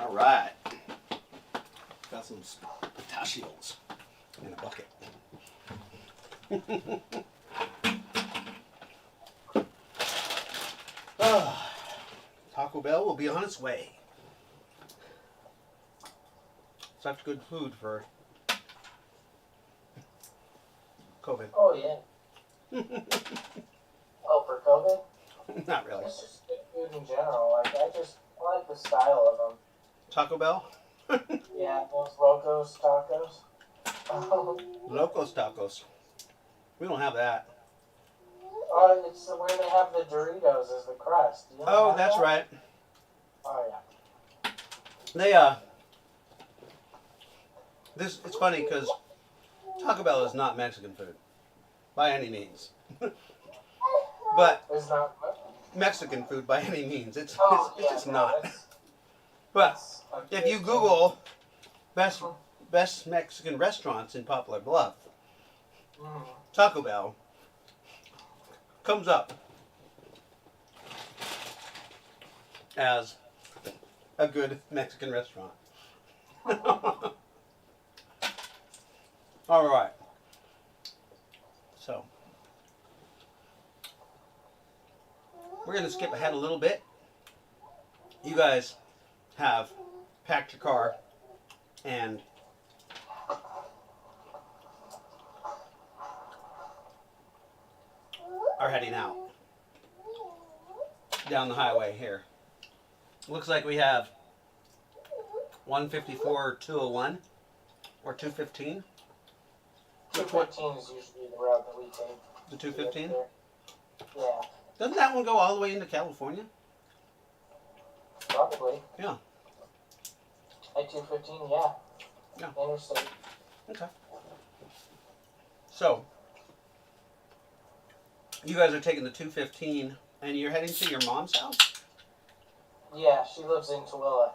All right. Got some pistachios in a bucket. Taco Bell will be on its way. Such good food for COVID. Oh, yeah. Oh, for COVID? Not really. It's just good food in general. Like, I like the style of them. Taco Bell? Yeah, those Locos tacos. Locos Tacos. We don't have that. Oh, it's where they have the Doritos as the crust. You don't Oh, have that's that? right. Oh, yeah. They it's funny because Taco Bell is not Mexican food by any means. But It's not. Mexican food by any means. It's Yeah, just no, not. that's- But that's a if good you thing. Google best Mexican restaurants in Poplar Bluff, Mm. Taco Bell comes up as a good Mexican restaurant. All right. So we're going to skip ahead a little bit. You guys have packed your car and are heading out down the highway here. Looks like we have 154 or 201 or 215. 215 is usually the route that we take. The to get 215? there. Yeah, Doesn't that one go all the way into California? probably. Yeah. I-215, yeah. Yeah. Interstate. Okay. So, you guys are taking the 215 and you're heading to your mom's house? Yeah, she lives in Tooele.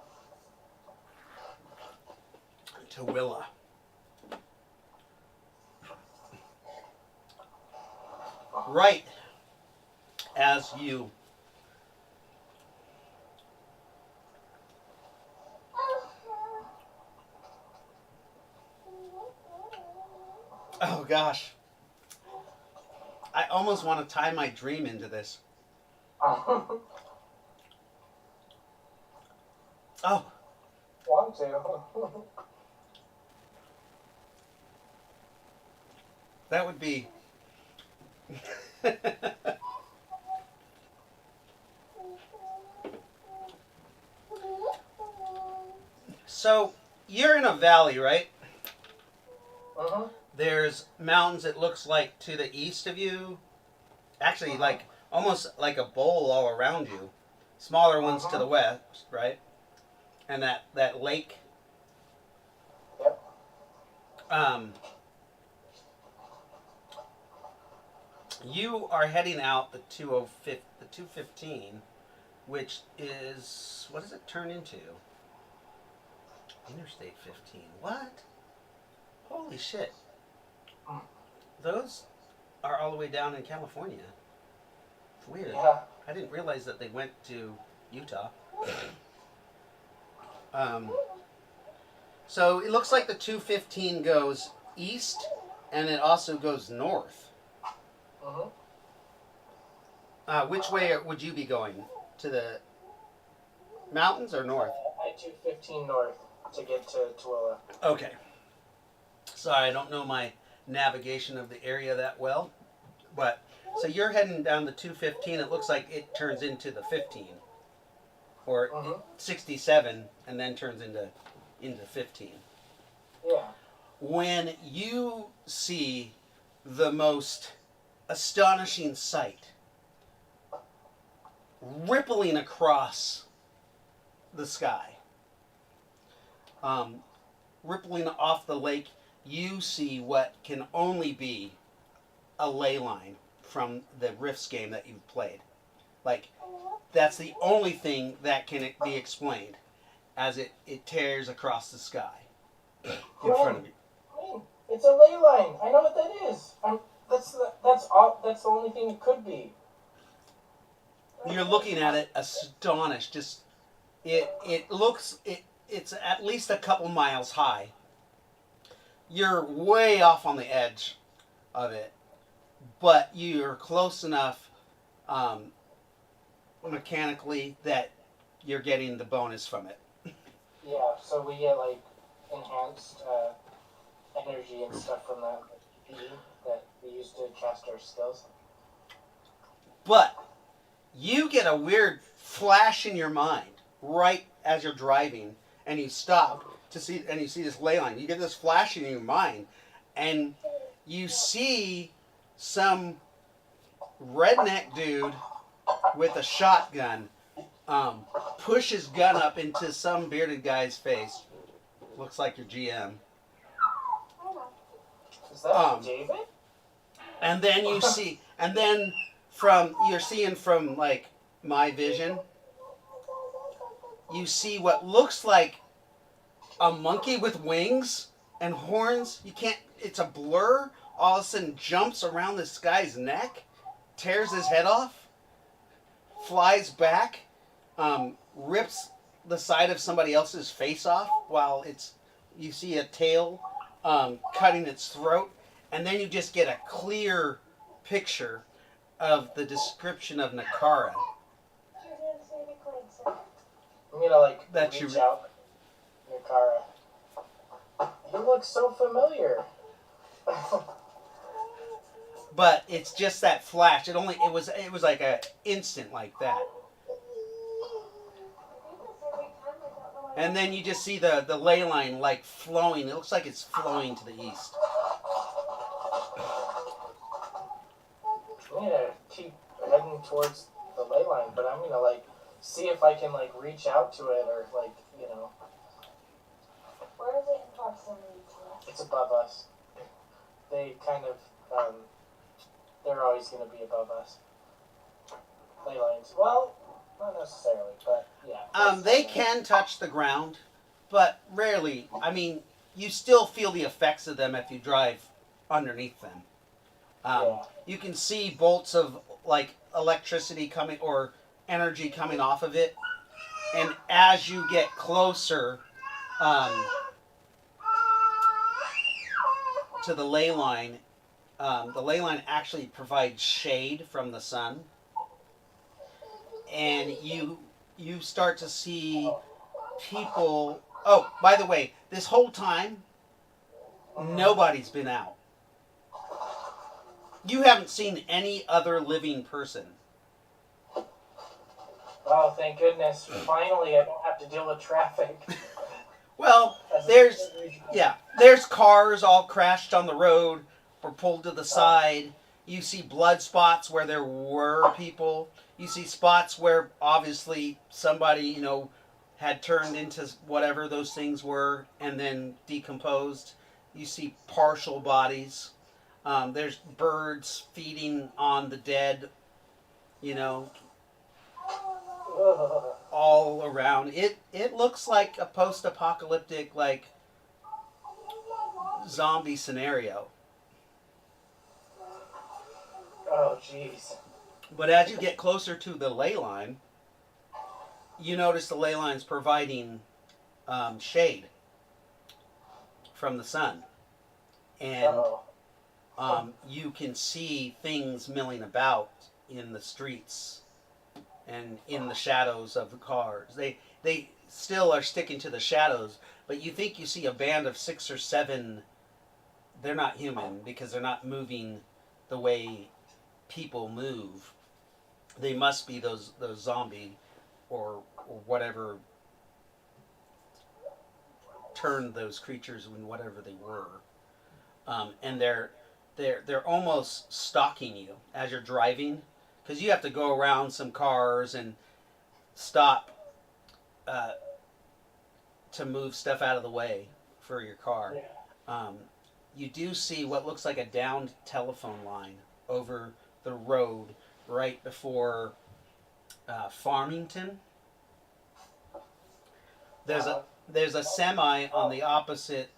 Tooele. Right as you oh gosh, I almost want to tie my dream into this. Oh, Want to. that would be so you're in a valley, right? Mm-hmm. There's mountains, it looks like, to the east of you. Actually, like almost like a bowl all around you. Smaller ones to the west, right? And that lake. Yep. You are heading out the 215, which is, what does it turn into? Interstate 15. What? Holy shit. Those are all the way down in California. It's weird. Yeah. I didn't realize that they went to Utah. So it looks like the 215 goes east and it also goes north. Mm-hmm. Which way would you be going? To the mountains or north? I-215 north to get to Tooele. Okay. Sorry, I don't know my navigation of the area that well. But, so you're heading down the 215. It looks like it turns into the 15. Or 67 and then turns into 15. Yeah. When you see the most astonishing sight rippling across the sky, rippling off the lake, you see what can only be a ley line from the Rifts game that you've played. Like, that's the only thing that can be explained as it tears across the sky in front of you. Quinn, it's a ley line. I know what that is. That's the only thing it could be. You're looking at it astonished. Just it it's at least a couple miles high. You're way off on the edge of it, but you're close enough mechanically that you're getting the bonus from it. Yeah, so we get like enhanced energy and stuff from that PE that we use to cast our skills. But you get a weird flash in your mind right as you're driving, and you stop to see, and you see this ley line. You get this flash in your mind, and you see some redneck dude with a shotgun push his gun up into some bearded guy's face. Looks like your GM. Is that David? And then you see, and then you're seeing from like my vision, you see what looks like a monkey with wings and horns. You can't, it's a blur. All of a sudden jumps around this guy's neck, tears his head off, flies back, rips the side of somebody else's face off while you see a tail cutting its throat, and then you just get a clear picture of the description of Nakara. I'm gonna like That reach you- out, Nakara. He looks so familiar. But it's just that flash. It was like a instant like that. And then you just see the ley line like flowing. It looks like it's flowing to the east. I'm gonna keep heading towards the ley line, but I'm gonna like see if I can like reach out to it or like, you know. Where is it in proximity to us? It's above us. They kind of, they're always going to be above us. Ley lines. Well, not necessarily, but yeah. They can touch the ground, but rarely. I mean, you still feel the effects of them if you drive underneath them. You can see bolts of like electricity coming or energy coming off of it, and as you get closer to the ley line actually provides shade from the sun, and you start to see people. Oh, by the way, this whole time nobody's been out. You haven't seen any other living person. Oh, thank goodness. Finally, I don't have to deal with traffic. Well, there's cars all crashed on the road or pulled to the side. You see blood spots where there were people. You see spots where obviously somebody, had turned into whatever those things were and then decomposed. You see partial bodies. There's birds feeding on the dead, all around. It looks like a post-apocalyptic, like, zombie scenario. Oh, jeez. But as you get closer to the ley line, you notice the ley line's providing shade from the sun. And you can see things milling about in the streets and in the shadows of the cars. They still are sticking to the shadows, but you think you see a band of 6 or 7. They're not human because they're not moving the way people move. They must be those zombie or whatever turned those creatures in whatever they were. And they're almost stalking you as you're driving, because you have to go around some cars and stop to move stuff out of the way for your car. Yeah. You do see what looks like a downed telephone line over the road right before Farmington. There's a semi on the opposite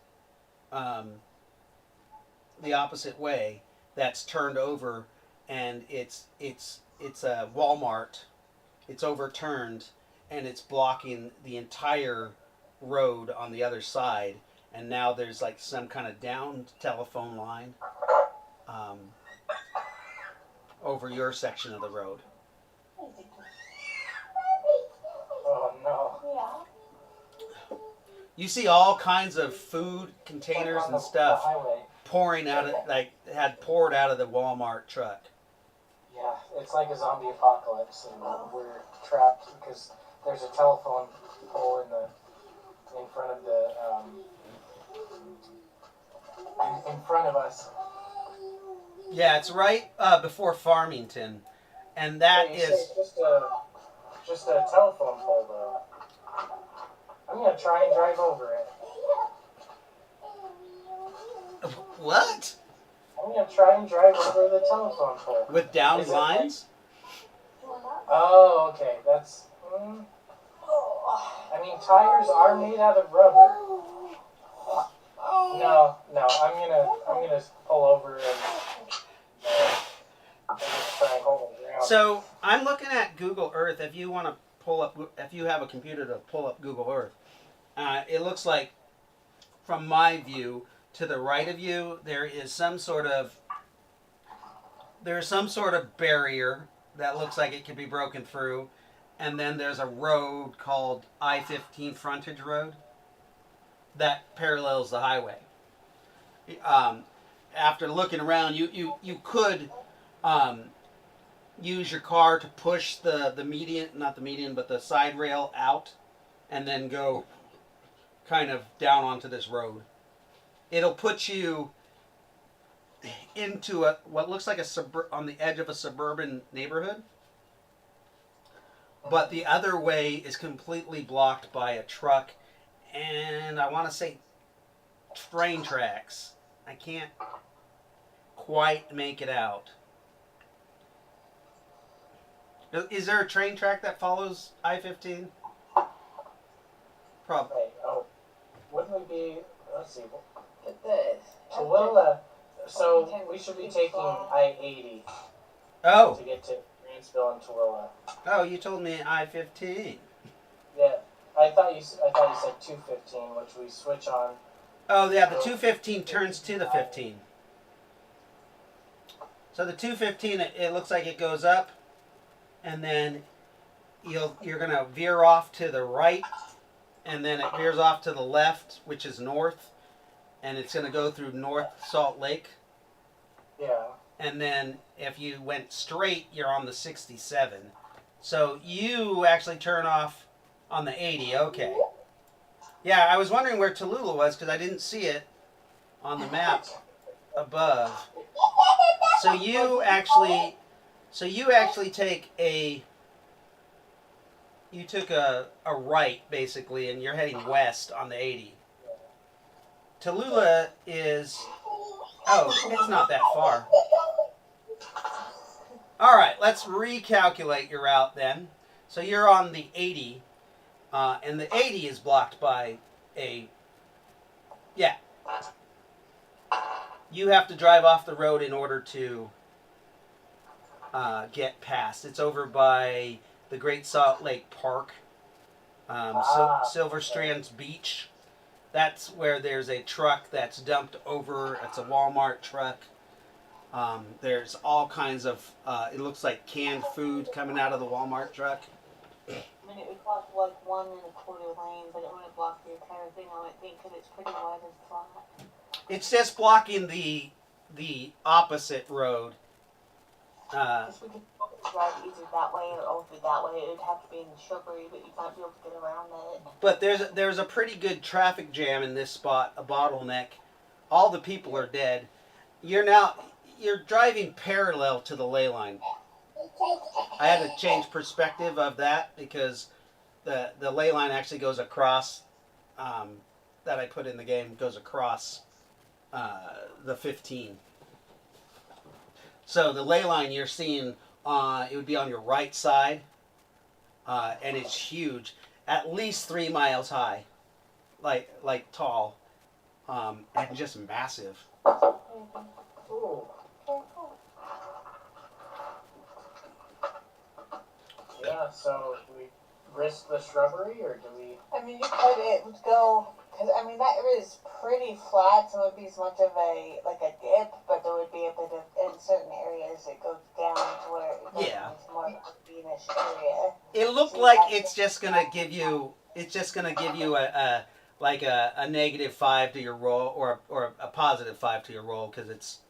way that's turned over, and it's a Walmart. It's overturned, and it's blocking the entire road on the other side, and now there's like some kind of down telephone line um, over your section of the road. Oh no. You see all kinds of food containers Like on and the stuff highway. pouring out of, like, had poured out of the Walmart truck. Yeah, it's like a zombie apocalypse, and we're trapped because there's a telephone pole in front of the in front of us. Yeah, it's right before Farmington, and that Hey, you say is it's just a telephone pole though. I'm gonna try and drive over it. what? I'm gonna try and drive over the telephone pole. With down Is it lines? Oh, okay. That's. I mean, tires are made out of rubber. No. I'm gonna pull over and just try and hold it down. So I'm looking at Google Earth. If you want to pull up, if you have a computer to pull up Google Earth, it looks like from my view to the right of you there is some sort of barrier that looks like it could be broken through, and then there's a road called I-15 frontage road that parallels the highway. After looking around, you could use your car to push the median, not the median, but the side rail out, and then go kind of down onto this road. It'll put you into what looks like on the edge of a suburban neighborhood, but the other way is completely blocked by a truck and I want to say train tracks. I can't quite make it out. Is there a train track that follows I-15? Probably. Wait, wouldn't we be? Let's see. The So we should be taking I-80 Oh. to get to Grantsville and Tooele. Oh, you told me I-15. Yeah, I thought you said 215, which we switch on. Oh, yeah, the 215 turns to the 15. So the 215, it looks like it goes up, and then you're going to veer off to the right, and then it veers off to the left, which is north, and it's going to go through North Salt Lake. Yeah. And then if you went straight, you're on the 67. So you actually turn off on the 80. Okay. Yeah, I was wondering where Tallulah was because I didn't see it on the map above. So you actually take you took a right basically, and you're heading west on the 80. Tallulah is, it's not that far. All right, let's recalculate your route then. So you're on the 80, and the 80 is blocked by you have to drive off the road in order to get past. It's over by the Great Salt Lake Park, Silver Strands Beach. That's where there's a truck that's dumped over. It's a Walmart truck. There's all kinds of, it looks like canned food coming out of the Walmart truck. I mean, it would block like 1 1/4 lane, but it wouldn't block the entire thing, I would think, because it's pretty wide and flat. It's just blocking the opposite road. If we could drive either that way or over that way, it would have to be in the shrubbery, but you might be able to get around it. But there's a pretty good traffic jam in this spot, a bottleneck. All the people are dead. You're driving parallel to the ley line. I had to change perspective of that because the ley line actually goes across, that I put in the game, goes across the 15. So the ley line you're seeing, it would be on your right side, and it's huge, at least 3 miles high, like tall, and just massive. Ooh. Yeah, so risk the shrubbery, or do we? I mean, you could, it would go, because, I mean, that area is pretty flat, so it wouldn't be as much of a dip, but there would be a bit of, in certain areas, it goes down to where it goes into more of a greenish area. It looked like it's just gonna give you a -5 to your roll, or a +5 to your roll, because it's,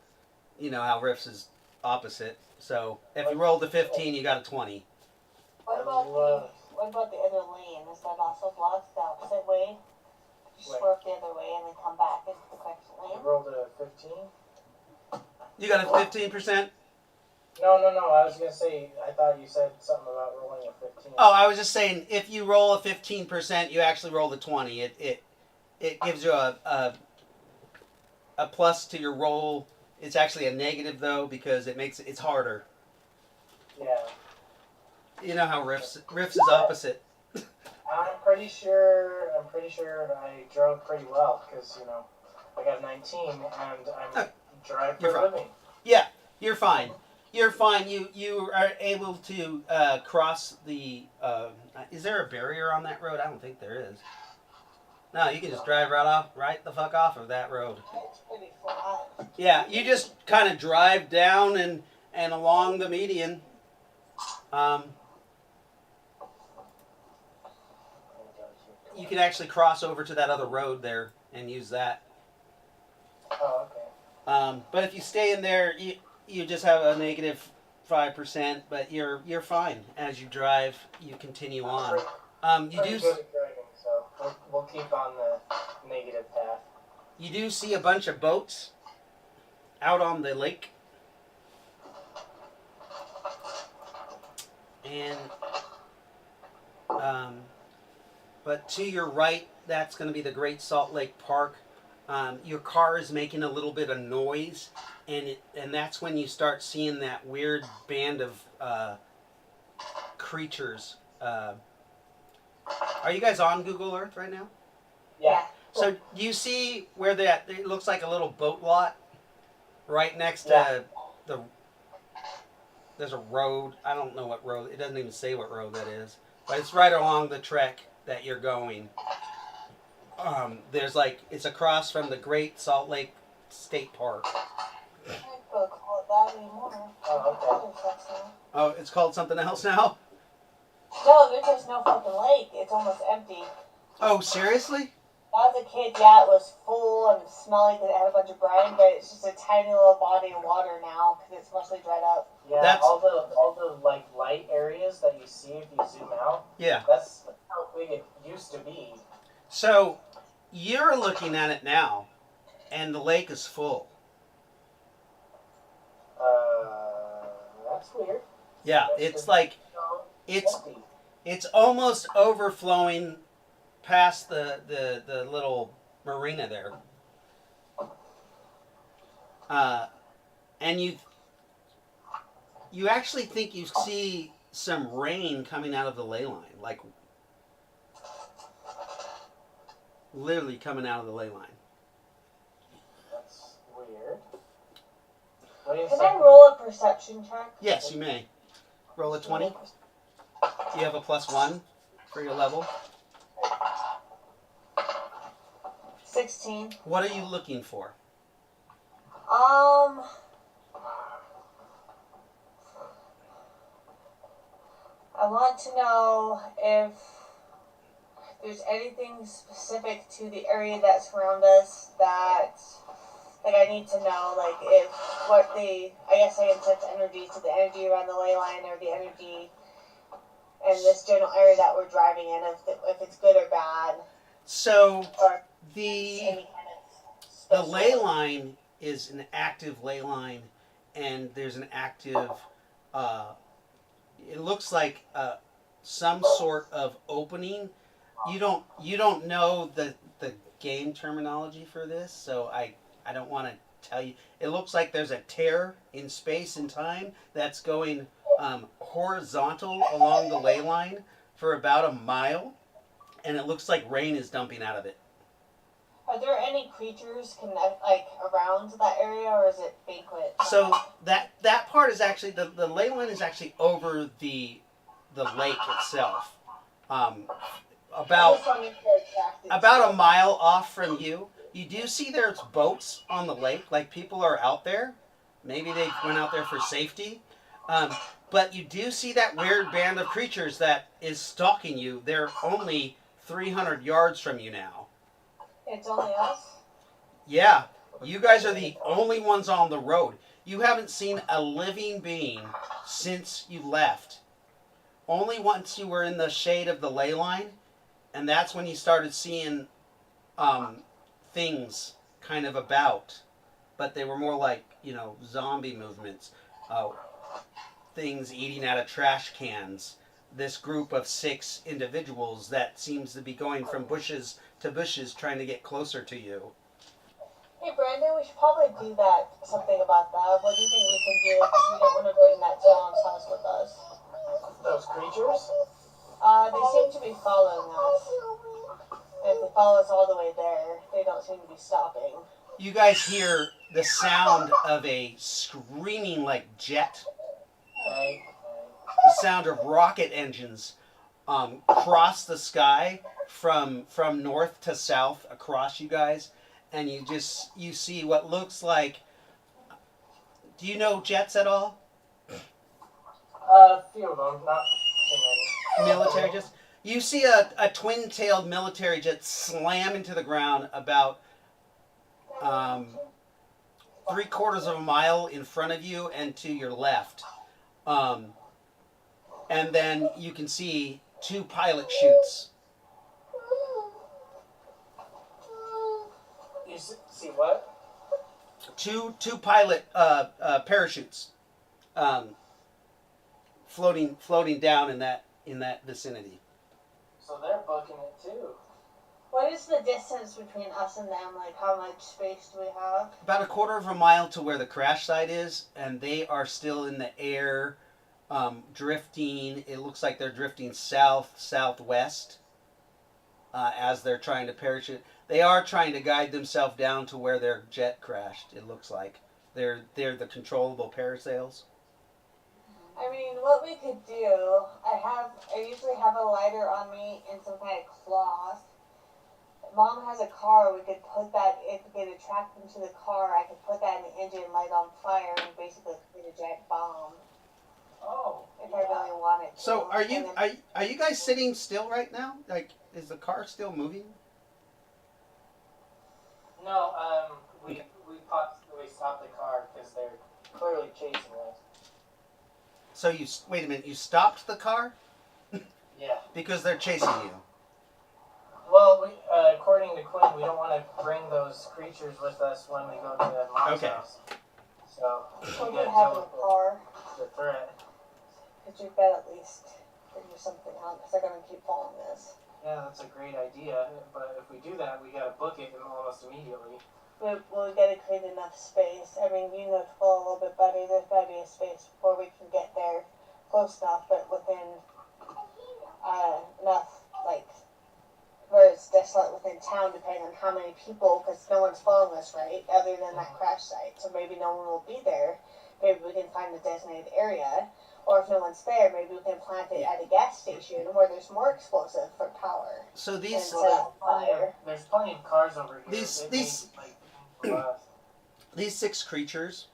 you know how Riffs is opposite. So if you rolled a 15, you got a 20. What about the other lane? Is that also blocked the opposite way? Just swerve the other way and then come back into the correct lane? You rolled a 15? You got a 15%? No. I was gonna say, I thought you said something about rolling a 15. Oh, I was just saying, if you roll a 15%, you actually roll the 20. It gives you a plus to your roll. It's actually a negative though, because it's harder. Yeah. You know how Riffs is opposite. I'm pretty sure I drove pretty well, because, you know, I got 19 and I'm driving for a living. Yeah, you're fine. You're fine. You are able to cross the. Is there a barrier on that road? I don't think there is. No, you can just drive right the fuck off of that road. It's pretty flat. Yeah, you just kind of drive down and along the median. You can actually cross over to that other road there and use that. Oh, okay. But if you stay in there, you just have a -5%, but you're fine as you drive. You continue on. You Pretty do. good at driving, so we'll keep on the negative path. You do see a bunch of boats out on the lake, and but to your right, that's going to be the Great Salt Lake Park. Your car is making a little bit of noise, and that's when you start seeing that weird band of creatures. Are you guys on Google Earth right now? Yeah. So do you see where it looks like a little boat lot right next to there's a road. I don't know what road. It doesn't even say what road that is, but it's right along the trek that you're going. It's across from the Great Salt Lake State Park. I can't call it that anymore. Oh, okay. Oh, it's called something else now? No, there's just no fucking lake. It's almost empty. Oh, seriously? When I was a kid, yeah, it was full and smelly because it had a bunch of brine, but it's just a tiny little body of water now because it's mostly dried up. Yeah, all the like light areas that you see if you zoom out. Yeah. That's how big it used to be. So you're looking at it now, and the lake is full. That's weird. Yeah, it's like it's almost overflowing past the little marina there. And you actually think you see some rain coming out of the ley line, like literally coming out of the ley line. That's weird. Can I roll a perception check? Yes, you may. Roll a 20. You have a +1 for your level. 16. What are you looking for? I want to know if there's anything specific to the area that surrounds us that I need to know, I guess I can sense energy, so the energy around the ley line or the energy in this general area that we're driving in, if it's good or bad. So Or the any kind of ley line is an active ley line, and there's an active. It looks like some sort of opening. You don't know the game terminology for this, so I don't want to tell you. It looks like there's a tear in space and time that's going horizontal along the ley line for about a mile, and it looks like rain is dumping out of it. Are there any creatures around that area, or is it banquet? So that part is actually the ley line is actually over the lake itself. About This one is very attracted to about a it. mile off from you, you do see there's boats on the lake. Like people are out there. Maybe they went out there for safety. Um, but you do see that weird band of creatures that is stalking you. They're only 300 yards from you now. It's only us? Yeah, you guys are the only ones on the road. You haven't seen a living being since you left. Only once you were in the shade of the ley line, and that's when you started seeing things kind of about. But they were more like, zombie movements. Uh, Things eating out of trash cans. This group of 6 individuals that seems to be going from bushes to bushes trying to get closer to you. Hey, Brandon, we should probably do that. Something about that. What do you think we can do? Because we don't want to bring that to Alan's house with us. Those creatures? They seem to be following us. And if they follow us all the way there, they don't seem to be stopping. You guys hear the sound of a screaming like jet. Hey. The sound of rocket engines cross the sky from north to south across you guys, and you see what looks like. Do you know jets at all? A few of them, not too many. Military jets. You see a twin-tailed military jet slam into the ground about 3/4 of a mile in front of you and to your left. And then you can see 2 pilot chutes. You see what? Two pilot parachutes floating down in that vicinity. So they're booking it too. What is the distance between us and them? Like, how much space do we have? About 1/4 of a mile to where the crash site is, and they are still in the air, drifting. It looks like they're drifting southwest as they're trying to parachute. They are trying to guide themselves down to where their jet crashed. It looks like they're the controllable parasails. I mean, what we could do, I usually have a lighter on me and some kind of cloth. Mom has a car, we could put that, if we could attract them to the car, I could put that in the engine, light on fire, and basically create a giant bomb. Oh. If I really wanted to. So are you And then- are you guys sitting still right now? Like, is the car still moving? No, we stopped the car because they're clearly chasing us. So wait a minute. You stopped the car Yeah. because they're chasing you. Well, according to Quinn, we don't want to bring those creatures with us when we go to Mom's Okay. house. So we we could gotta have deal a car, with the threat. because you bet at least figure something out, because they're going to keep following us. Yeah, that's a great idea. But if we do that, we gotta book it almost immediately. We've got to create enough space. I mean, you know Twirl a little bit better. There's got to be a space before we can get there close enough, but within enough, like, where it's desolate within town, depending on how many people, because no one's following us, right? Other than that crash site. So maybe no one will be there. Maybe we can find a designated area. Or if no one's there, maybe we can plant it at a gas station where there's more explosive for power. So these Instead of fire. There's plenty of cars over here. These- It these- may, like, these 6 creatures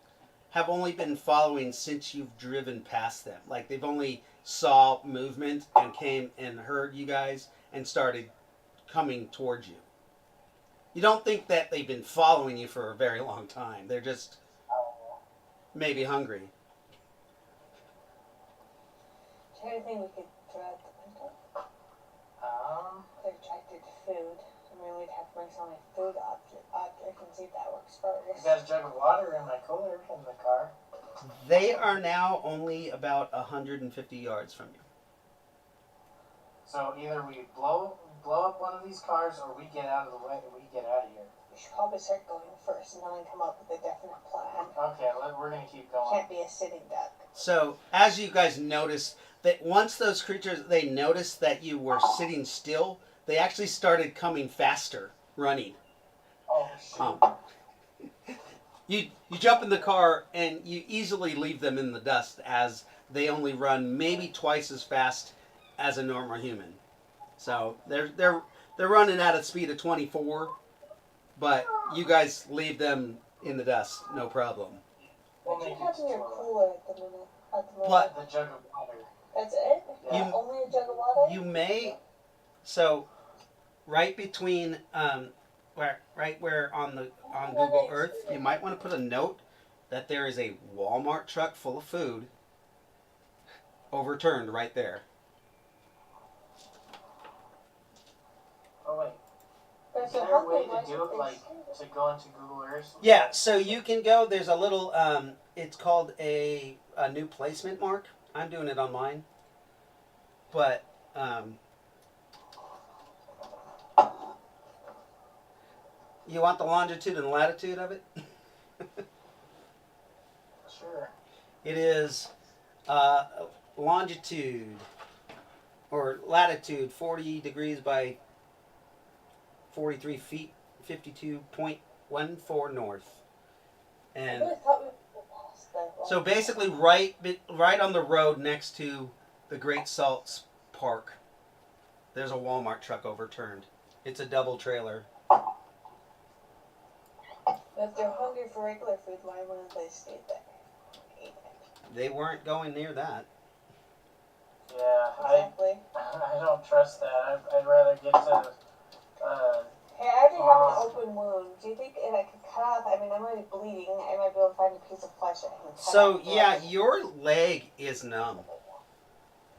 have only been following since you've driven past them. Like, they've only saw movement and came and heard you guys and started coming towards you. You don't think that they've been following you for a very long time. They're just maybe hungry. Is there anything we could throw out the window? They're attracted to food. I mean, we'd have to bring some like food object and see if that works first. got a jug of water in my cooler in the car. They are now only about 150 yards from you. So either we blow up one of these cars, or we get out of the way and we get out of here. We should probably start going first and then come up with a definite plan. Okay, we're gonna keep going. Can't be a sitting duck. So, as you guys notice, that once those creatures, they noticed that you were sitting still, they actually started coming faster, running. Oh shoot. You jump in the car and you easily leave them in the dust, as they only run maybe twice as fast as a normal human. So they're running at a speed of 24, but you guys leave them in the dust, no problem. What do you have in your cooler at the moment? What? The jug of water. That's it? Yeah. Only a jug of water? You may, so right between right where on Google Earth, you might want to put a note that there is a Walmart truck full of food overturned right there. Oh wait. There's Is there a way to do it, like, to go into Google Earth? Yeah, so you can go, there's a little, it's called a new placement mark. I'm doing it on mine. But, you want the longitude and latitude of it? Sure. It is longitude or latitude 40 degrees by 43 feet, 52.14 north. And so basically right on the road next to the Great Salts Park, there's a Walmart truck overturned. It's a double trailer. If they're hungry for regular food, why wouldn't they stay there? They weren't going near that. Yeah, Exactly. I don't trust that. I'd rather get to. Hey, I already have an open wound. Do you think if I could cut off? I mean, I'm already bleeding. I might be able to find a piece of flesh I can cut So off. yeah, your leg is numb.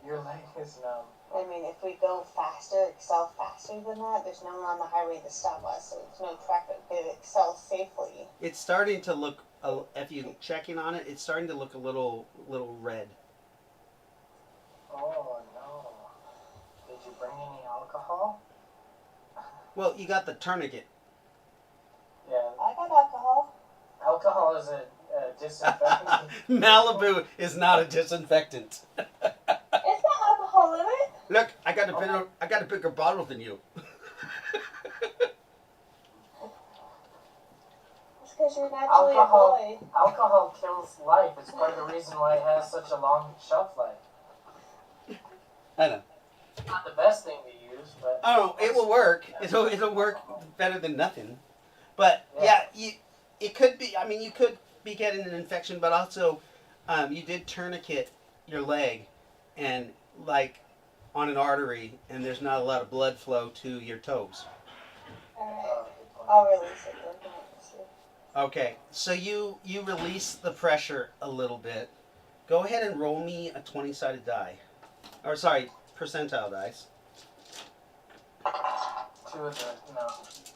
Your leg is numb. I mean, if we go faster, excel faster than that, there's no one on the highway to stop us, so there's no traffic to excel safely. It's starting to look, if you're checking on it, it's starting to look a little red. Oh no. Did you bring any alcohol? Well, you got the tourniquet. Yeah. I got alcohol. Alcohol is a disinfectant. Malibu is not a disinfectant. It's got alcohol in it. Look, I got a bigger bottle than you. It's because you're naturally a boy. Alcohol kills life. It's part of the reason why it has such a long shelf life. I know. It's not the best thing to use, but Oh, it will work. It'll work better than nothing. But yeah, it could be. I mean, you could be getting an infection, but also, you did tourniquet your leg, and like on an artery, and there's not a lot of blood flow to your toes. Alright, I'll release it then. Okay, so you release the pressure a little bit. Go ahead and roll me a 20-sided die. Or sorry, percentile dice. two of the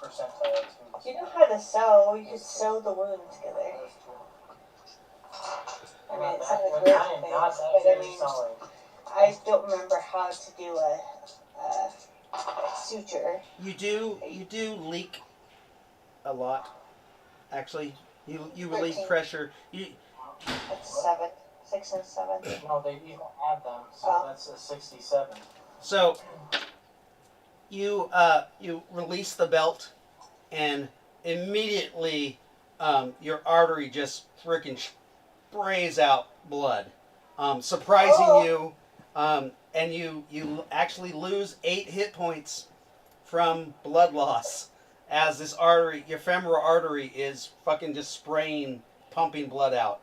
percentile. You know how to sew. You could sew the wound together. I mean, it sounded I weird, am not but I that mean, sewing. I don't remember how to do a suture. You do leak a lot. Actually, you relieve 13. pressure. That's 7. 6 and 7. No, you don't have them, so Oh. that's a 67. So you release the belt, and immediately your artery just freaking sprays out blood, surprising you, and you actually lose 8 hit points from blood loss as this artery, your femoral artery, is fucking just spraying, pumping blood out.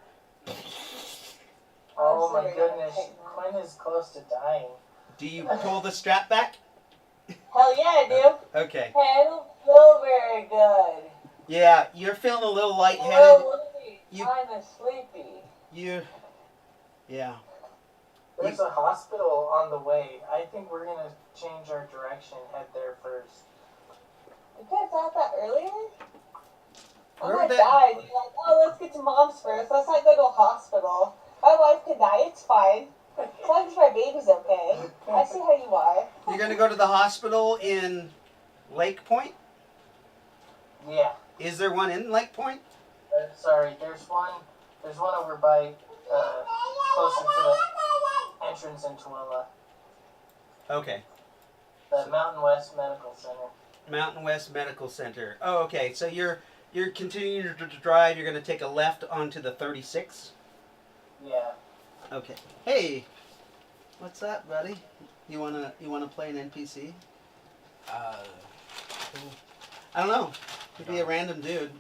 Oh my goodness, Quinn is close to dying. Do you pull the strap back? Hell yeah, I do. Okay. Hey, I don't feel very good. Yeah, you're feeling a little I'm lightheaded. a little kind of sleepy. Yeah. There's a hospital on the way. I think we're gonna change our direction, head there first. You guys thought that earlier? I Where might would die. You're like, oh, let's get to mom's first. Let's not go to a hospital. My wife could die. It's fine. As long as my baby's okay. I see how you are. You're gonna go to the hospital in Lake Point? Yeah. Is there one in Lake Point? Sorry, there's one over by, closer to the entrance in Tooele. Okay. The Mountain West Medical Center. Mountain West Medical Center. Oh, okay. So you're continuing to drive. You're gonna take a left onto the 36. Yeah. Okay. Hey, what's up, buddy? You wanna play an NPC? Who? I don't know. Could be a random dude.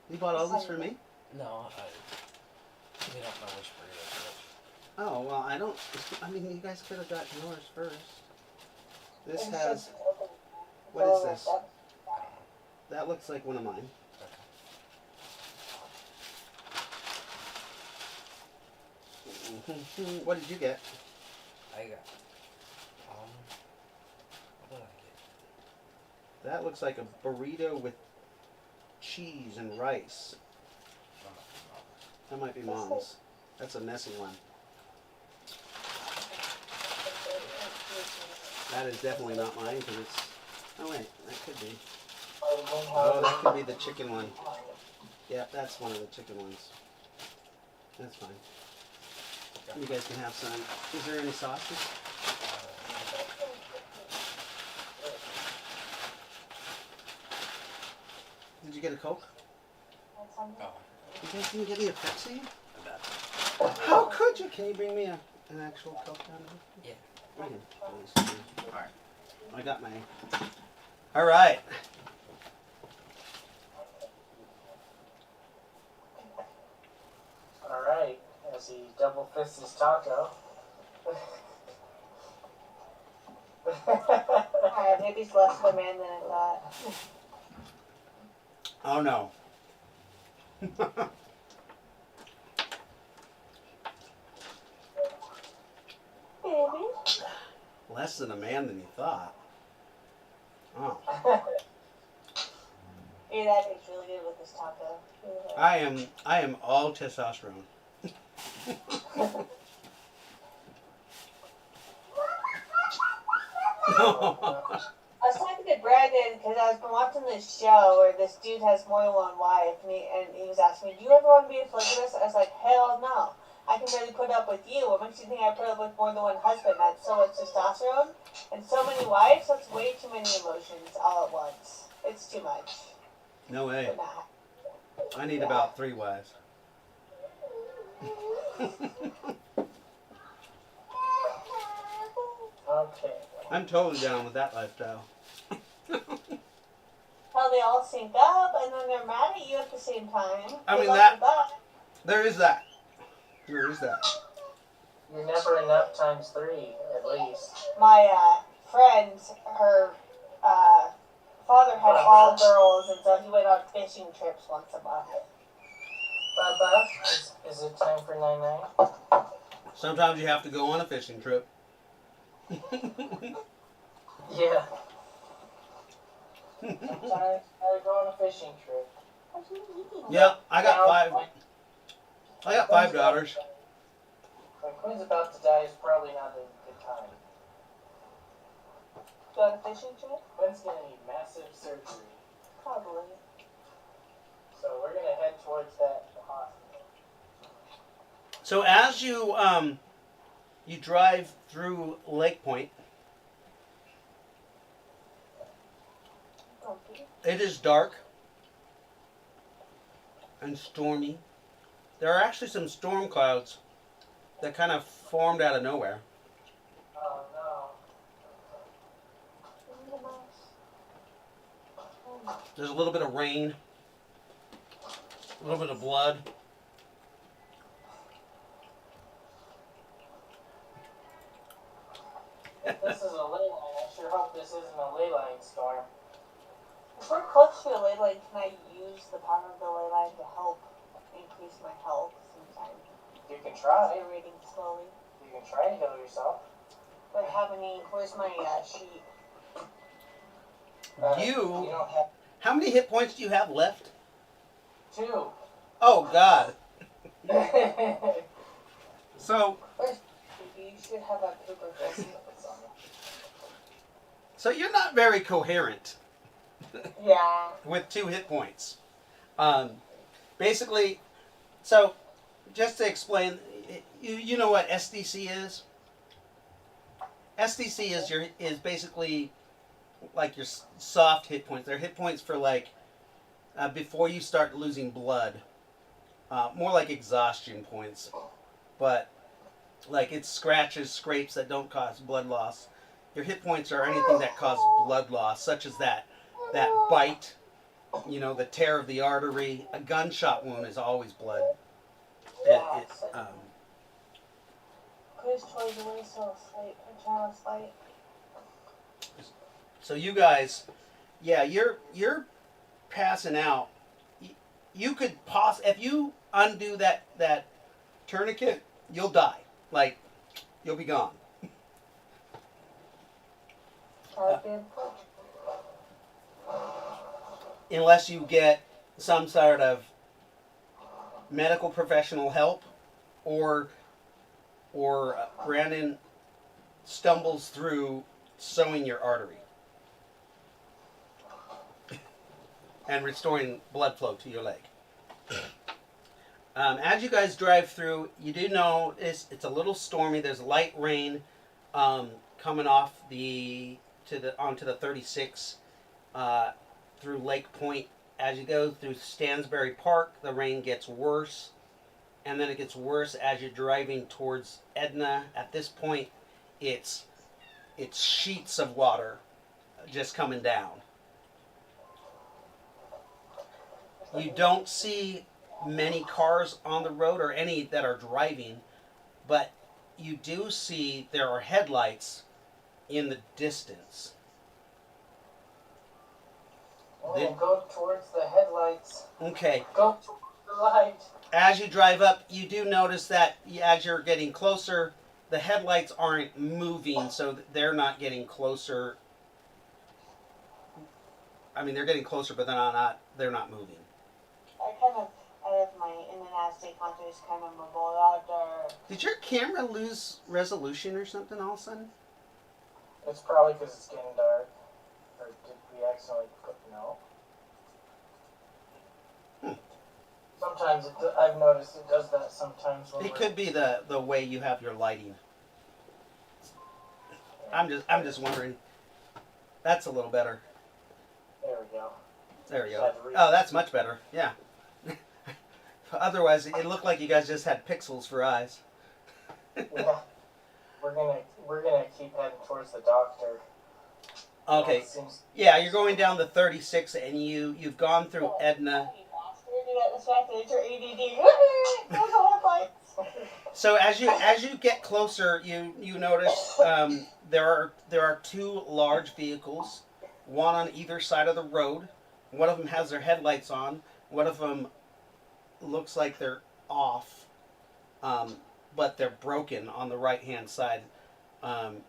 You bought all this for me? No, we don't know which breed is which. Oh, well, I don't. I mean, you guys could have got yours first. This has. What is this? That looks like one of mine. What did you get? I got. What did I get? That looks like a burrito with cheese and rice. That might be Mom's. That's a messy one. That is definitely not mine because it's. Oh wait, that could be. Oh, that could be the chicken one. Yeah, that's one of the chicken ones. That's fine. You guys can have some. Is there any sauces? Did you get a Coke? Oh, You guys didn't get me a Pepsi? that's How could you? Can you bring me an actual Coke down here? Yeah. Okay. Alright. I got my. All right. Alright, as he double fists his taco. Alright, maybe he's less of a man than I thought. Oh no. Baby. Less than a man than you thought. Oh. Yeah, that tastes really good with this taco. I am all testosterone. I was talking to Brandon because I was been watching this show where this dude has more than one wife, and he was asking me, "Do you ever want to be a polygamist?" I was like, "Hell no! I can barely put up with you. What makes you think I put up with more than one husband? That's so much testosterone and so many wives. That's way too many emotions all at once. It's too much." No way. But nah. I need about 3 wives. Okay. I'm totally down with that lifestyle. How they all sync up and then they're mad at you at the same time. I mean, Good luck that- with that. There is that. There is that. You're never enough times 3, at least. My friend, her father had all girls, and so he went on fishing trips once a month. Baba, is it time for 9-9? Sometimes you have to go on a fishing trip. Yeah. Sometimes I go on a fishing trip. Yeah, I got 5 daughters. When Quinn's about to die, it's probably not a good time. Go on a fishing trip? Quinn's gonna need massive surgery. Probably. So we're gonna head towards that hospital. So as you you drive through Lake Point, Okay. it is dark and stormy. There are actually some storm clouds that kind of formed out of nowhere. Oh no. There's a little bit of rain, a little bit of blood. If this is a ley line, I sure hope this isn't a ley line storm. If we're close to a ley line, can I use the power of the ley line to help increase my health sometimes? You can try. Deteriorating slowly. You can try to heal yourself. But how many, where's my sheet? You You, don't have how many hit points do you have left? 2. Oh God. So, You should have a paper face. so you're not very coherent Yeah. with 2 hit points. Basically, so just to explain, you know what SDC is? SDC is basically like your soft hit points. They're hit points for like before you start losing blood. More like exhaustion points, but like it's scratches, scrapes that don't cause blood loss. your hit points are anything that cause blood loss, such as that bite, you know, the tear of the artery. A gunshot wound is always blood. Chris toys away so asleep. I'm trying to sleep. So you guys, yeah, you're passing out. You could if you undo that tourniquet, you'll die. Like, you'll be gone. Unless you get some sort of medical professional help, or Brandon stumbles through sewing your artery and restoring blood flow to your leg. As you guys drive through, you do know it's a little stormy. There's light rain coming off onto the 36 through Lake Point. As you go through Stansbury Park, the rain gets worse, and then it gets worse as you're driving towards Edna. At this point, it's sheets of water just coming down. You don't see many cars on the road or any that are driving, but you do see there are headlights in the distance. Go towards the headlights. Okay. Go towards the light. As you drive up, you do notice that as you're getting closer, the headlights aren't moving, so they're not getting closer. I mean, they're getting closer, but they're not moving. I kind of, out of my in and out state countries, kind of move a lot there. Did your camera lose resolution or something all of a sudden? It's probably because it's getting dark. Or did we accidentally put no? Sometimes I've noticed it does that sometimes. It could be the way you have your lighting. I'm just wondering. That's a little better. There we go. There we go. Oh, that's much better. Yeah. Otherwise, it looked like you guys just had pixels for eyes. Yeah. We're gonna keep heading towards the doctor. Okay. Yeah, you're going down the 36, and you've gone through Edna. So as you get closer, you notice there are two large vehicles, one on either side of the road. One of them has their headlights on. One of them looks like they're off, but they're broken on the right-hand side, and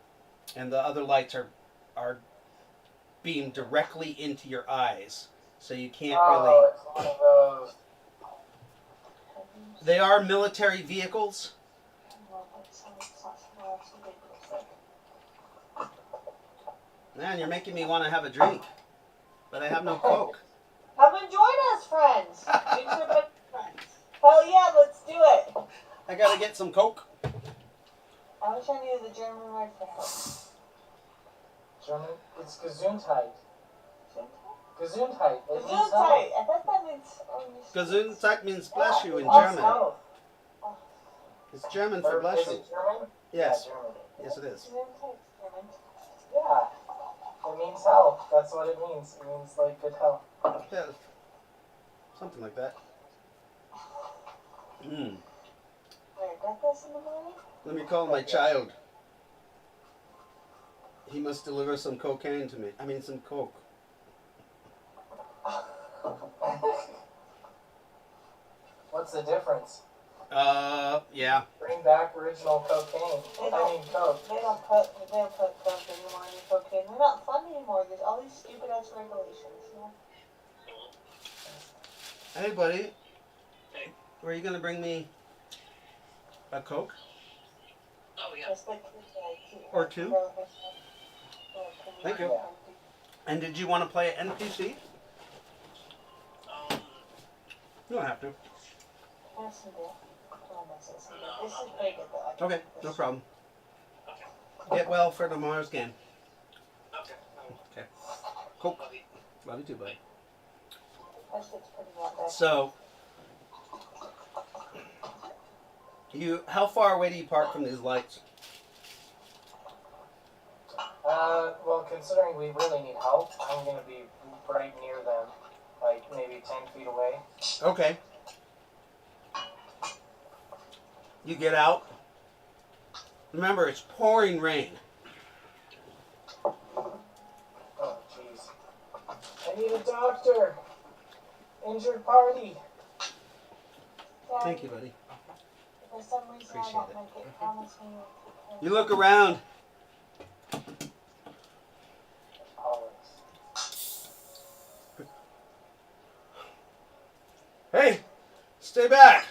the other lights are beamed directly into your eyes, so you can't really. It's one of those. They are military vehicles. Man, you're making me want to have a drink, but I have no Coke. Come and join us, friends. Drinks are good friends. Hell yeah, let's do it. I gotta get some Coke. I wish I knew the German word for help. German? It's Gesundheit. Gesundheit. It means Gesundheit. health. I thought that means. Gesundheit means bless you in Oh, German. health. It's German for bless Is you. it German? Yes. Yeah, German. Yes, it is. Gesundheit, German. Yeah. It means health. That's what it means. It means like good health. Yeah, something like that. Wait, got this in the morning? Let me call my child. He must deliver some cocaine to me. I mean, some Coke. What's the difference? Yeah. Bring back original cocaine. Coke. They don't put Coke anymore in the cocaine. They're not fun anymore. There's all these stupid ass regulations. You know? Hey, buddy. Were you gonna bring me a Coke? Oh, yeah. Just like, Or two? Thank you. Yeah. And did you want to play NPC? You don't have to. Have some beer. This is pretty good though. Okay, no problem. Get well for tomorrow's game. Okay. Coke. Love you too, buddy. That shit's pretty not bad. So, how far away do you park from these lights? Well, considering we really need help, I'm gonna be right near them, like maybe 10 feet away. Okay. You get out. Remember, it's pouring rain. Oh, jeez. I need a doctor. Injured party. Thank you, buddy. For some reason, I Appreciate don't it. make it promise me. You look around. Always. Hey, stay back.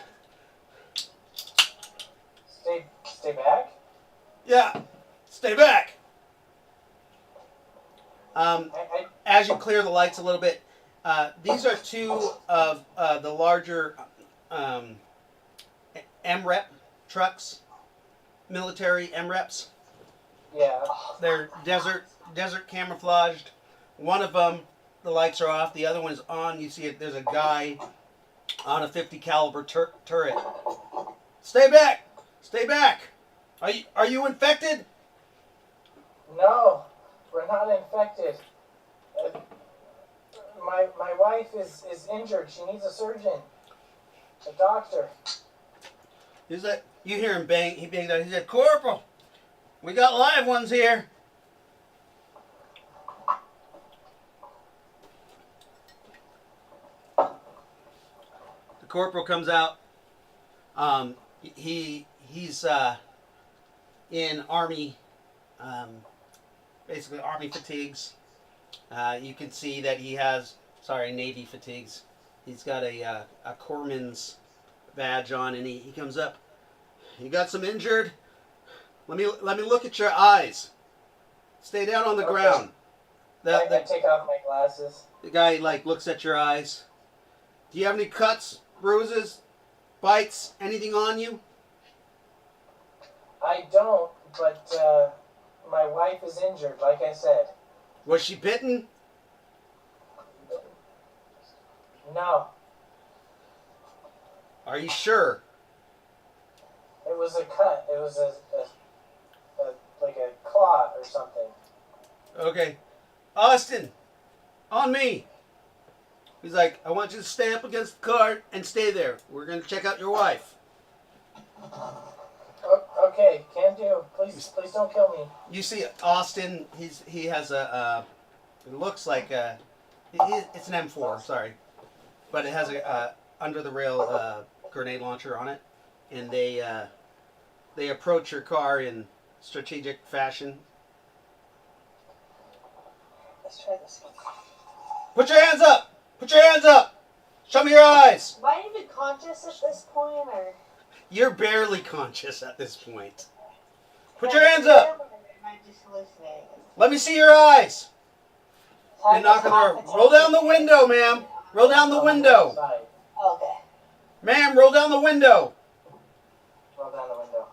Stay back? Yeah, stay back. I As you clear the lights a little bit, these are two of the larger MREP trucks, military MREPs. yeah. They're desert camouflaged. One of them, the lights are off. The other one's on. You see it. There's a guy on a 50 caliber turret. Stay back. Stay back. Are you infected? No, we're not infected. My wife is injured. She needs a surgeon. A doctor. He's like, you hear him bang. He banged out. He said, "Corporal, we got live ones here." The corporal comes out. He's in army, basically army fatigues. You can see that he has, Navy fatigues. He's got a corpsman's badge on, and he comes up. You got some injured? Let me look at your eyes. Stay down on the Okay. ground. I take off my glasses. The guy looks at your eyes. Do you have any cuts, bruises, bites, anything on you? I don't, but my wife is injured, like I said. Was she bitten? No, Are you sure? it was a cut. It was a like a claw or something. Okay. Austin, on me. He's like, I want you to stay up against the car and stay there. We're going to check out your wife. Okay, can do. Please don't kill me. You see Austin, he has it looks like it's an M4, sorry. But it has a under the rail grenade launcher on it. And they approach your car in strategic fashion. Let's try this one. Put your hands up! Put your hands up! Show me your eyes! Am I even conscious at this point, or? You're barely conscious at this point. Put your hands up! Or am I just hallucinating? Let me see your eyes! So I They knock guess on the half door. Roll down the attention. window, ma'am! Roll down the window! Side. Okay. Ma'am, roll down the window! Roll down the window.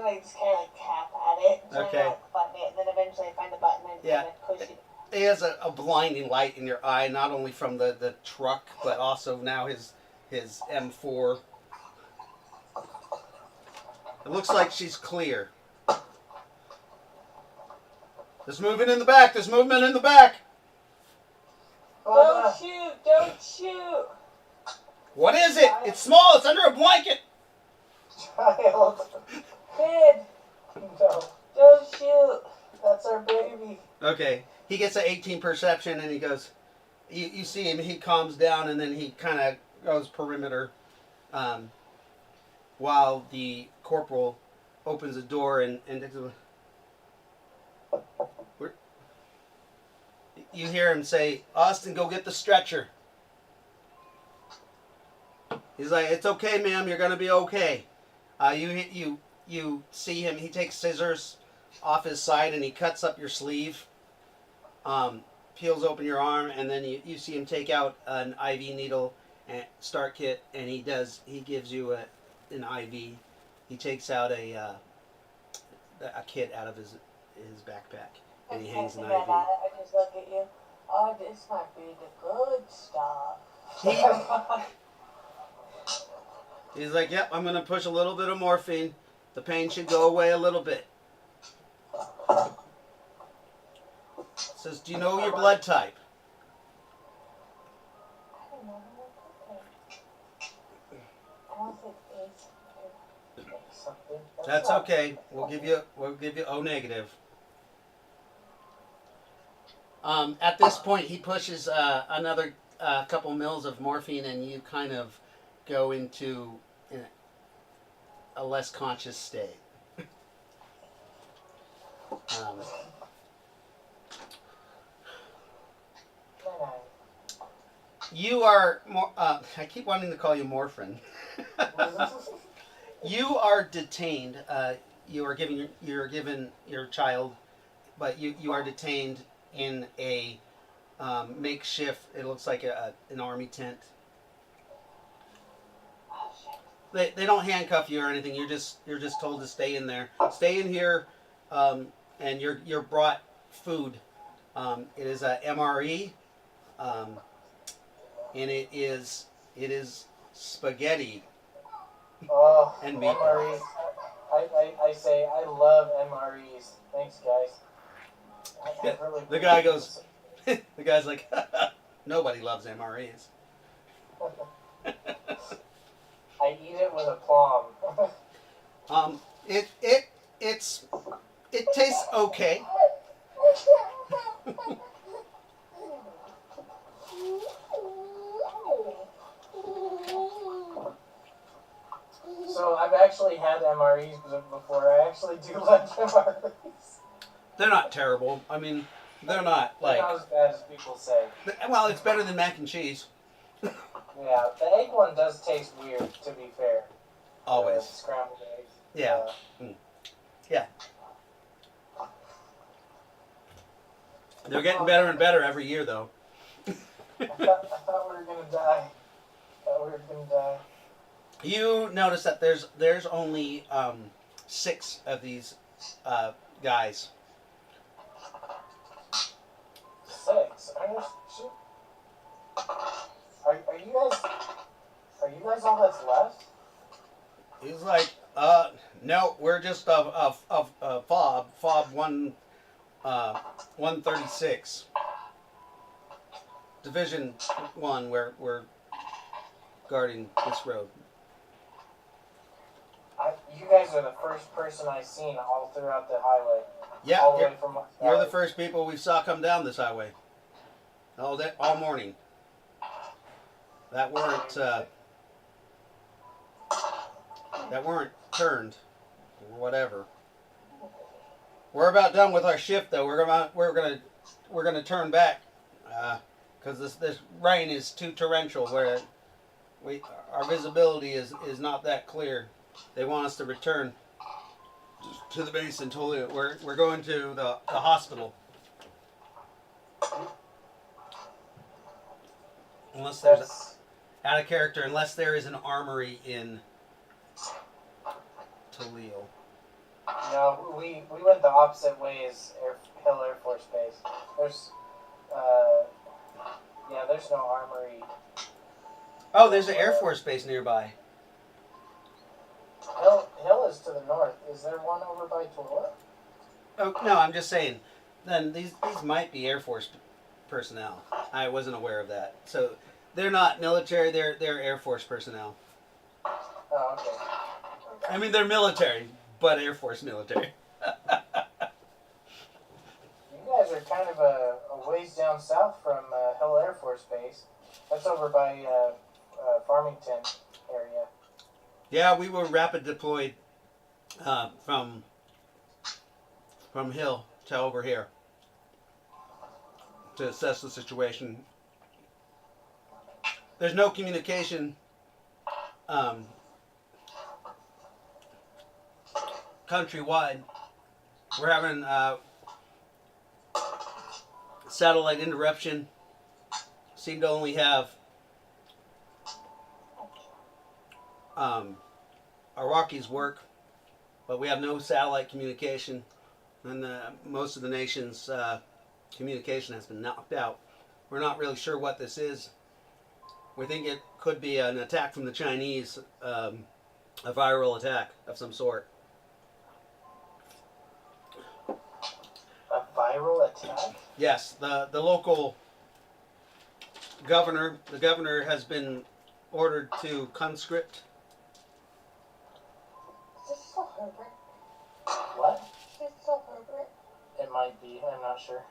I just kind of like tap at it. Try Okay. to like button it, and then eventually I find the button and Yeah. kind of push it. He has a blinding light in your eye, not only from the truck, but also now his M4. It looks like she's clear. There's movement in the back. There's movement in the back. Don't shoot! Don't shoot! What is it? It's small. It's under a blanket. Child. Kid! No, Don't shoot! that's our baby. Okay. He gets an 18 perception, and he goes. You see him. He calms down, and then he kind of goes perimeter. While the corporal opens the door and you hear him say, "Austin, go get the stretcher." He's like, "It's okay, ma'am. You're gonna be okay." You see him. He takes scissors off his side and he cuts up your sleeve. Peels open your arm, and then you see him take out an IV needle and start kit, and he gives you an IV. He takes out a kit out of his backpack, and he hangs an IV. I just look at you. Oh, this might be the good stuff. He's like, "Yep, I'm gonna push a little bit of morphine. The pain should go away a little bit." says, do you know your blood type? I don't know. I want to say Something. That's not- okay. We'll give you O negative. At this point, he pushes another couple mils of morphine, and you kind of go into a less conscious state. You are more. I keep wanting to call you Morphin. You are detained. You're given your child, but you are detained in a makeshift. It looks like an army tent. They don't handcuff you or anything. You're just told to stay in there. Stay in here, and you're brought food. It is a MRE, and it is spaghetti Oh, and meatballs. MREs. I say I love MREs. Thanks, guys. I really The guy goes. The guy's like, nobody loves MREs. I eat it with a plum. It tastes okay. So I've actually had MREs before. I actually do like MREs. They're not terrible. I mean, they're not They're like. not as bad as people say. Well, it's better than mac and cheese. Yeah, the egg one does taste weird, to be fair. Always. Scrambled eggs. Yeah. Yeah. They're getting better and better every year, though. I thought we were gonna die. You notice that there's only 6 of these guys. 6? Are you guys all that's left? He's like, no, we're just fob 136. Division 1, we're guarding this road. You guys are the first person I've seen all throughout the highway. Yeah, all the way from you're the first people we saw come down this highway. All morning. That weren't turned or whatever. We're about done with our shift though. We're gonna turn back because this rain is too torrential. Where our visibility is not that clear. They want us to return to the base until we're going to the hospital. Unless there's out of character, unless there is an armory in Toledo. No, we went the opposite way as Hill Air Force Base. There's no armory. Oh, there's an Air Force base nearby. Hill is to the north. Is there one over by Toledo? Oh no, I'm just saying. Then these might be Air Force personnel. I wasn't aware of that. So they're not military. They're Air Force personnel. Oh, okay. I mean, they're military, but Air Force military. You guys are kind of a ways down south from Hill Air Force Base. That's over by Farmington area. Yeah, we were rapid deployed from Hill to over here to assess the situation. There's no communication countrywide. We're having satellite interruption. Seem to only have Iraqis work, but we have no satellite communication, and most of the nation's communication has been knocked out. We're not really sure what this is. We think it could be an attack from the Chinese, a viral attack of some sort. A viral attack? Yes, the local governor, the governor has been ordered to conscript. Is this still Herbert? What? Is this still Herbert? It might be. I'm not sure.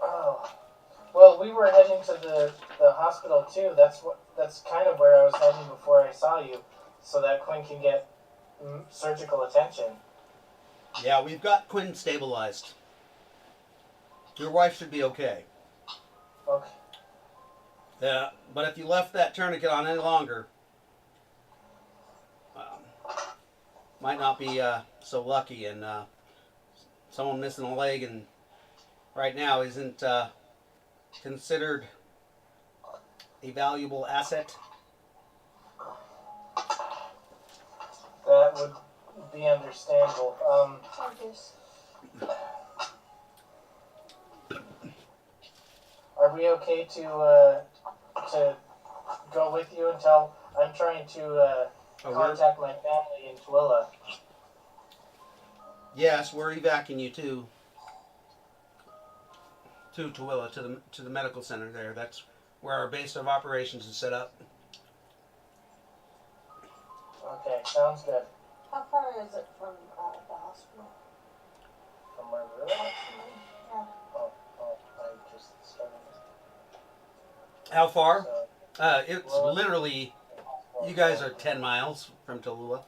Oh. Well, we were heading to the hospital too. That's kind of where I was heading before I saw you, so that Quinn can get surgical attention. Yeah, we've got Quinn stabilized. Your wife should be okay. Okay. Yeah, but if you left that tourniquet on any longer, might not be so lucky. And someone missing a leg and right now isn't considered a valuable asset. That would be understandable. I guess. Are we okay to go with you until I'm trying to contact my family in Twila? Yes, we're evacuating you to Tooele, to the medical center there. That's where our base of operations is set up. Okay, sounds good. How far is it from the hospital? From where we're at? Yeah. Oh, I just started. How far? So, It's well, literally, you guys are 10 miles from Tallulah.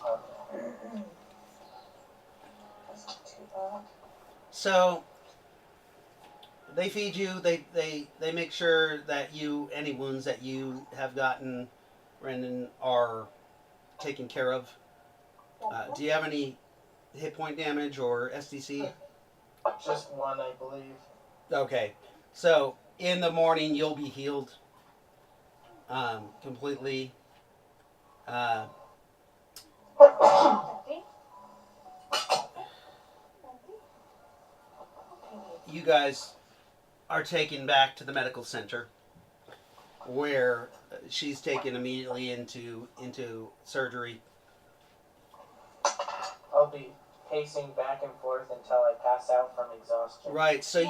Okay. That's not too bad. So they feed you. They make sure that any wounds that you have gotten, Brendan, are taken care of. Do you have any hit point damage or SDC? Just one, I believe. Okay. So in the morning you'll be healed completely. Daddy? You guys are taken back to the medical center where she's taken immediately into surgery. I'll be pacing back and forth until I pass out from exhaustion. Right. So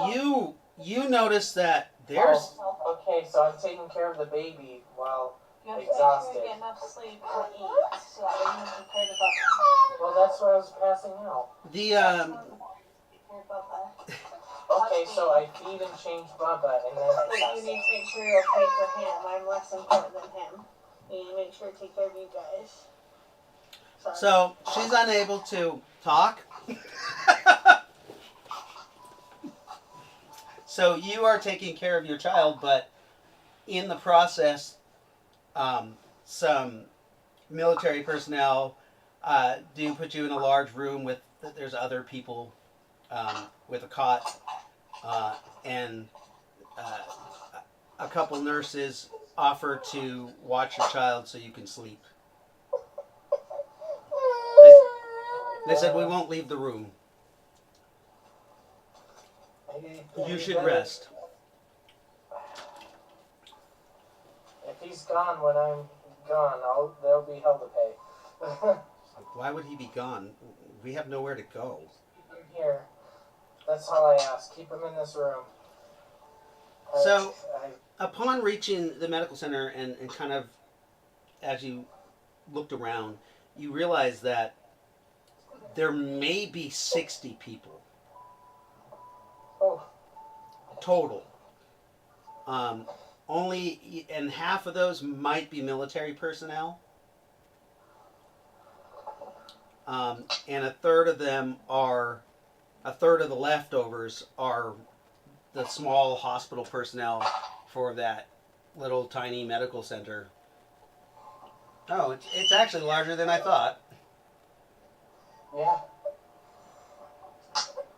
you notice that there's Okay, so I'm taking care of the baby while You have to exhausted. make sure you get enough sleep and eat so that way you can prepare to Bubba. Well, that's why I was passing out. the Prepare Bubba. Okay, so I feed and change Bubba, and then I But pass you need out. to make sure you're okay for him. I'm less important than him. You need to make sure to take care of you guys. Sorry. so she's unable to talk. So you are taking care of your child, but in the process, some military personnel do put you in a large room with there's other people with a cot and a couple nurses offer to watch your child so you can sleep. They said we won't leave the room. You should rest. If he's gone when I'm gone, there'll be hell to pay. Why would he be gone? We have nowhere to go. Keep him here. That's all I ask. Keep him in this room. So, upon reaching the medical center and kind of as you looked around, you realize that there may be 60 people Oh, total. And half of those might be military personnel. And a third of the leftovers are the small hospital personnel for that little tiny medical center. Oh, it's actually larger than I thought. yeah.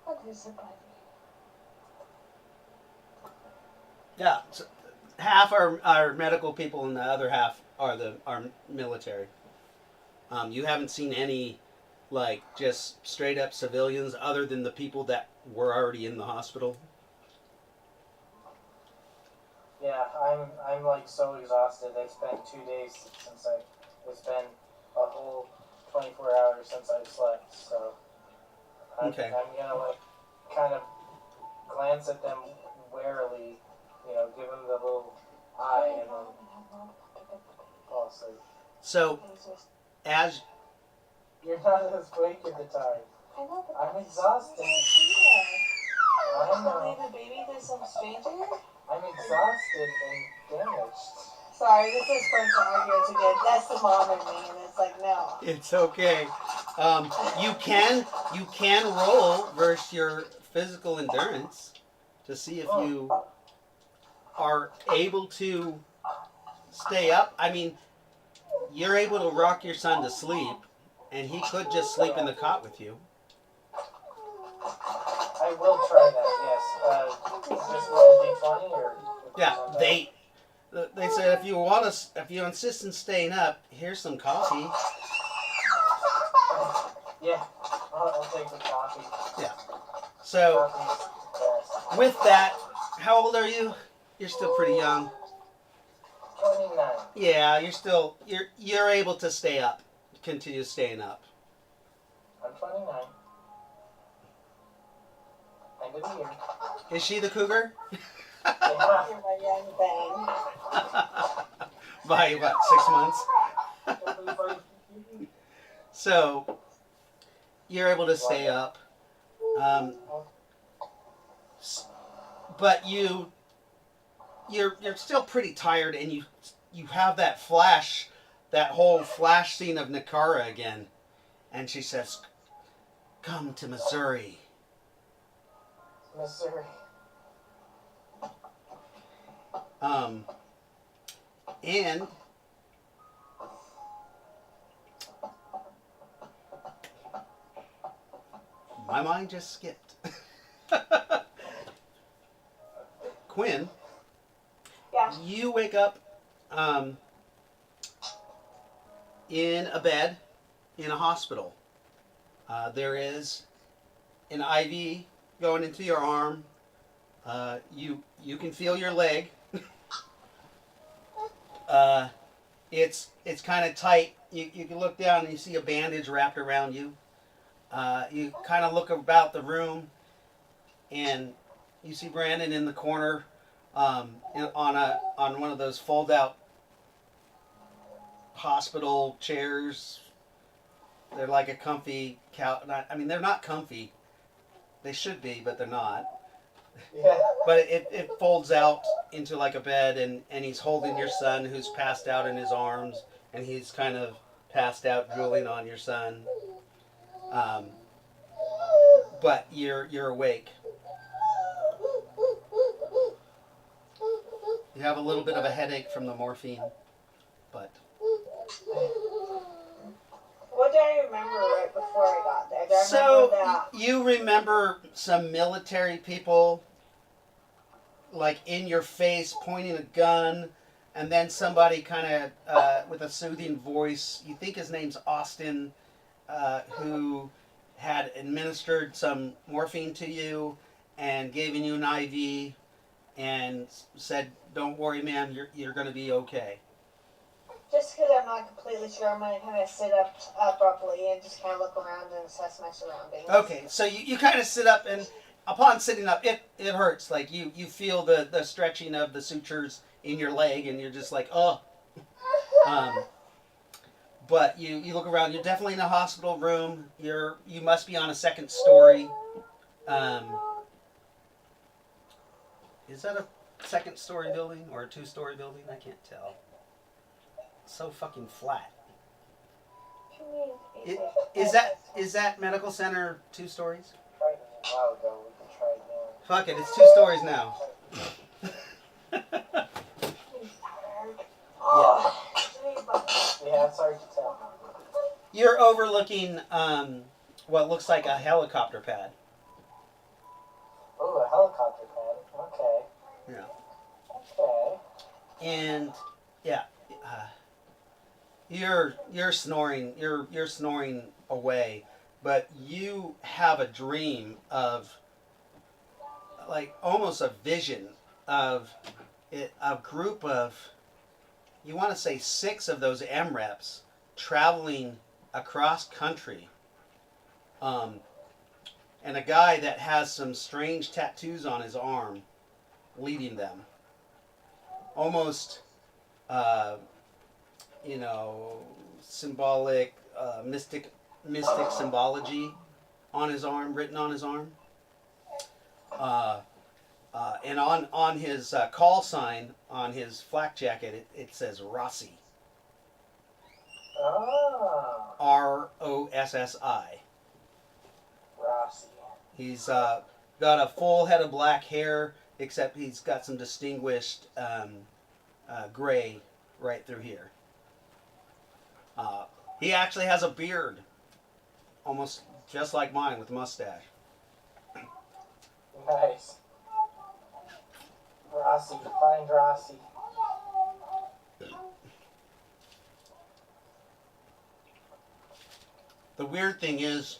What is it, buddy? Yeah, so half are medical people and the other half are military. You haven't seen any just straight up civilians other than the people that were already in the hospital. Yeah, I'm so exhausted. It's been 2 days since it's been a whole 24 hours since I've slept, so Okay. I'm gonna glance at them warily, give them the little eye and then fall asleep. So, as You're not as awake at the time. I'm exhausted. I know. Leave the baby to some stranger? I'm exhausted and damaged. Sorry, this is fun to argue again. That's the mom in me, and it's like, no. it's okay. You can roll versus your physical endurance to see if you are able to stay up. I mean, you're able to rock your son to sleep, and he could just sleep in the cot with you. I will try that, yes. Just roll a d20 or... Yeah, they said if you insist on staying up, here's some coffee. Yeah, I'll take the coffee. Yeah. So Coffee's with that, how old are you? You're still pretty young. 29. Yeah, you're able to stay up, continue staying up. I'm 29. End of the year. Is she the cougar? Yeah. You're my young bang. By what, 6 months? So you're able to stay up, but you're still pretty tired, and you have that whole flash scene of Nakara again, and she says, "Come to Missouri." Missouri. And my mind just skipped. Quinn, Yeah. you wake up in a bed in a hospital. There is an IV going into your arm. You can feel your leg. It's kind of tight. You can look down and you see a bandage wrapped around you. You kind of look about the room, and you see Brandon in the corner on one of those fold-out hospital chairs. They're like a comfy couch. I mean, they're not comfy. They should be, but they're not. Yeah. But it folds out into like a bed, and he's holding your son who's passed out in his arms, and he's kind of passed out drooling on your son. But you're awake. You have a little bit of a headache from the morphine, but... What do I remember right before I got there? Do I So, remember that? you remember some military people, like, in your face, pointing a gun, and then somebody kind of, with a soothing voice, you think his name's Austin, who had administered some morphine to you and given you an IV and said, "Don't worry, ma'am, you're going to be okay." Just because I'm not completely sure, I'm going to kind of sit up abruptly and just kind of look around and assess my surroundings. Okay, so you kind of sit up, and upon sitting up, it hurts. Like, you feel the stretching of the sutures in your leg, and you're just like, oh. But you look around, you're definitely in a hospital room. You must be on a second story. Is that a second story building or a 2-story building? I can't tell. It's so fucking flat. Is that medical center 2 stories? Tried it a while ago. We can try again. Fuck it, it's 2 stories now. Yeah, it's hard to tell. You're overlooking what looks like a helicopter pad. Oh, a helicopter pad. Okay. Yeah. Okay. And yeah, you're snoring. You're snoring away, but you have a dream of, like, almost a vision of a group of, you want to say 6 of those MREPs traveling across country, and a guy that has some strange tattoos on his arm leading them. Almost, symbolic, mystic symbology on his arm, written on his arm. And on his call sign on his flak jacket, it says Rossi. Ah, Rossi. Rossi. He's got a full head of black hair, except he's got some distinguished gray right through here. He actually has a beard, almost just like mine, with a mustache. Nice. Rossi, find Rossi. The weird thing is,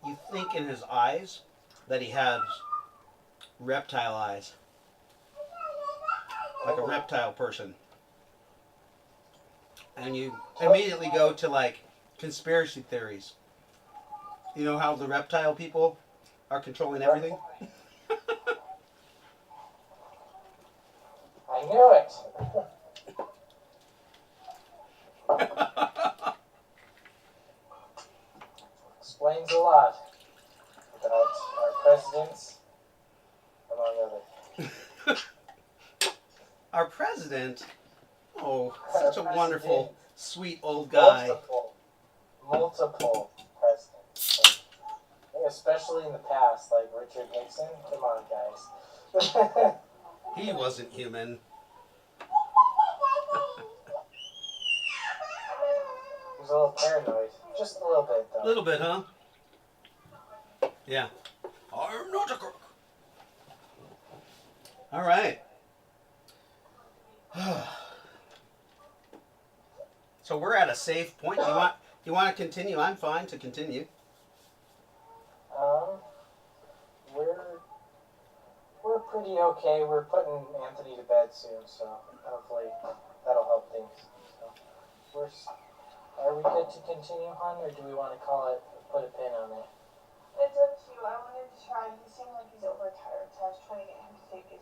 you think in his eyes that he has reptile eyes, like a reptile person. And you immediately go to like conspiracy theories. You know how the reptile people are controlling everything? I knew it. Explains a lot about our presidents, among others. Our president, oh, such a wonderful, sweet old guy. Multiple presidents. Especially in the past, like Richard Nixon. Come on, guys. He wasn't human. He was a little paranoid. Just a little bit, though. A little bit, huh? Yeah. I'm not a crook. All right. So we're at a safe point. You want to continue? I'm fine to continue. We're pretty okay. We're putting Anthony to bed soon, so hopefully that'll help things. So are we good to continue, hon, or do we want to put a pin on it? It's up to you. I wanted to try. He seemed like he's overtired, so I was trying to get him to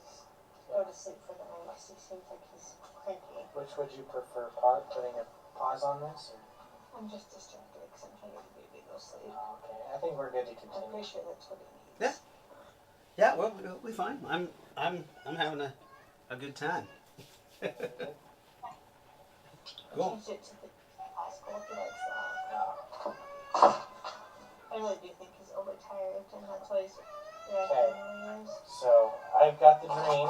go to sleep for the night. He seems like he's cranky. Which would you prefer, putting a pause on this? Or? I'm just distracted because I'm trying to get the baby to go sleep. Okay, I think we're good to I'm continue. pretty sure that's what he needs. Yeah. Yeah, well, we'll be fine. I'm having a good time. Cool. Change it to the classical if he likes that. I really do think he's overtired, and that's why he's reacting the way he is. So I've got the dream.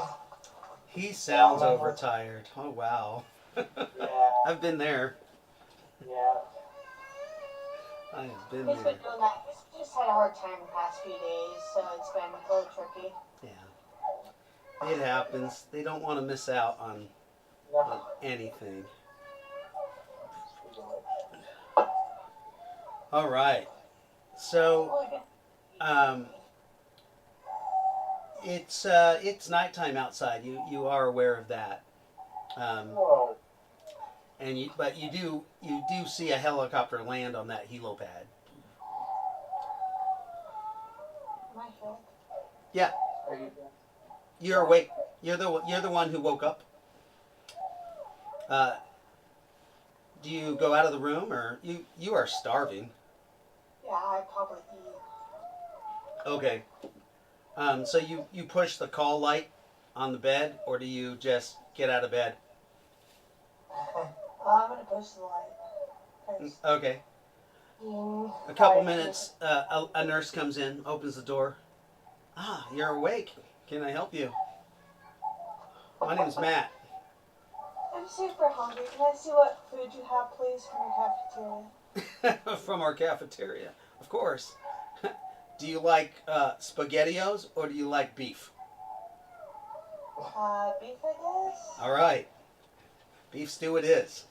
He sounds overtired. Oh wow. Yeah. I've been there. Yeah. I have been He's there. been doing that. He's just had a hard time the past few days, so it's been a little tricky. Yeah. It happens. They don't want to miss out on No. anything. All right. So, it's nighttime outside. You are aware of that. Whoa. But you do see a helicopter land on that helipad. Am I here? Yeah, Are you? you're awake. You're the one who woke up. Do you go out of the room, or you are starving? Yeah, I probably eat. Okay. So you push the call light on the bed, or do you just get out of bed? I'm gonna push the light. Okay. A couple minutes, a nurse comes in, opens the door. Ah, you're awake. Can I help you? My name's Matt. I'm super hungry. Can I see what food you have, please, from your cafeteria? From our cafeteria, of course. Do you like SpaghettiOs, or do you like beef? Beef, I guess. All right. Beef stew it is.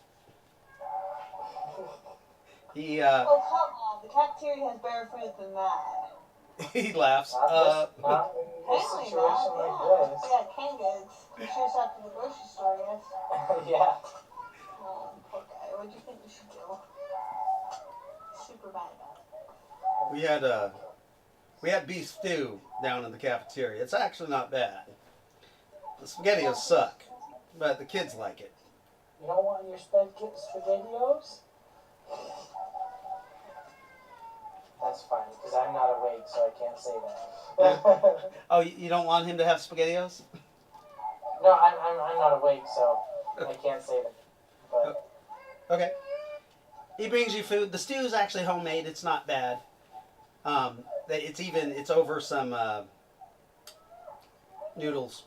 He Oh, come on. The cafeteria has better food than that. he laughs. Not in this Apparently situation not, like I got canned goods. You sure it's after the grocery store, yes? this. Yeah. Oh, poor guy. What do you think we should do? Super mad about it. We had We had beef stew down in the cafeteria. It's actually not bad. The SpaghettiOs suck, but the kids like it. You don't want your SpaghettiOs? That's fine, because I'm not awake, so I can't say that. Oh, you don't want him to have SpaghettiOs? No, I'm not awake, so I can't say that. But Okay. He brings you food. The stew is actually homemade. It's not bad. It's over some noodles.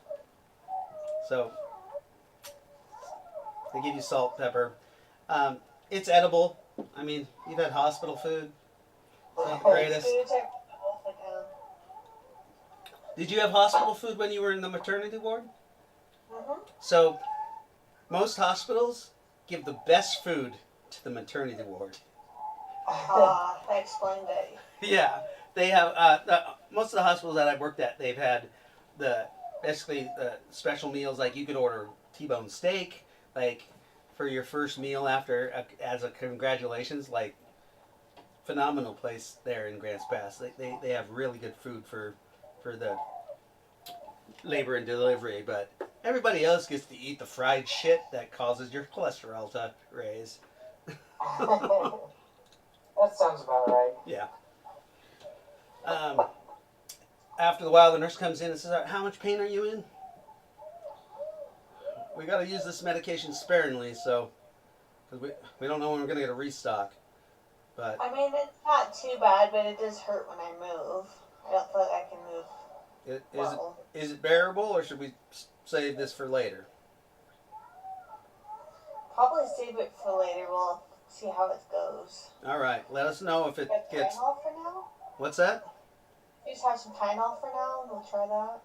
So they give you salt, pepper. It's edible. I mean, you've had hospital food. It's not the greatest. Did you have hospital food when you were in the maternity ward? Mm-hmm. So most hospitals give the best food to the maternity ward. That explained it. Yeah, they have. Most of the hospitals that I've worked at, they've had basically special meals. Like you could order T-bone steak, like for your first meal after as a congratulations. Like phenomenal place there in Grants Pass. They have really good food for the labor and delivery, but everybody else gets to eat the fried shit that causes your cholesterol to raise. that sounds about right. Yeah. After the while, the nurse comes in and says, "How much pain are you in?" We got to use this medication sparingly, so because we don't know when we're gonna get a restock. But I mean, it's not too bad, but it does hurt when I move. I don't feel like I can move well. Is it bearable, or should we save this for later? Probably save it for later. We'll see how it goes. All right. Let us know if it But gets. Tylenol for now? What's that? You just have some Tylenol for now, and we'll try that.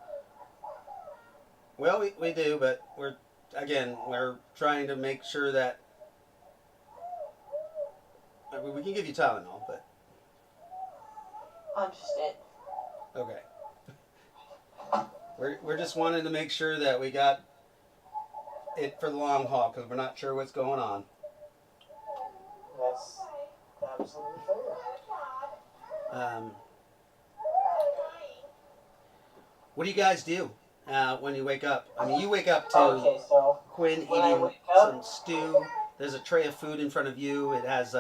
Well, we do, but we're trying to make sure that we can give you Tylenol, but Understood. okay. We're just wanting to make sure that we got it for the long haul because we're not sure what's going on. That's absolutely fair. What do you guys do when you wake up? I mean, you wake up to Okay, so Quinn when I eating wake up- some stew. There's a tray of food in front of you. It has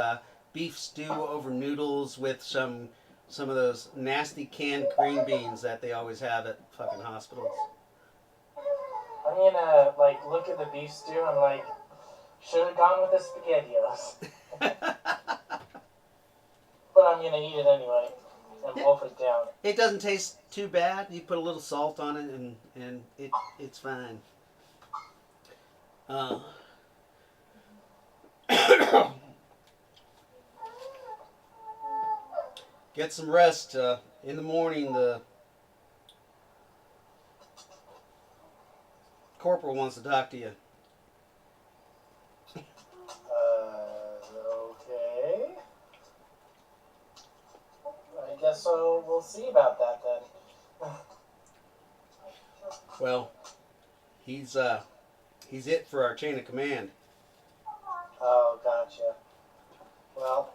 beef stew over noodles with some of those nasty canned green beans that they always have at fucking hospitals. I'm gonna look at the beef stew. I'm like, should have gone with the SpaghettiOs, but I'm gonna eat it anyway and wolf it down. It doesn't taste too bad. You put a little salt on it, and it's fine. Get some rest. In the morning, the corporal wants to talk to you. Okay. I guess so. We'll see about that then. Well, he's it for our chain of command. Oh, gotcha. Well,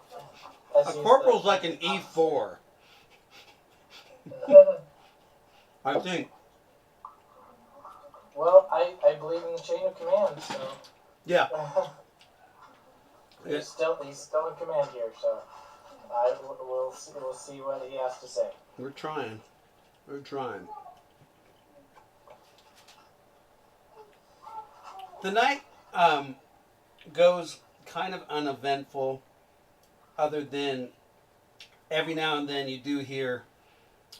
A corporal's like an E4, I think. Well, I believe in the chain of command, so. Yeah. He's still in command here, so we'll see what he has to say. We're trying. The night goes kind of uneventful, other than every now and then you do hear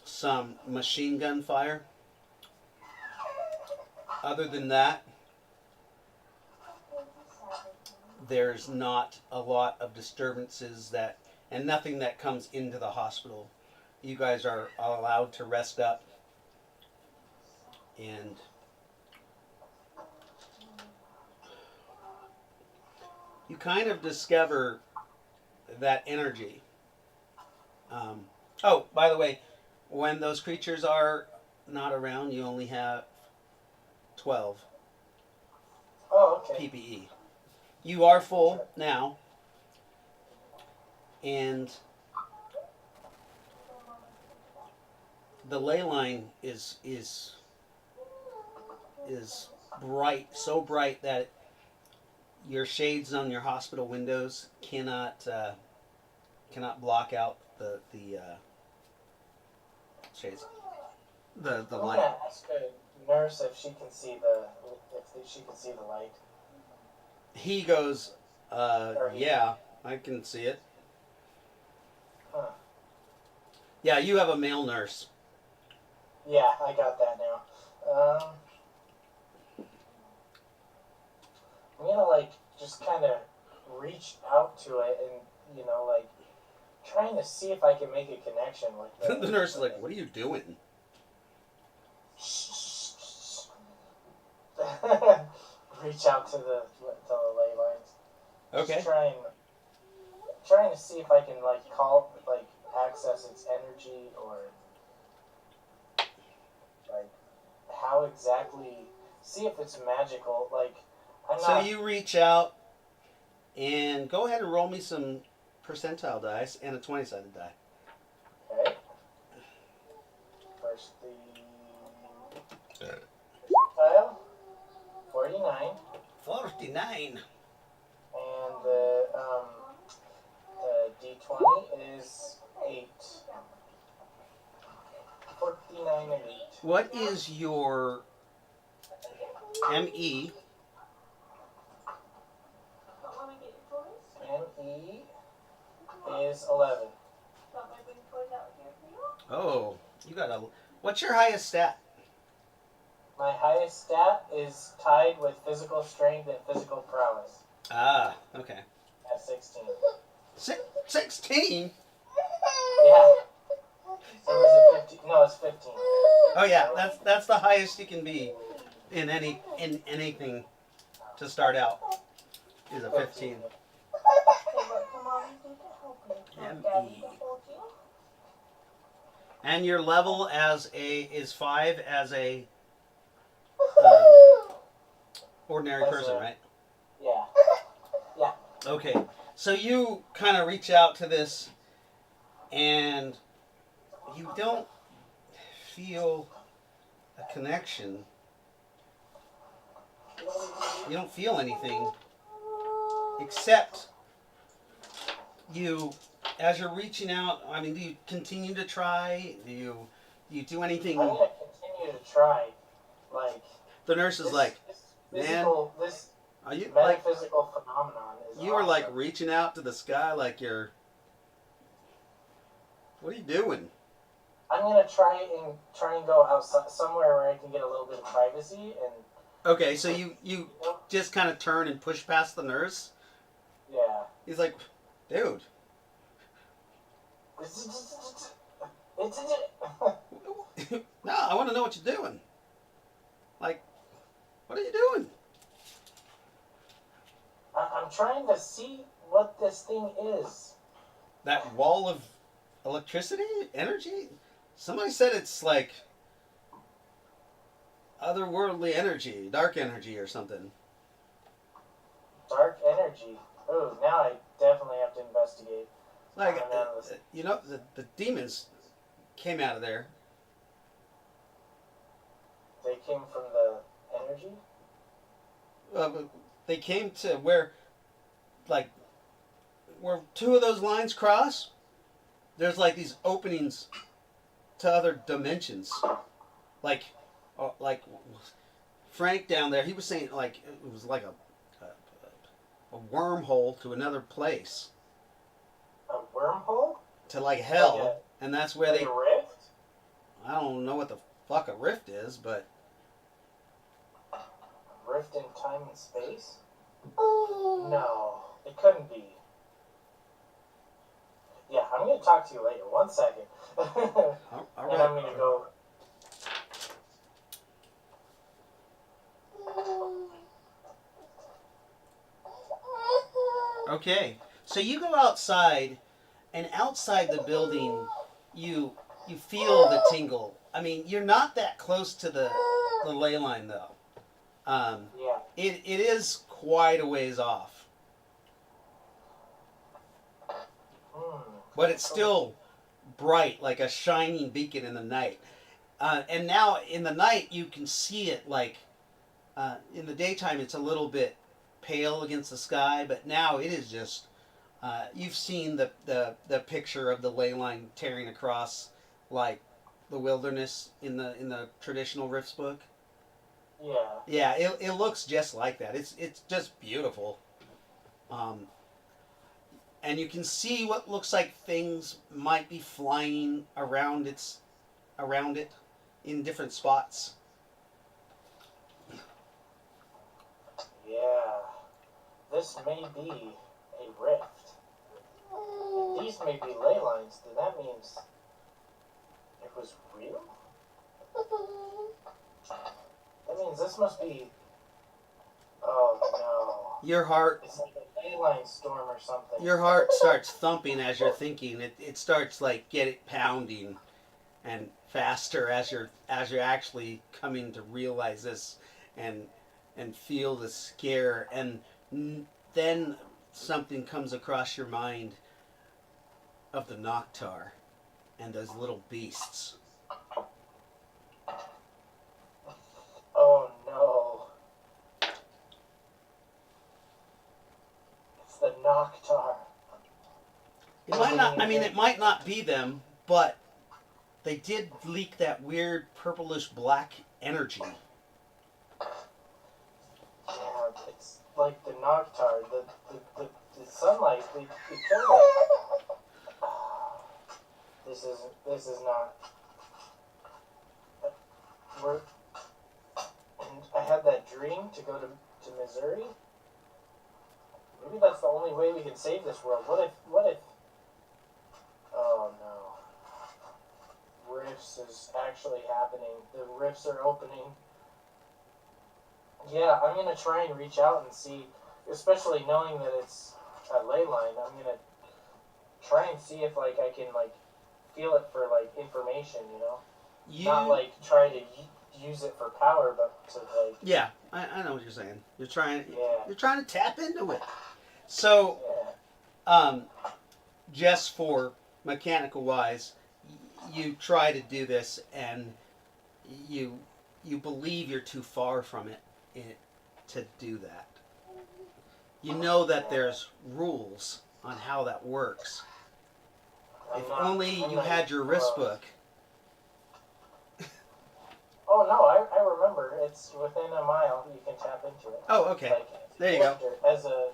some machine gun fire. Other than that, there's not a lot of disturbances and nothing that comes into the hospital. You guys are allowed to rest up, and you kind of discover that energy. Oh, by the way, when those creatures are not around, you only have 12 Oh, okay. PPE. You are full now, and the ley line is bright, so bright that your shades on your hospital windows cannot block out the shades, the I'm light. gonna ask a nurse if she can see the light. He goes, yeah, I can see it. Huh. Yeah, you have a male nurse. Yeah, I got that now. I'm gonna like just kind of reach out to it and like trying to see if I can make a connection with The nurse is like, "What are you doing?" Reach out to the ley lines. Okay. Just trying to see if I can access its energy or like how exactly see if it's magical. Like So you reach out and go ahead and roll me some percentile dice and a 20-sided die. Okay. First the percentile 49. 49. And the D20 is 8. 49 and 8. What is your ME? ME is 11. Oh, you got a. What's your highest stat? My highest stat is tied with physical strength and physical prowess Ah, okay. at 16. 16? Yeah. So was it 15? No, it's 15. Oh yeah, that's the highest you can be in anything to start out. Is a 15. ME. And your level is 5 as a ordinary person, right? Yeah. Yeah. Okay. So you kind of reach out to this, and you don't feel a connection. You don't feel anything except you, as you're reaching out. I mean, do you continue to try? Do you do anything? I'm gonna continue to try. Like The nurse is like, man, this are you like? metaphysical phenomenon is You were like awesome. reaching out to the sky, like you're. What are you doing? I'm gonna try and go outside somewhere where I can get a little bit of privacy and. Okay, so you just kind of turn and push past the nurse. Yeah. He's like, dude. No, I want to know what you're doing. Like, what are you doing? I'm trying to see what this thing is. That wall of electricity? Energy? Somebody said it's like otherworldly energy, dark energy or something. Dark energy. Ooh, now I definitely have to investigate. Like, Oh, no, you know, the demons came out of there. They came from the energy? They came to where two of those lines cross. There's like these openings to other dimensions. Like Frank down there, he was saying like it was like a wormhole to another place, A wormhole? to like hell, Like and that's where a they. rift? I don't know what the fuck a rift is, but A rift in time and space? No, it couldn't be. Yeah, I'm gonna talk to you later. 1 second. all And right. I'm gonna go. Okay, so you go outside, and outside the building, you feel the tingle. I mean, you're not that close to the ley line though. Yeah. It is quite a ways off, Hmm. but it's still bright, like a shining beacon in the night. And now in the night you can see it like in the daytime it's a little bit pale against the sky, but now it is just you've seen the picture of the ley line tearing across like the wilderness in the traditional Rifts book. Yeah. Yeah, it looks just like that. It's just beautiful. And you can see what looks like things might be flying around it in different spots. Yeah. This may be a rift. If these may be ley lines, then that means it was real? That means this must be... Oh Your heart no. It's like a ley line storm or something. Your heart starts thumping as you're thinking. It starts like get it pounding and faster as you're actually coming to realize this and feel the scare, and then something comes across your mind of the Noctar and those little beasts. Oh no. It's the Noctar. It might not. I mean, it might not be them, but they did leak that weird purplish black energy. Yeah, it's like the Noctar. The sunlight, they killed it. This is not... And I had that dream to go to Missouri. Maybe that's the only way we can save this world. What if... Oh no. Rifts is actually happening. The rifts are opening. Yeah, I'm gonna try and reach out and see, especially knowing that it's a ley line, I'm gonna try and see if like I can like feel it for like information, you know? Not like try to use it for power, but to like... Yeah, I know what you're saying. You're trying to tap into it. So, just for mechanical wise, you try to do this and you believe you're too far from it to do that. You know that there's rules on how that works. If only you had your wrist book. Oh no, I remember. It's within a mile. You can tap into it. Oh, okay. Like, there you go. As a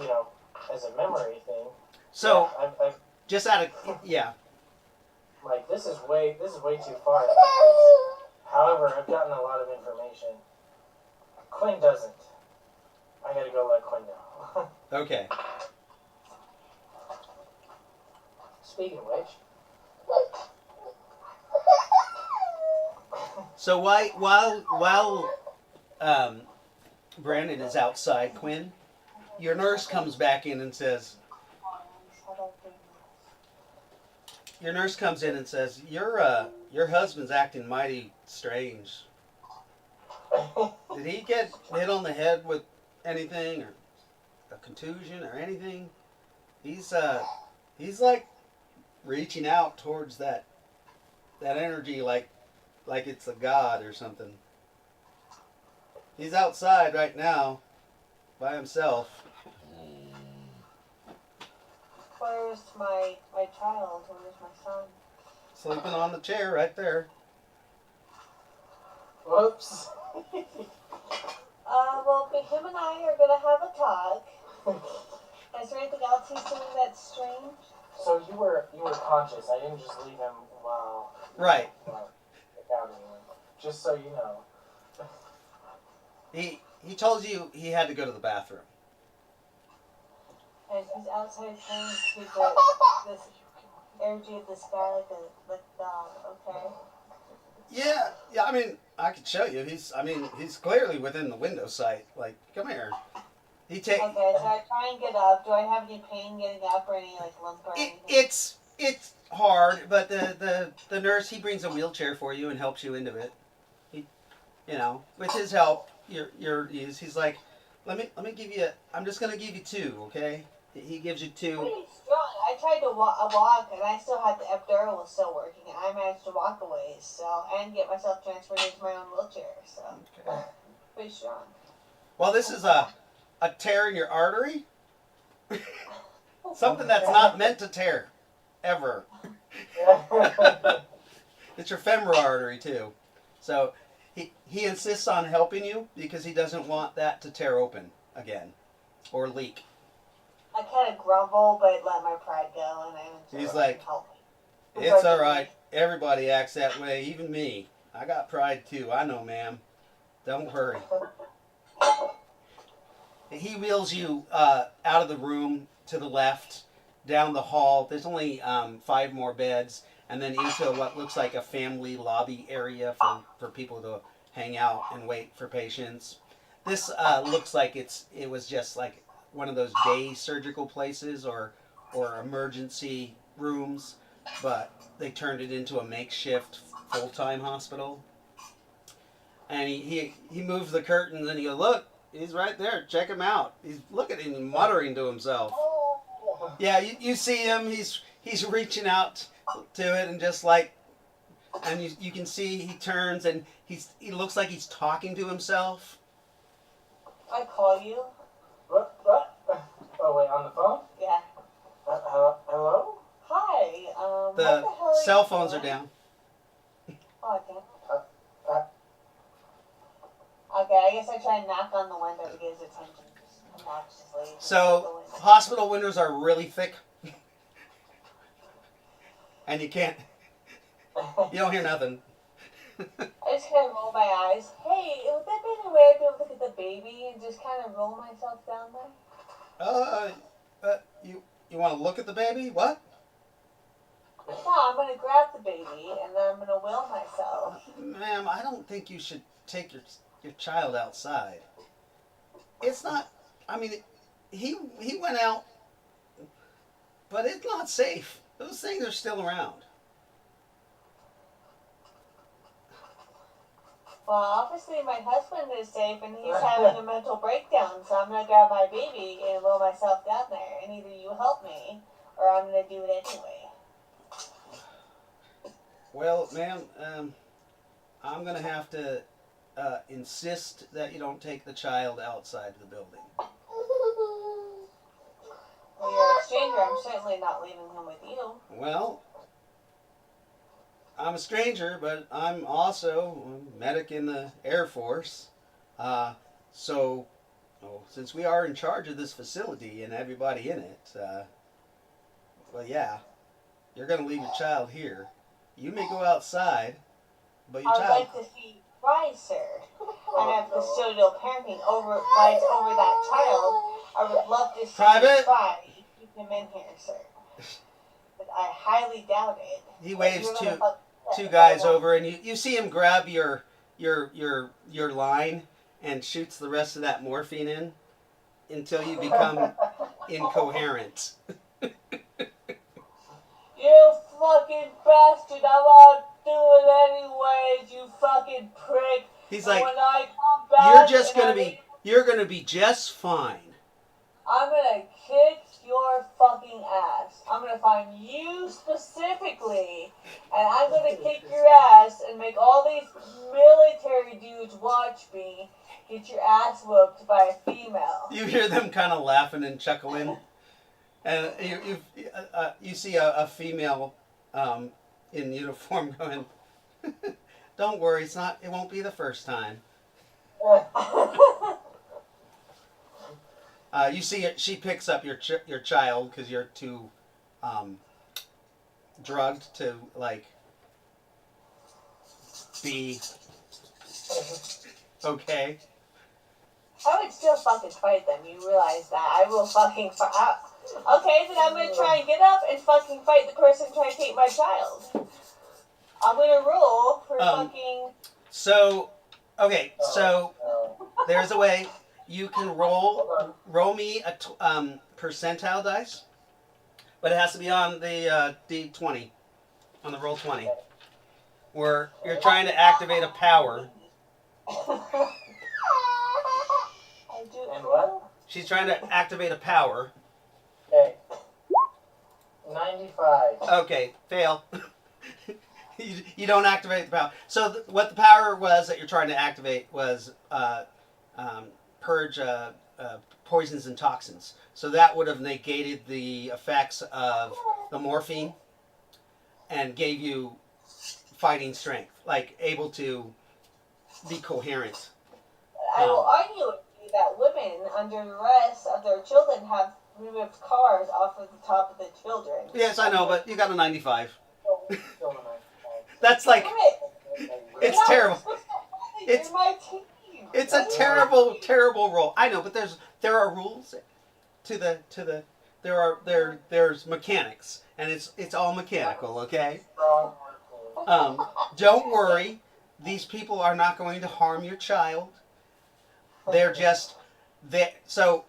you know, as a memory thing. So yeah, I've just out of like this is way too far. However, I've gotten a lot of information. Quinn doesn't. I gotta go let Quinn know. Okay. Speaking of which. So while Brandon is outside, Quinn, your nurse comes back in and says, your husband's acting mighty strange. Did he get hit on the head with anything, or a contusion or anything? He's like reaching out towards that energy like it's a god or something. He's outside right now by himself. Where's my child? Where's my son? Sleeping on the chair right there. Whoops. Well, him and I are gonna have a talk. Is there anything else he's doing that's strange? So you were conscious. I didn't just leave him while... Right. Without anyone. Just so you know. He told you he had to go to the bathroom. And he's outside trying to keep this energy of the sky like dog, okay? Yeah, I mean, I could show you. He's clearly within the window sight. Like, come here. Okay, so I try and get up. Do I have any pain getting up or any like lump or anything? It's hard, but the nurse, he brings a wheelchair for you and helps you into it. With his help, he's like, let me give you. I'm just gonna give you 2, okay? He gives you 2. Pretty strong. I tried to walk, and I still had the epidural was still working. And I managed to walk a ways, so and get myself transferred into my own wheelchair. So Okay. pretty strong. Well, this is a tear in your artery. Something that's not meant to tear, ever. It's your femoral artery too. So he insists on helping you because he doesn't want that to tear open again or leak. I kind of grumble, but let my pride go, and I He's like, help me. it's all right. Everybody acts that way, even me. I got pride too. I know, ma'am. Don't worry. He wheels you out of the room to the left, down the hall. There's only 5 more beds, and then into what looks like a family lobby area for people to hang out and wait for patients. This looks like it was just like one of those day surgical places or emergency rooms, but they turned it into a makeshift full-time hospital. And he moves the curtains and he goes, look, he's right there. Check him out. He's look at him muttering to himself. Yeah, you see him. He's reaching out to it and just like, and you can see he turns and he looks like he's talking to himself. I call you. What? Oh, wait, on the phone? Yeah. Hello? Hi. What The hell are cell you phones are doing? down. Oh, okay. Okay, I guess I try and knock on the window to get his attention. Just obnoxiously. So hospital windows are really thick, and you don't hear nothing. I just kind of roll my eyes. Hey, would that be any way I'd be able to look at the baby and just kind of roll myself down there? You want to look at the baby? What? No, I'm gonna grab the baby and then I'm gonna will myself. Ma'am, I don't think you should take your child outside. It's not. I mean, he went out, but it's not safe. Those things are still around. Well, obviously my husband is safe and he's having a mental breakdown, so I'm gonna grab my baby and will myself down there, and either you help me or I'm gonna do it anyway. Well, ma'am, I'm gonna have to insist that you don't take the child outside the building. Well, you're a stranger. I'm certainly not leaving him with you. Well, I'm a stranger, but I'm also a medic in the Air Force. Since we are in charge of this facility and everybody in it, well, yeah, you're going to leave your child here. You may go outside, but your I would child... like to see Ry, sir. I have custodial parenting over that child. I would love to see Private? Ry keep him in here, sir. But I highly doubt it. He waves You're gonna two guys over, and you see him grab your line and shoots the rest of that morphine in until you become incoherent. You fucking bastard! I'm gonna do it anyways, you fucking prick. He's And like, when I come back, you're gonna be just fine. I'm gonna kick your fucking ass. I'm gonna find you specifically, and I'm gonna kick your ass and make all these military dudes watch me get your ass whooped by a female. You hear them kind of laughing and chuckling, and you see a female in uniform going, "Don't worry, it won't be the first time." You see she picks up your child because you're too drugged to like be okay. I would still fucking fight them, you realize that. I will fucking fight. Okay, then I'm gonna try and get up and fucking fight the person trying to take my child. I'm gonna roll for fucking... So there's a way. You can roll me a percentile dice, but it has to be on the D20, on the roll 20, where you're trying to activate a power. And what? She's trying to activate a power. Okay. 95. Okay, fail. You don't activate the power. So what the power was that you're trying to activate was purge poisons and toxins. So that would have negated the effects of the morphine and gave you fighting strength, like able to be coherent. I will argue with you that women, under duress of their children, have removed cars off of the top of the children. Yes, I know, but you got a 95. Still a 95. That's like, it's terrible. You're It's my team. it's a terrible, terrible roll. I know, but there are rules to the there's mechanics, and it's all mechanical. Okay. Strong. Don't worry. These people are not going to harm your child. They're just so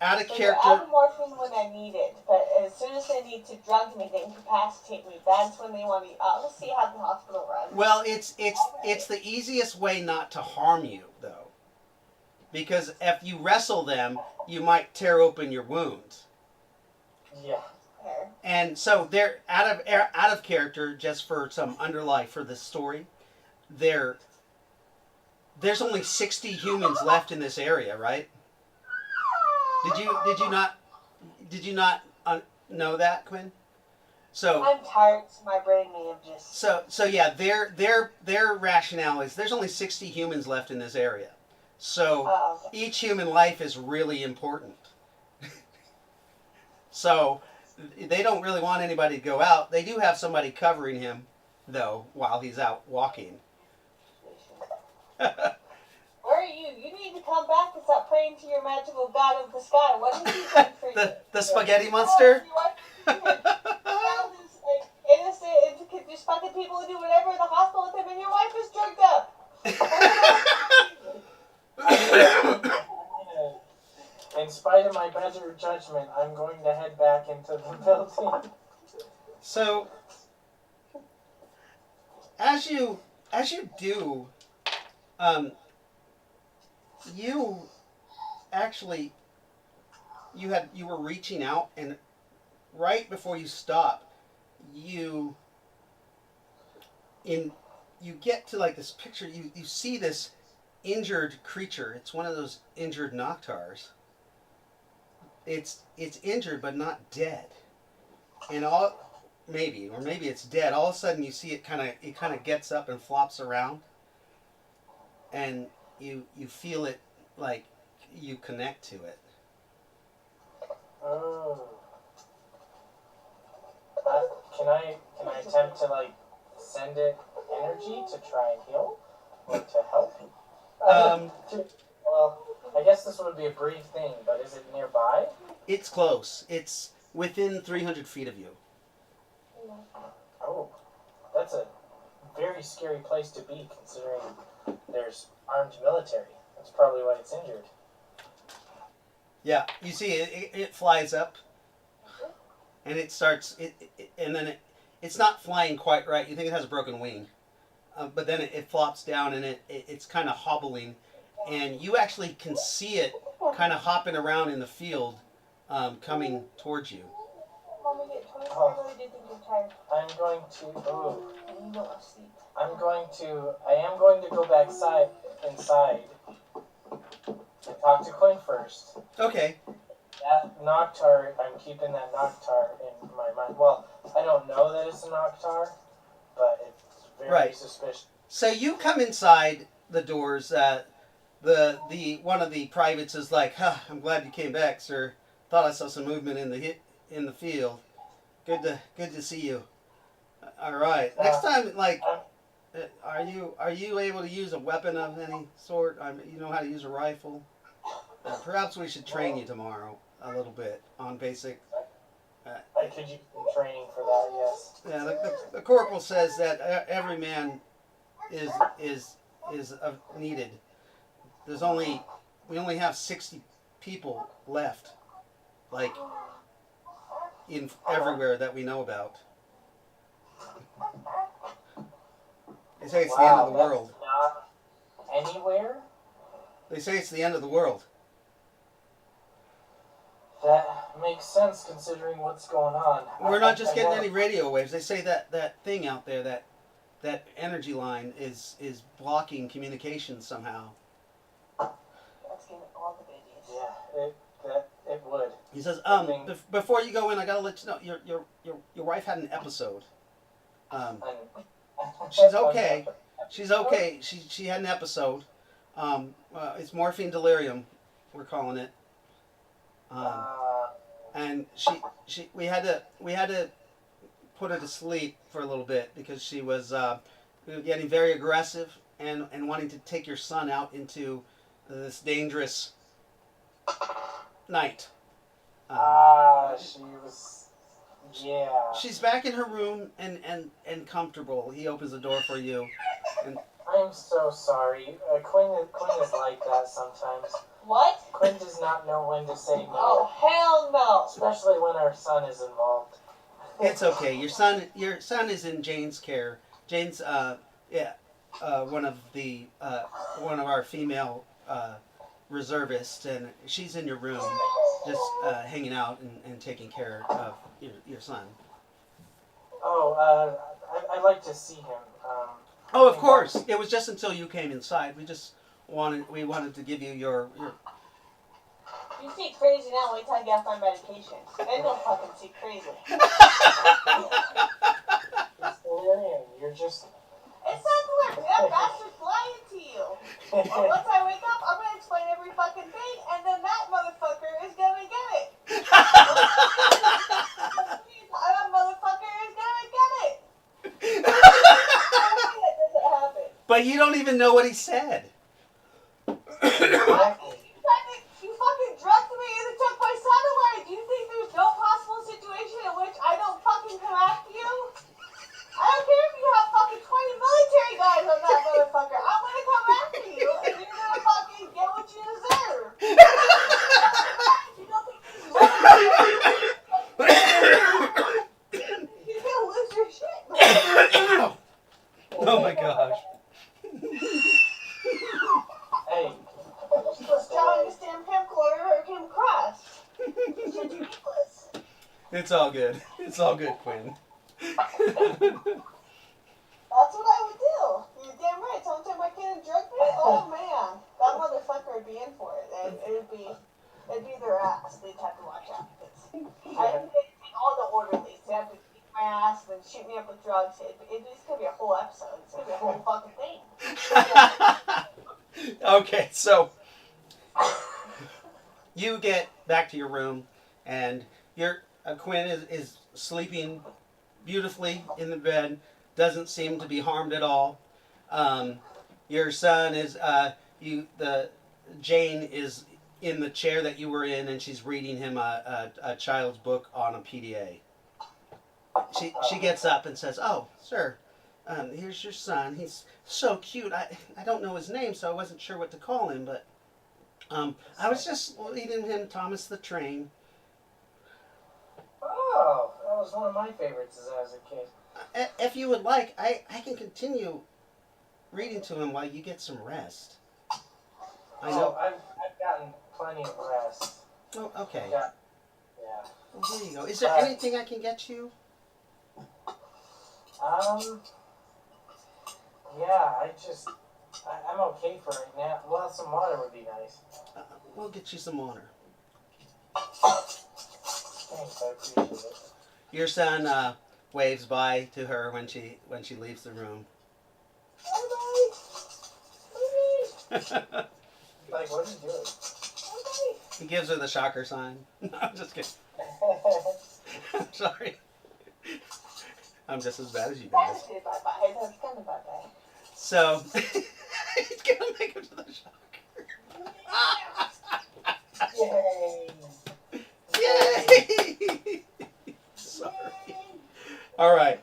out of So you're character. out of morphine when I need it, but as soon as they need to drug me, they incapacitate me. That's when they want me. I'll see how the hospital runs. Well, it's the easiest way not to harm you, though, because if you wrestle them, you might tear open your wounds. Yeah. There. And so they're out of character, just for some underlie for this story. There's only 60 humans left in this area, right? Did you not know that, Quinn? So I'm tired, so my brain may have just. so yeah, their rationale is there's only 60 humans left in this area. So Okay. each human life is really important. So they don't really want anybody to go out. They do have somebody covering him, though, while he's out walking. Where are you? You need to come back and stop praying to your magical god of the sky. What has he done for you? the spaghetti monster? Your child is like innocent and can just fucking people who do whatever in the hospital with him, and your wife is drugged up. In spite of my better judgment, I'm going to head back into the building. So, as you do, you actually you were reaching out, and right before you stop, you get to like this picture. You see this injured creature. It's one of those injured Noctars. It's injured but not dead, and maybe it's dead. All of a sudden, you see it kind of gets up and flops around, and you feel it like you connect to it. Oh. Can I attempt to like send it energy to try and heal or to help? Well, I guess this would be a brief thing, but is it nearby? It's close. It's within 300 feet of you. Oh, that's a very scary place to be, considering there's armed military. That's probably why it's injured. Yeah, you see it flies up, and it starts and then it's not flying quite right. You think it has a broken wing, but then it flops down, and it's kind of hobbling, and you actually can see it kind of hopping around in the field, coming towards you. Mommy, get toys. I really do think you're tired. I'm going to. Oh, And you don't want to sleep. I am going to go back inside and talk to Quinn first. Okay. That Noctar, I'm keeping that Noctar in my mind. Well, I don't know that it's a Noctar, but it's very suspicious. So you come inside the doors. The one of the privates is like, "I'm glad you came back, sir. Thought I saw some movement in the field. Good to see you. All right. Next time, like, are you able to use a weapon of any sort? You know how to use a rifle? Perhaps we should train you tomorrow a little bit on basic." I could use some training for that. Yes. Yeah. The corporal says that every man is needed. We only have 60 people left, like in everywhere that we know about. They say it's the end of the world. Not anywhere. They say it's the end of the world. That Makes sense considering what's going on. We're not just getting I any radio waves. They say that thing out there, that energy line is blocking communication somehow. That's giving all the videos. Yeah, it would. He says, Thing. before you go in, I gotta let you know your wife had an episode. She's okay. She's okay. She had an episode. It's morphine delirium, we're calling it. And we had to put her to sleep for a little bit because she was getting very aggressive and wanting to take your son out into this dangerous night. She was, yeah. She's back in her room and comfortable. He opens the door for you. And I'm so sorry. Quinn is like that sometimes. What? Quinn does not know when to say no. Oh, hell no. Especially when our son is involved. it's okay. Your son is in Jane's care. Jane's one of our female reservists, and she's in your room, just hanging out and taking care of your son. Oh, I'd like to see him. Oh, of course. It was just until you came inside. We wanted to give you your. You see crazy now, wait till I get off my medication. Then you'll fucking see crazy. It's delirium. You're just... It's not delirium. That bastard's lying to you. And once I wake up, I'm going to explain every fucking thing, and then that motherfucker is going to get it. That motherfucker is going to get it. No way that doesn't happen. But you don't even know what he said. Exactly. You fucking drugged me and took my son away. Do you think there's no possible situation in which I don't fucking come after you? I don't care if you have fucking 20 military guys on that motherfucker. I'm gonna come after you and you're gonna fucking get what you deserve. You don't think this is you're gonna lose your shit. Oh my gosh. Hey. Let's try this damn pimp quarter or came across. It's ridiculous. It's all good. It's all good, Quinn. That's what I would do. You're damn right. Sometime my kid drugged me. Oh man, that motherfucker would be in for it. And it'd be their ass. They'd have to watch out. I think they'd take all the orderlies. They have to kick my ass and shoot me up with drugs. It's gonna be a whole episode. It's gonna be a whole fucking thing. Okay, so you get back to your room, and your Quinn is sleeping beautifully in the bed. Doesn't seem to be harmed at all. Your son is Jane is in the chair that you were in, and she's reading him a child's book on a PDA. She gets up and says, "Oh, sir, here's your son. He's so cute. I don't know his name, so I wasn't sure what to call him, but I was just reading him Thomas the Train." Oh, that was one of my favorites as I was a kid. If you would like, I can continue reading to him while you get some rest. I know. I've gotten plenty of rest. Oh, okay. Yeah. Well, there you go. Is there anything I can get you? Yeah, I'm okay for right now. Well, some water would be nice. We'll get you some water. Thanks, I appreciate it. Your son waves bye to her when she leaves the room. Bye-bye. Like, what are you doing? He gives her the shocker sign. No, I'm just kidding. I'm sorry. I'm just as bad as you guys. Bye-bye. That's kind of bye-bye. So, he's gonna make him to the shocker. Yay! Yay! Sorry. All right.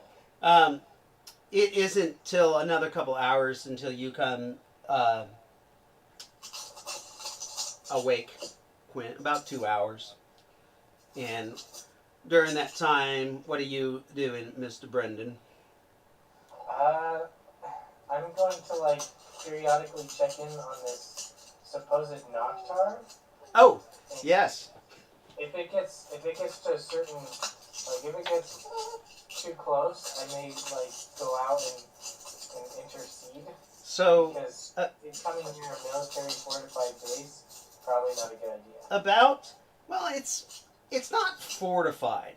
It isn't till another couple hours until you come awake, Quinn. About 2 hours. And during that time, what are you doing, Mr. Brendan? I'm going to, periodically check in on this supposed Noctar. Oh, yes. if it gets to a certain, like if it gets too close, I may like go out and intercede. So Because it's coming near a military fortified base, probably not a good idea. it's not fortified.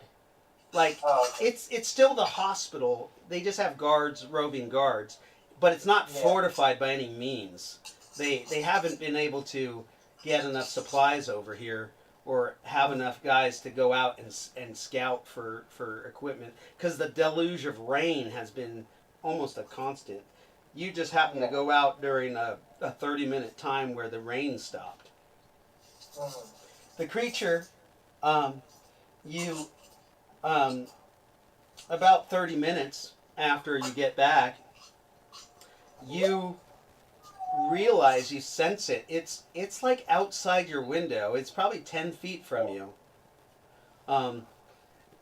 Like Oh, okay. it's still the hospital. They just have guards, roving guards, but it's not fortified by any means. They haven't been able to get enough supplies over here or have enough guys to go out and scout for equipment because the deluge of rain has been almost a constant. You just happened to go out during a 30-minute time where the rain stopped. Mm. The creature, you, about 30 minutes after you get back, you realize, you sense it. It's like outside your window. It's probably 10 feet from you.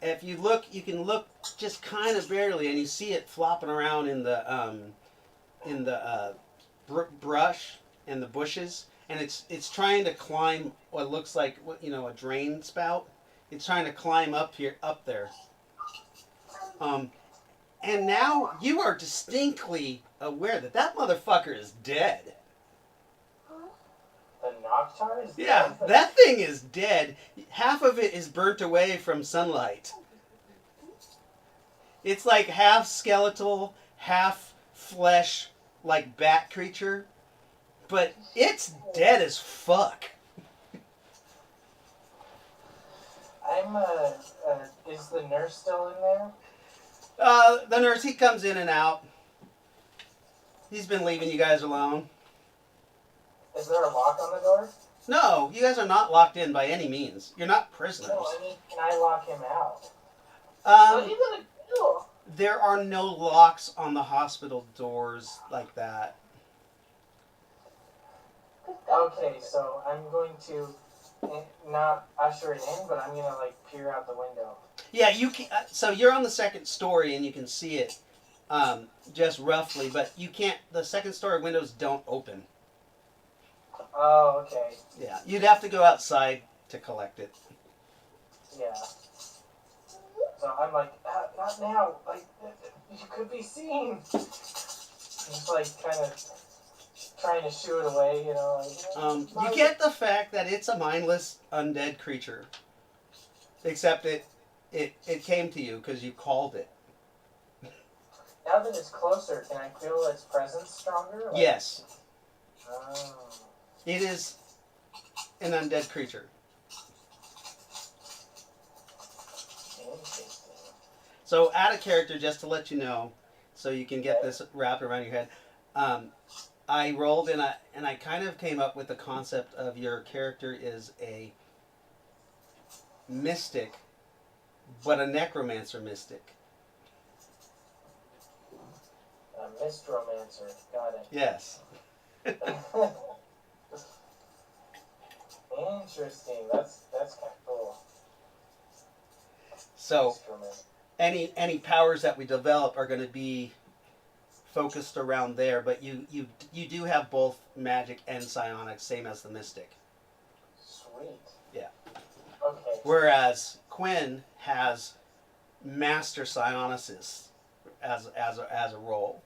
If you look, you can look just kind of barely, and you see it flopping around in the brush and the bushes, and it's trying to climb what looks like a drain spout. It's trying to climb up there. And now you are distinctly aware that motherfucker is dead. The Noctar is Yeah, dead? that thing is dead. Half of it is burnt away from sunlight. It's like half skeletal, half flesh, like bat creature. But it's dead as fuck. Is the nurse still in there? The nurse, he comes in and out. He's been leaving you guys alone. Is there a lock on the door? No, you guys are not locked in by any means. You're not prisoners. No, I mean, can I lock him out? What are you gonna do? There are no locks on the hospital doors like that. Okay, so I'm going to not usher it in, but I'm gonna like peer out the window. Yeah, you can. So you're on the second story and you can see it, just roughly, but you can't. The second story windows don't open. Oh, okay. Yeah, you'd have to go outside to collect it. Yeah. So I'm like, not now. Like, you could be seen. Just like kind of trying to shoo it away, you know. Like, You get the fact that it's a mindless undead creature, except it came to you because you called it. now that it's closer, can I feel its presence stronger? Like, Yes, Oh. it is an undead creature. Interesting. So out of character, just to let you know, so you can get this wrapped around your head. I rolled and I kind of came up with the concept of your character is a mystic, but a necromancer mystic. A mistromancer. Got it. Yes. Interesting. That's kind of cool. So Mistromancer. any powers that we develop are going to be focused around there, but you do have both magic and psionics, same as the mystic. Sweet. Yeah. Okay. Whereas Quinn has master psionicist as a role.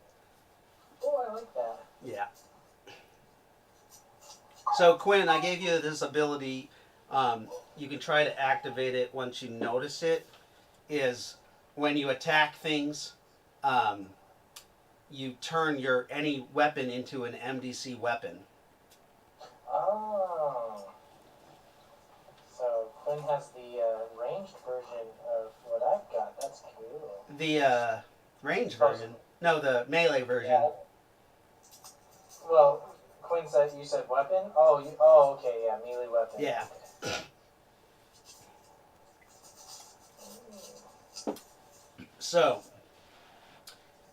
Oh, I like that. Yeah. So Quinn, I gave you this ability. You can try to activate it once you notice it. Is when you attack things, you turn any weapon into an MDC weapon. Oh. So Quinn has the ranged version of what I've got. That's cool. The range version. No, the melee version. Yeah. Well, Quinn said you said weapon. Oh, okay, yeah, melee weapon. Yeah. So,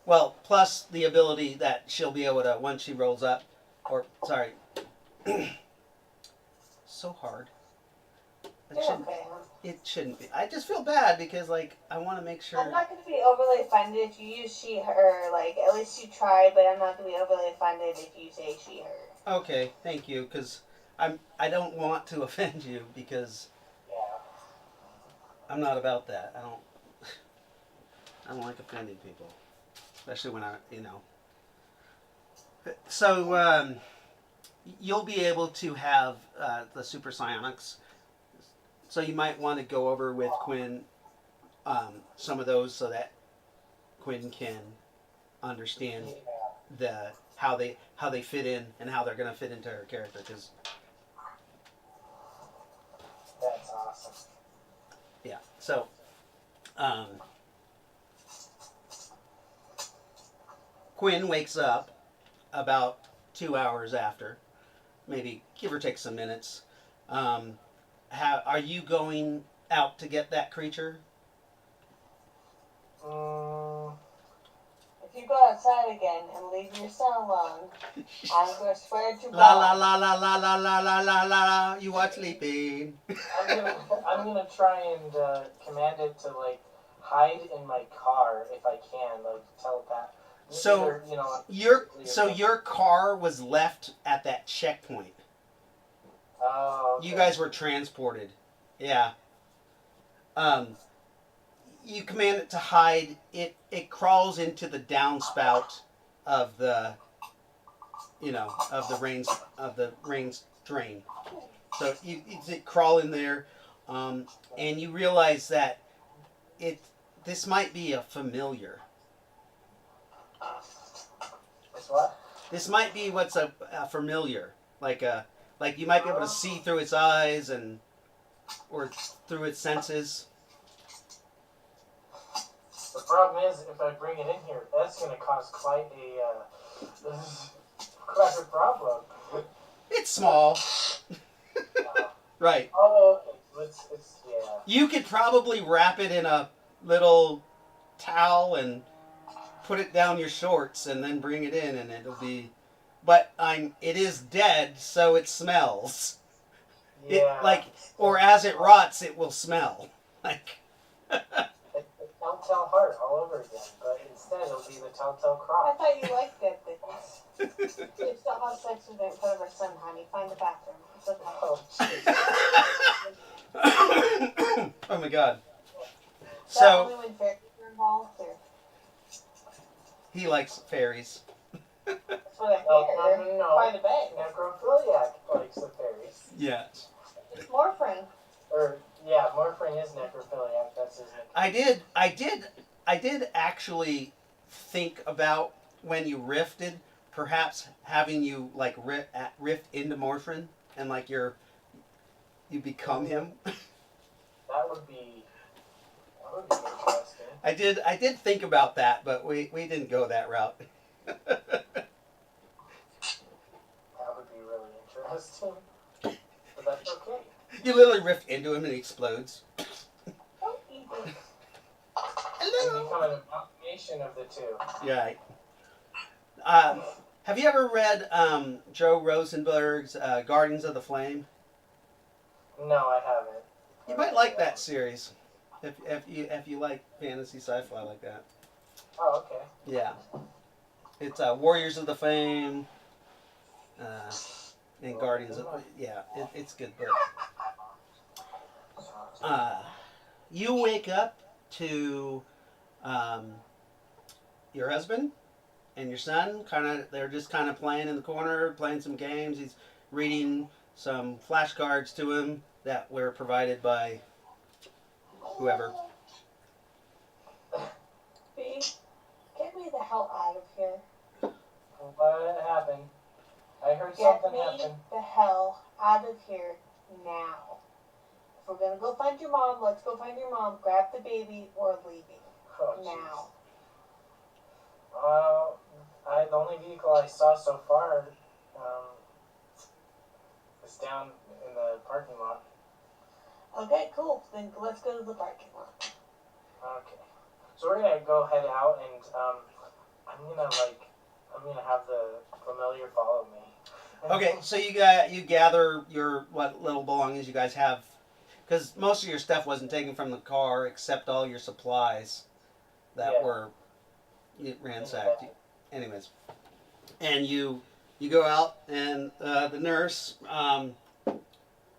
well, plus the ability that she'll be able to, once she rolls up, or, sorry, so hard. It shouldn't be. I just feel bad because, like, I want to make sure. I'm not going to be overly offended if you use she, her. Like, at least you tried, but I'm not going to be overly offended if you say she, her. Okay, thank you, because I don't want to offend you because I'm not about that. I don't like offending people, especially when So you'll be able to have the super psionics. So you might want to go over with Quinn some of those so that Quinn can understand how they fit in and how they're going to fit into her character. Because That's awesome. yeah, so Quinn wakes up about 2 hours after, maybe give or take some minutes. Are you going out to get that creature? If you go outside again and leave your son alone, I'm going to swear to La God. la la la la la la la la la. You are sleeping. I'm gonna try and command it to like hide in my car if I can, like telepath. So Either, your car was left at that checkpoint. Oh. Okay. You guys were transported. Yeah. You command it to hide. It crawls into the downspout of the of the rain's drain. So it crawl in there, and you realize that this might be a familiar. It's what? This might be what's a familiar, like you might be able to see through its eyes or through its senses. The problem is, if I bring it in here, that's going to cause quite a problem. It's small, right? Oh, okay. It's yeah. You could probably wrap it in a little towel and put it down your shorts and then bring it in, and it'll be. But it is dead, so it smells. Yeah. Or as it rots, it will smell. Telltale heart all over again, but instead it'll be the telltale I crop. thought you liked dead things. You still have sex with it in front of her son, honey. Find the bathroom. It's okay. Oh, jeez. Oh my God. Is that So only when fairies are involved, or he likes fairies. that's what I hear? No. Quite a bit. Necrophiliac likes the fairies. Yes. It's Morphine. Morphine is necrophiliac. That's his name. I did actually think about when you rifted, perhaps having you like rift into Morphine and like you become him. That would be interesting. I did think about that, but we didn't go that route. That would be really interesting. But that's okay. You literally rift into him and he explodes. Don't eat it. And become an amalgamation of the two. Yeah. Have you ever read Joe Rosenberg's Guardians of the Flame? No, I haven't. You might like that series if you like fantasy sci-fi like that. Oh, okay. Yeah. It's Warriors of the Flame and Guardians of it's good book. You wake up to your husband and your son. They're just kind of playing in the corner, playing some games. He's reading some flashcards to him that were provided by whoever. B, get me the hell out of here. What happened? I heard Get something me happen. the hell out of here now. If we're gonna go find your mom, let's go find your mom, grab the baby, we're leaving. Oh, Now. The only vehicle I saw so far is down in the parking lot. Okay, cool. Then let's go to the parking lot. Okay. So we're gonna go head out, and I'm gonna have the familiar follow me. Okay, so you gather your what little belongings you guys have, because most of your stuff wasn't taken from the car except all your supplies that were ransacked. Anyways, and you go out, and the nurse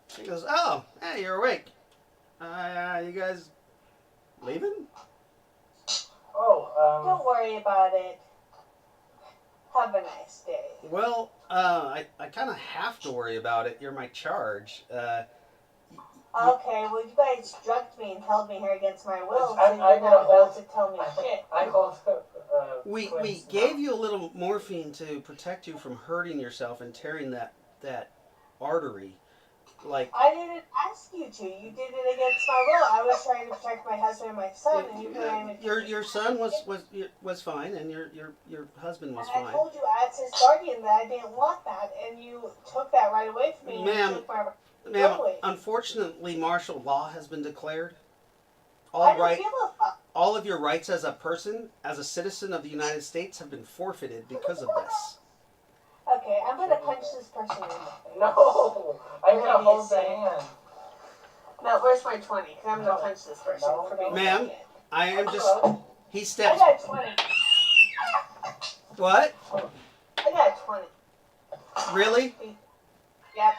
she goes, "Oh, hey, you're awake. You guys Leaving? Oh, Don't worry about it. Have a nice day. Well, I kind of have to worry about it. You're my charge. Okay, well, you guys drugged me and held me here against my will, so I you're gotta not about hold- to tell me shit. I hold. We Quinn's gave mouth. you a little morphine to protect you from hurting yourself and tearing that artery. Like, I didn't ask you to. You did it against my will. I was trying to protect my husband and my son, and you ran into your son was fine, and your husband was And I fine. told you as his guardian that I didn't want that, and you took that right away from me. Ma'am, and took my Ma'am, away. unfortunately, martial law has been declared. I All don't right, give a fuck. all of your rights as a person, as a citizen of the United States, have been forfeited because of this. Okay, I'm gonna punch this person in the face. No, I'm You're gonna gonna hold be the sick. hand. No, where's my 20? Because I'm gonna No. punch this person No, for being Ma'am. second. I am just. He I steps. got 20. What? I got 20. Really? Yep.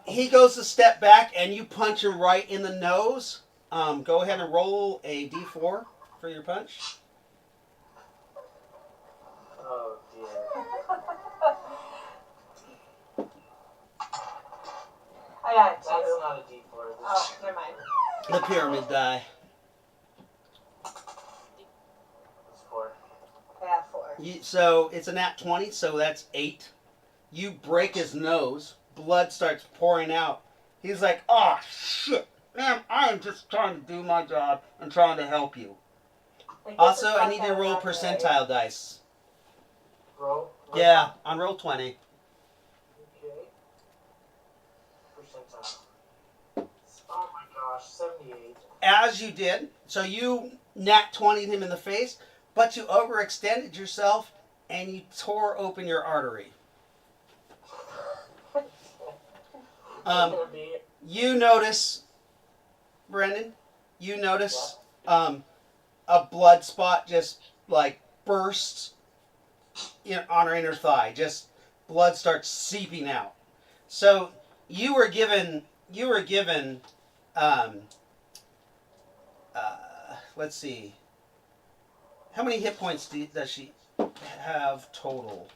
He goes a step back, and you punch him right in the nose. Go ahead and roll a d4 for your punch. Oh dear. I got 2. That's not a D4. Oh, never mind. The pyramid die. It's 4. I got 4. So it's a nat 20, so that's 8. You break his nose. Blood starts pouring out. He's like, "Oh shit, man! I am just trying to do my job and trying to help you." Like, get Also, the I fuck need you out to of roll my way. percentile dice. Roll. Yeah, on roll 20. Okay. Percentile. Oh my gosh, 78. As you did, so you nat 20'd him in the face, but you overextended yourself and you tore open your artery. You notice, Brendan, a blood spot just like bursts on her inner thigh. Just blood starts seeping out. So you were given, let's see, how many hit points does she have total?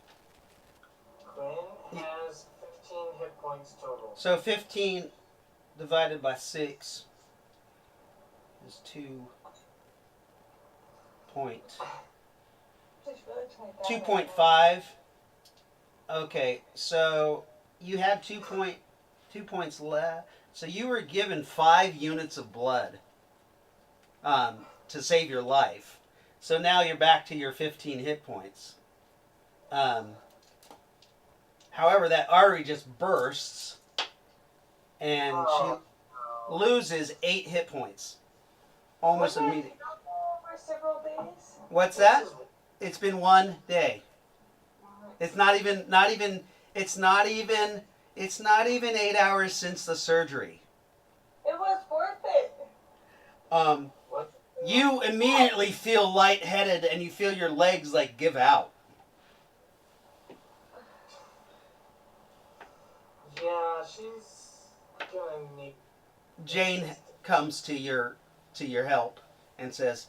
Quinn has 15 hit points total. So 15 divided by 6 is 2.5. Okay, so you had 2 points left. So you were given 5 units of blood to save your life. So now you're back to your 15 hit points. However, that artery just bursts, and she loses 8 hit points almost immediately. For several days. What's that? It's been 1 day. It's not even 8 hours since the surgery. It was worth it. What? You immediately feel lightheaded and you feel your legs like give out. Yeah, she's gonna need. Jane comes to your help and says,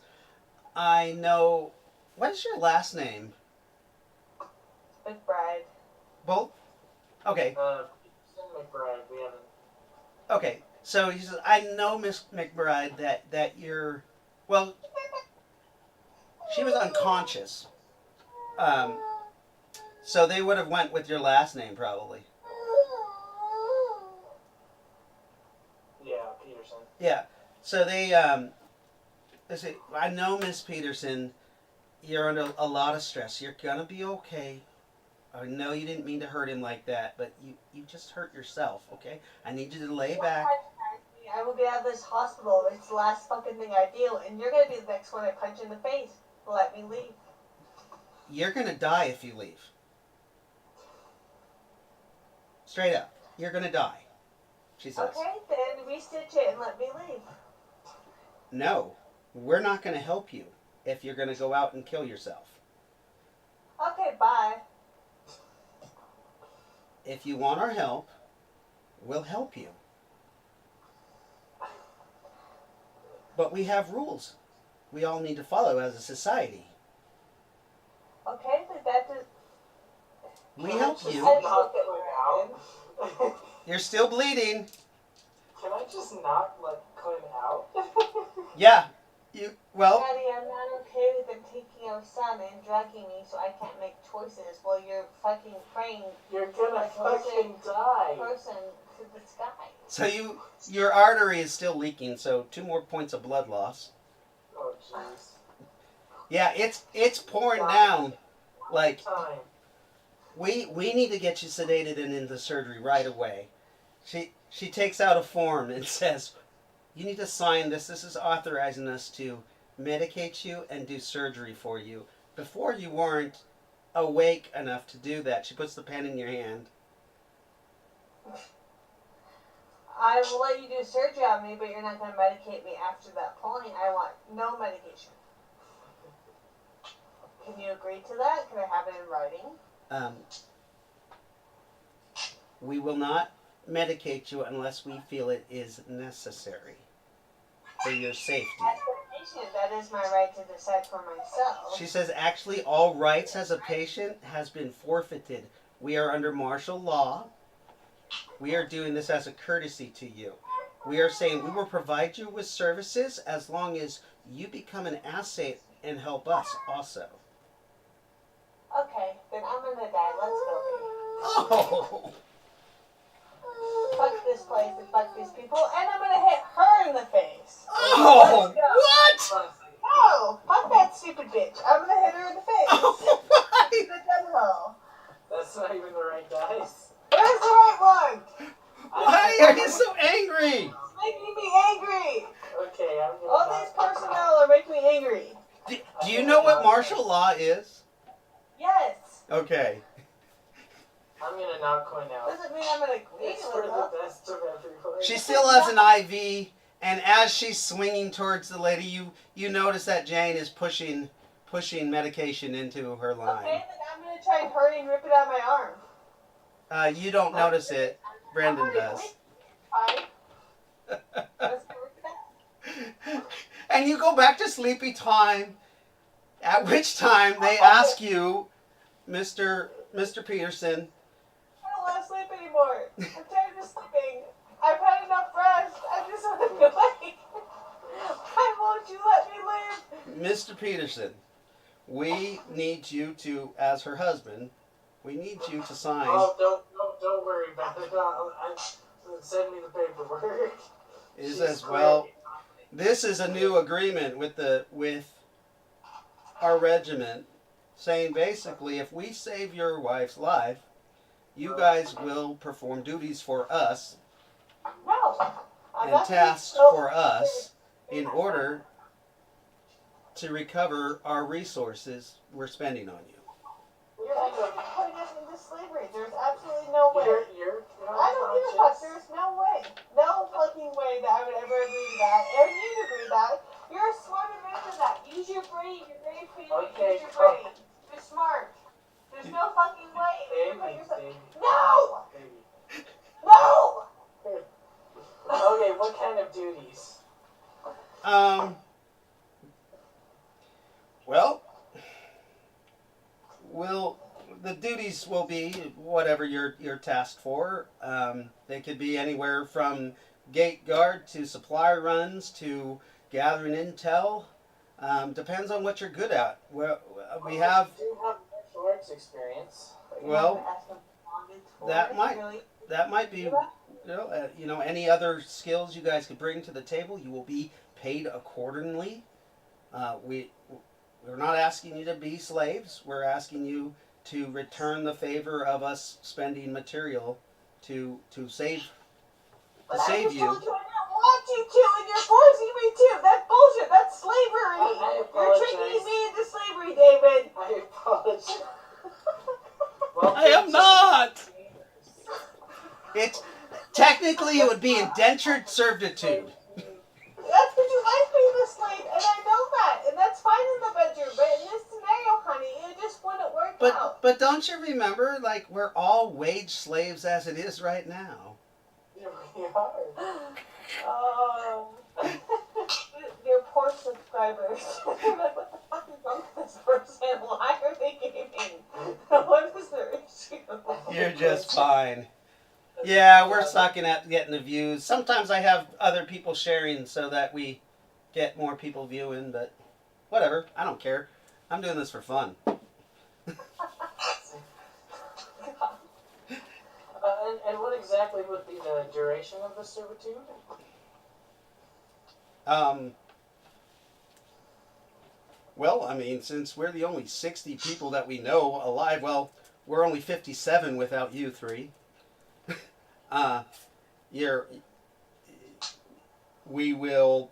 "I know. What is your last name?" McBride. Both. Okay. McBride, we haven't. Okay. So he says, "I know, Miss McBride, that you're, well, she was unconscious. So they would have went with your last name probably." Yeah, Peterson. Yeah. So they say, "I know, Miss Peterson, you're under a lot of stress. You're gonna be okay. I know you didn't mean to hurt him like that, but you just hurt yourself, okay? I need you to lay back." I will get out of this hospital. It's the last fucking thing I do, and you're gonna be the next one I punch in the face. Let me leave. "You're gonna die if you leave. Straight up. You're gonna die," she says. Okay, then restitch it and let me leave. "No, we're not gonna help you if you're gonna go out and kill yourself. Okay, bye. If you want our help, we'll help you." But we have rules we all need to follow as a society. Okay, but that does. We help Just you. not Quinn out. You're still bleeding. Can I just not let Quinn out? Yeah. Well, Daddy, I'm not okay with them taking our son and dragging me so I can't make choices while you're fucking praying You're gonna fucking die. person to the sky. so your artery is still leaking, so 2 more points of blood loss. Oh jeez. Yeah, it's pouring down. Like, Time. we need to get you sedated and into surgery right away. She takes out a form and says, you need to sign this. This is authorizing us to medicate you and do surgery for you. Before you weren't awake enough to do that. She puts the pen in your hand. I will let you do surgery on me, but you're not going to medicate me after that point. I want no medication. Can you agree to that? Can I have it in writing? We will not medicate you unless we feel it is necessary for your safety. As a patient, that is my right to decide for myself. She says, actually, all rights as a patient has been forfeited. We are under martial law. We are doing this as a courtesy to you. We are saying we will provide you with services as long as you become an asset and help us also. Okay, then I'm going to die. Let's go. Oh! Fuck this place and fuck these people, and I'm going to hit her in the face. Oh! Let's go. What? No! Fuck that stupid bitch. I'm going to hit her in the face. Oh, why? The devil. That's not even the right dice. Where's the right one? Why are you so angry? It's making me angry. Okay, I'm gonna. All these personnel are making me angry. Do you know what martial law is? Yes. Okay. I'm gonna knock Quinn out. Doesn't mean I'm going to clean It's for with the her. best of everyone. She still has an IV, and as she's swinging towards the lady, you notice that Jane is pushing medication into her line. Okay, then I'm going to try and hurry and rip it out of my arm. You don't notice it. Brandon does. Fine. Let's go with that. And you go back to sleepy time, at which time they ask you, Mr. Peterson, I don't want to sleep anymore. I'm tired of sleeping. I've had enough rest. I just want to be awake. Why won't you let me live? Mr. Peterson, we need you to, as her husband, we need you to sign. Oh, don't worry about it. Send me the paperwork. It She's says, great. well, this is a new agreement with our regiment, saying basically, if we save your wife's life, you guys will perform duties for us No. I'm and not tasks doing- for us in order to recover our resources we're spending on you. You're putting us into slavery. There's absolutely no way. You're I don't give a fuck. There's no way. No fucking way that I would ever agree to that. Or you'd agree to that. You're a smarter man than that. Use your brain. You're very creative. Okay, Use your brain. You're smart. There's no fucking way. You're putting yourself... Baby. No! Baby. No! Okay, what kind of duties? Well, the duties will be whatever you're tasked for. They could be anywhere from gate guard to supply runs to gathering intel. Depends on what you're good at. Well, we have. You do have martial arts experience. Well, that might be. Any other skills you guys could bring to the table, you will be paid accordingly. We're not asking you to be slaves. We're asking you to return the favor of us spending material to save But I just you. told you I don't want you to, and you're forcing me to. That's bullshit. That's slavery. I You're tricking me into slavery, David. I apologize. I am not. It's technically it would be indentured servitude. That's what you like being a slave, and I know that, and that's fine in the bedroom. But in this scenario, honey, it just wouldn't work out. But don't you remember? Like we're all wage slaves as it is right now. We are. Oh. subscribers. I'm like, what the fuck is wrong with this person? Why are they gaming? What is their issue? You're just fine. Yeah, we're sucking at getting the views. Sometimes I have other people sharing so that we get more people viewing, but whatever. I don't care. I'm doing this for fun. And what exactly would be the duration of the servitude? Well, I mean, since we're the only 60 people that we know alive, well, we're only 57 without you three. We will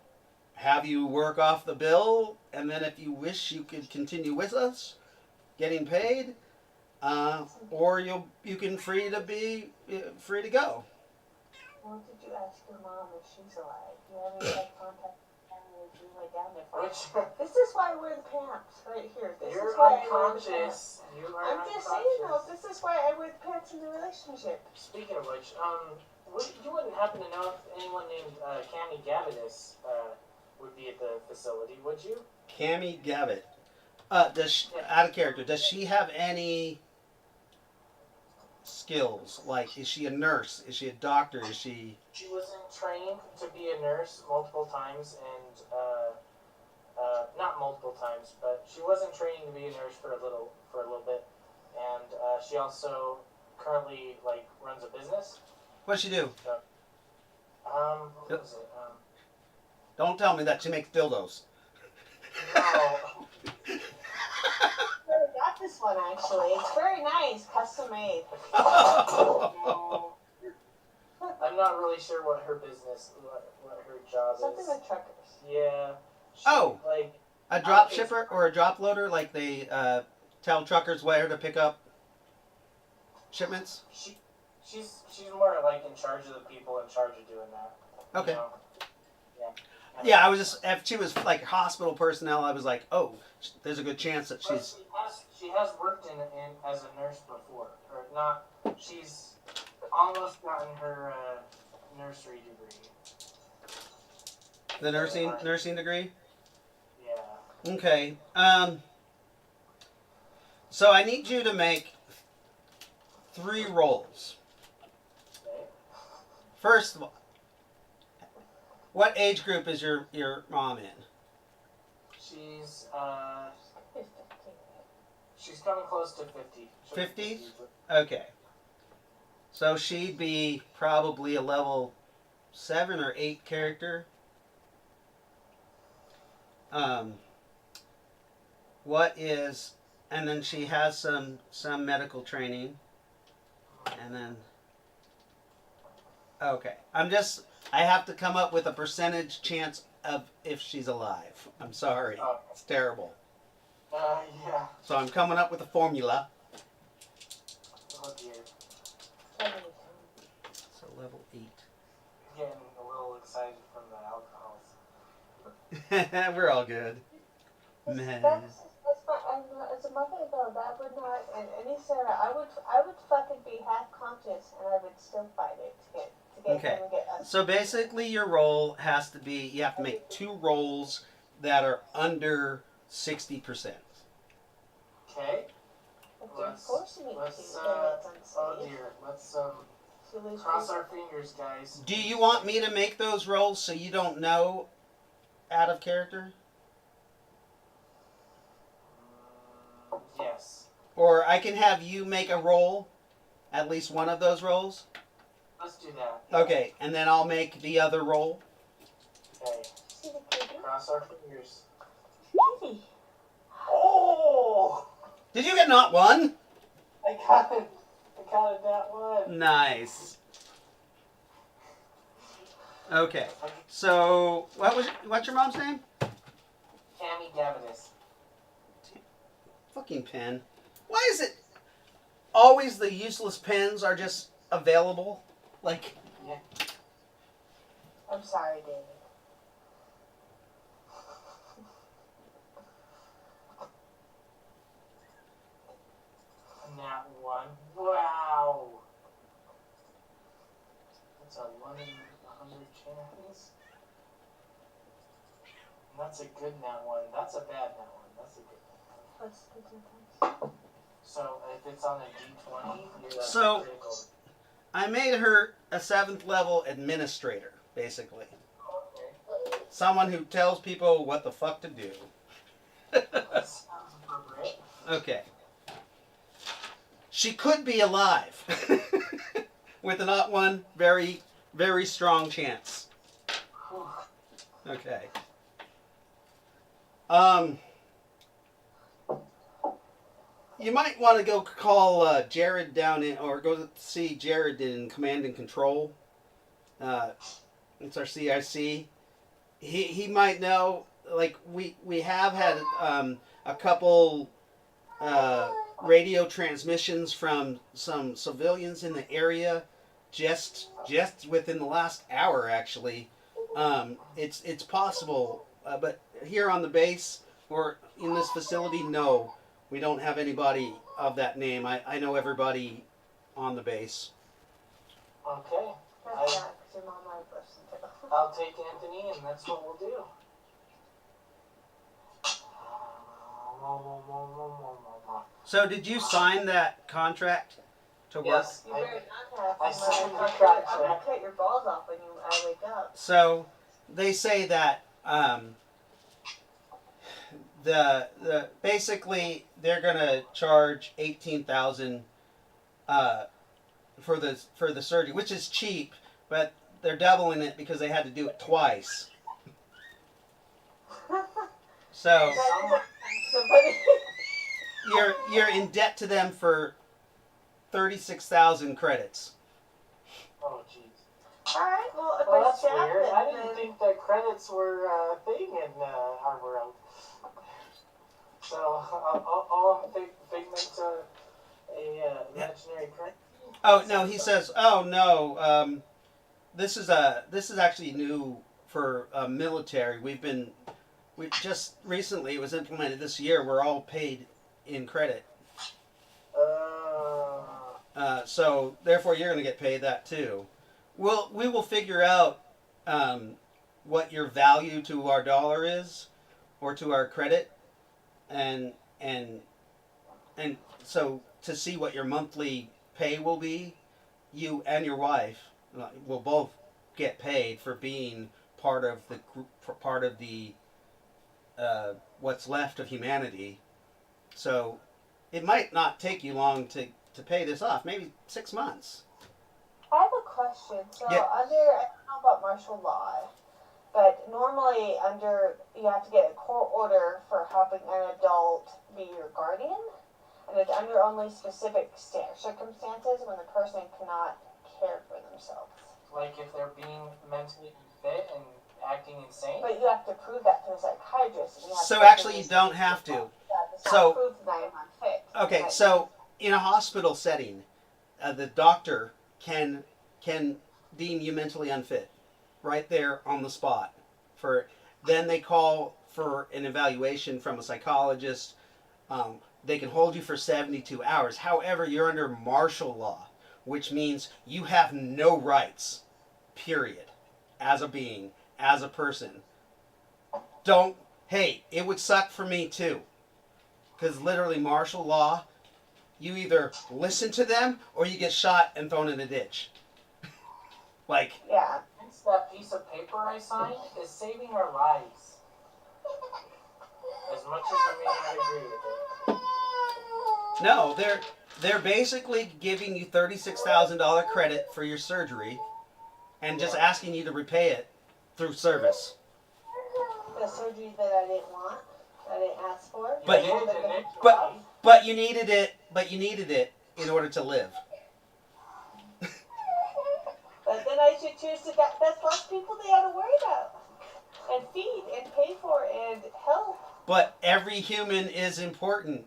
have you work off the bill, and then if you wish, you could continue with us, getting paid, or you can free to go. Well, did you ask your mom if she's alive? You haven't had contact with family as you went down there for it. This is why I wear the pants right here. This You're is why I wear the pants. unconscious. You are I'm unconscious. just saying though, this is why I wear the pants in the relationship. Speaking of which, you wouldn't happen to know if anyone named Cammy Gavitus would be at the facility, would you? Cammy Gavitt. Out of character, does she have any skills? Like, is she a nurse? Is she a doctor? Is she... She wasn't trained to be a nurse multiple times, and not multiple times, but she wasn't trained to be a nurse for a little bit, and she also currently runs a business. What does she do? So, what was it? Don't tell me that she makes dildos. No. I got this one actually. It's very nice, custom made. No. I'm not really sure what her business, what her job Something is. with truckers. Yeah. She, Oh. A drop shipper or a drop loader? Like they tell truckers where to pick up shipments? She's more in charge of the people in charge of doing that. Okay. You know? Yeah, I was just, if she was like hospital personnel, I was like, oh, there's a good chance that But she's... she has worked in as a nurse before, or not. She's almost gotten her nursery degree. The nursing degree? Yeah. Okay. So I need you to make 3 rolls. Okay. First of all, what age group is your mom in? She's she's coming close to 50. 50? Okay. So she'd be probably a level 7 or 8 character. And then she has some medical training. And then, okay. I have to come up with a percentage chance of if she's alive. I'm sorry. Oh. It's terrible. Yeah. So I'm coming up with a formula. Oh dear. So level 8. Getting a little excited from the alcohols. We're all good. Man. That's fine. As a mother though, that would not, and any Sarah, I would fucking be half conscious and I would still fight it to get Okay. him and get us. So basically your roll has to be, you have to make 2 rolls that are under 60%. Okay. If you're forcing me to, then it's unsafe. Oh dear. Let's cross our fingers, guys. Do you want me to make those rolls so you don't know out of character? Yes. Or I can have you make a roll, at least one of those rolls? Let's do that. Okay, and then I'll make the other roll. Okay. See the kitty? Cross our fingers. Kitty. Oh! Did you get not one? I counted that one. Nice. Okay, so what's your mom's name? Cammy Gavitus. Fucking pen. Why is it always the useless pens are just available? Like, Yeah. I'm sorry, David. Nat 1. Wow. That's a 1 in 100 chance. That's a good nat one. That's a bad nat one. That's a good nat one. What's the difference? So if it's on a D20, you're So- critical. I made her a 7th level administrator, basically. Okay. Someone who tells people what the fuck to do. That sounds appropriate. Okay. She could be alive. With a not one very, very strong chance. Whew. Okay. You might want to go call Jared down in, or go see Jared in Command and Control. It's our CIC. He might know. Like we have had a couple radio transmissions from some civilians in the area, just within the last hour actually. It's possible, but here on the base or in this facility, no. We don't have anybody of that name. I know everybody on the base. Okay. That's not because your mom might listen to. I'll take Anthony, and that's what we'll do. So did you sign that contract to work? Yes, You better not have. I I'm signed gonna the cut- I'm contract. gonna cut your balls off when I wake up. So they say that the basically they're gonna charge 18,000 for the surgery, which is cheap, but they're doubling it because they had to do it twice. So Somebody. you're in debt to them for 36,000 credits. Oh, jeez. Alright, well, if Well, I that's stab weird. them, I didn't then- think that credits were a thing in our world. So, all figments of a imaginary credit. Oh no, he says. Oh no, this is actually new for military. We just recently, it was implemented this year. We're all paid in credit. So therefore, you're going to get paid that too. We will figure out what your value to our dollar is, or to our credit, and so to see what your monthly pay will be, you and your wife will both get paid for being part of the group, part of the what's left of humanity. So it might not take you long to pay this off. Maybe 6 months. I have a question. So Yeah. I don't know about martial law, but normally you have to get a court order for helping an adult be your guardian, and it's under only specific circumstances when the person cannot care for themselves. Like if they're being mentally unfit and acting insane. But you have to prove that to a psychiatrist. And you have So to actually, you don't have to. It's So- not proof that I'm unfit. Okay, Right. so in a hospital setting, the doctor can deem you mentally unfit right there on the spot. Then they call for an evaluation from a psychologist. They can hold you for 72 hours. However, you're under martial law, which means you have no rights, period, as a being, as a person. Hey, it would suck for me too. Because literally martial law, you either listen to them or you get shot and thrown in a ditch. Like, Yeah. Hence that piece of paper I signed is saving our lives. As much as I may not agree with it. no, they're basically giving you $36,000 credit for your surgery and just asking you to repay it through service. The surgery that I didn't want, that I didn't ask for. But- You did initially. But you needed it in order to live. But then I should choose to. That's less people they have to worry about, and feed, and pay for, and help. But every human is important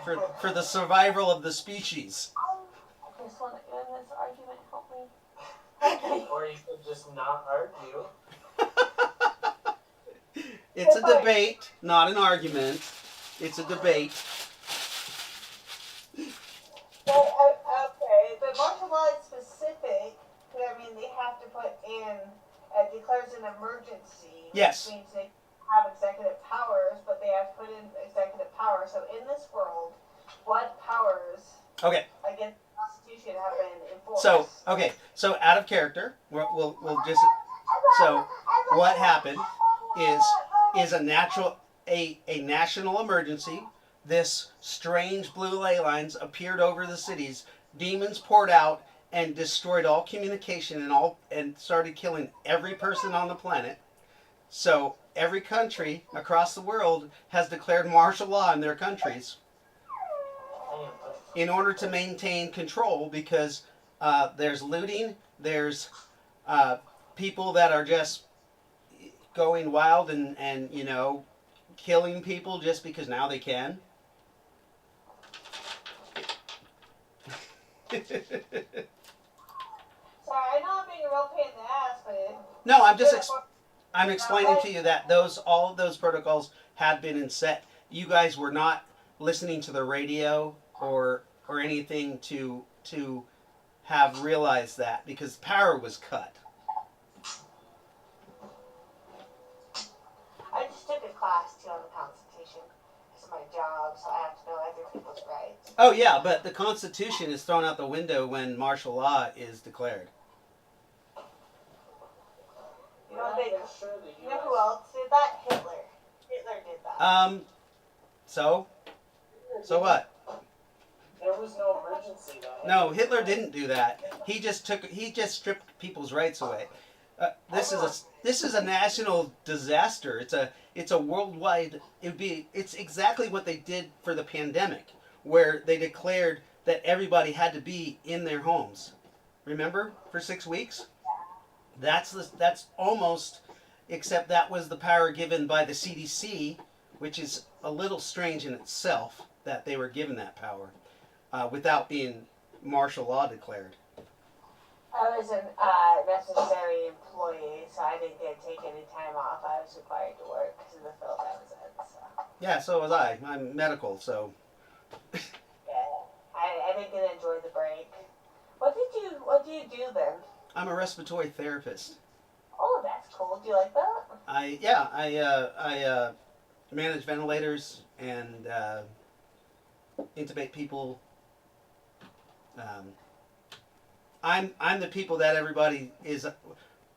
for the survival of the species. I just want to end this argument. Help me. Or you could just not argue. It's a debate, not an argument. It's a debate. Okay, but martial law is specific. I mean, they have to put in declares an emergency. Yes. Which means they Okay. against the Constitution have been enforced. So out of character, we'll just. So what happened is a national emergency. This strange blue ley lines appeared over the cities. Demons poured out and destroyed all communication and started killing every person on the planet. So every country across the world has declared martial law in their countries in order to maintain control, because there's looting, there's people that are just going wild and killing people just because now they can. Sorry, I know I'm being a real pain in the ass, but No, I'm explaining to you that all of those protocols had been set. You guys were not listening to the radio or anything to have realized that, because power was cut. I just took a class too on the Constitution. It's my job, so I have to know other people's rights. Oh yeah, but the Constitution is thrown out the window when martial law is declared. You know, you know who else did that? Hitler. Hitler did that. So what? There was no emergency though. No, Hitler didn't do that. He just stripped people's rights away. This is a national disaster. It's a worldwide. It's exactly what they did for the pandemic, where they declared that everybody had to be in their homes. Remember, for 6 weeks. That's almost, except that was the power given by the CDC, which is a little strange in itself that they were given that power without being martial law declared. I was a necessary employee, so I didn't get to take any time off. I was required to work because of the field I was in. So. Yeah, so was I. I'm medical, so. Yeah, I didn't get to enjoy the break. What do you do then? I'm a respiratory therapist. Oh, that's cool. Do you like that? I manage ventilators and intubate people. I'm the people that everybody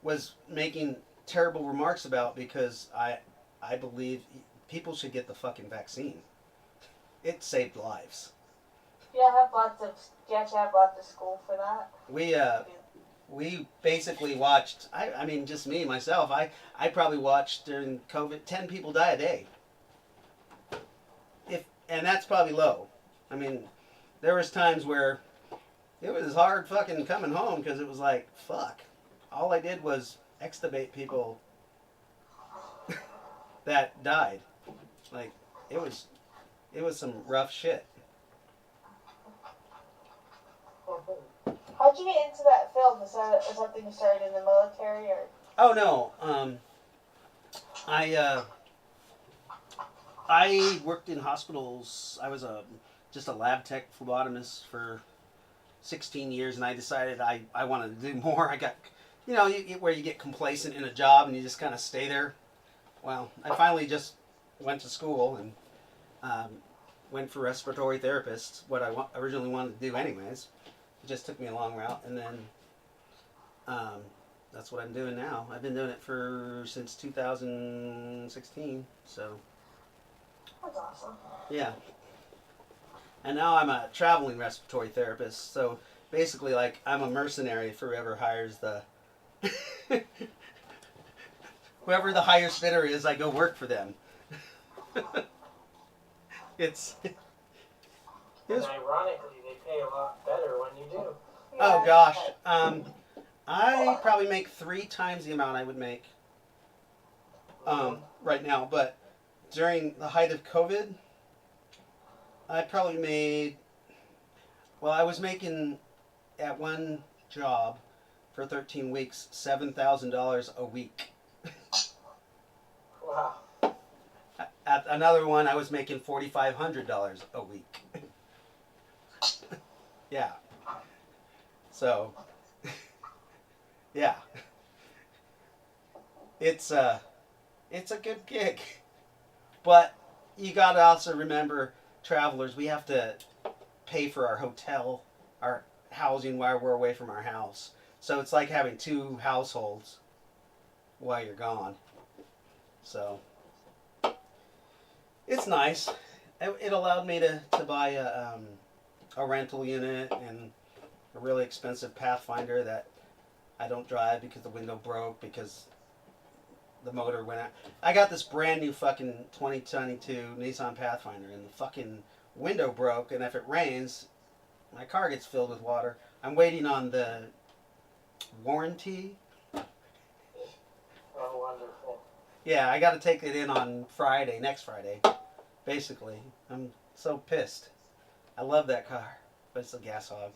was making terrible remarks about, because I believe people should get the fucking vaccine. It saved lives. Do you have to have lots of school for that? We basically watched, I mean, just me, myself, I probably watched during COVID, 10 people die a day. And that's probably low. I mean, there was times where it was hard fucking coming home, because it was like, fuck. All I did was extubate people that died. Like, it was some rough shit. How'd you get into that field? Was that something you started in the military, or? Oh no, I worked in hospitals. I was just a lab tech phlebotomist for 16 years, and I decided I wanted to do more. I got, where you get complacent in a job and you just kind of stay there. Well, I finally just went to school and went for respiratory therapist, what I originally wanted to do anyways. It just took me a long route, and then that's what I'm doing now. I've been doing it since 2016, so. That's awesome. Yeah. And now I'm a traveling respiratory therapist, so basically, like, I'm a mercenary for whoever hires the... whoever the highest bidder is, I go work for them. It's... And ironically, they pay a lot better when you do. Oh gosh, I probably make 3 times the amount I would make right now. But during the height of COVID, I probably made. Well, I was making at one job for 13 weeks $7,000 a week. Wow. At another one, I was making $4,500 a week. Yeah. So, yeah. It's a good gig. But you gotta also remember, travelers, we have to pay for our hotel, our housing while we're away from our house. So it's like having two households while you're gone. So it's nice. It allowed me to buy a rental unit and a really expensive Pathfinder that I don't drive because the window broke because the motor went out. I got this brand new fucking 2022 Nissan Pathfinder and the fucking window broke, and if it rains, my car gets filled with water. I'm waiting on the warranty. Oh, wonderful. Yeah, I got to take it in on Friday, next Friday, basically. I'm so pissed. I love that car, but it's a gas hog.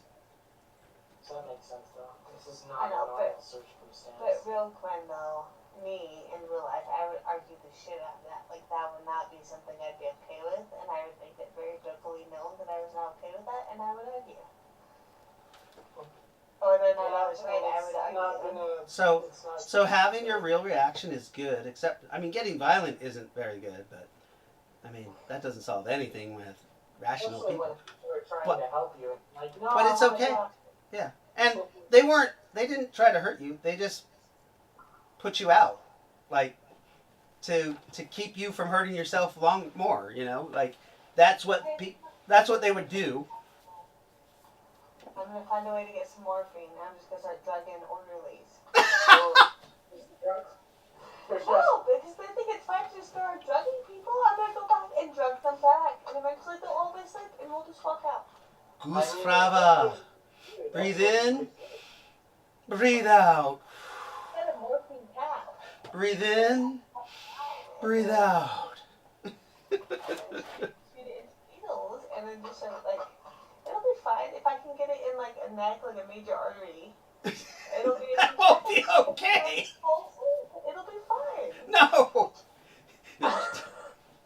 So that makes sense, though. This is I not know, a normal circumstance. But real Quinn, though, me in real life, I would argue the shit out of that. Like, that would not be something I'd be okay with, and I would make it very vocally known that I was not okay with that, and I would argue. Or whether or not I was right, I would argue. So having your real reaction is good, except, I mean, getting violent isn't very good, but, I mean, that doesn't solve anything with rational Especially people. when people are trying to help you. Like, no, But it's okay. Yeah. And they didn't try to hurt you. They just put you out. Like, to keep you from hurting yourself more, you know? Like, that's what they would do. I'm gonna find a way to get some morphine. I'm just gonna start drugging orderlies. No, because they think it's fine to just start drugging people. I'm gonna go back and drug them back, and eventually they'll all be asleep, and we'll just walk out. Goose Frava. Breathe in. Breathe out. Get a morphine cap. Breathe in. Breathe out. Shoot it into needles, and then just like, it'll be fine if I can get it in like a neck, like a major artery. It'll be. That won't be okay. It'll be fine. No.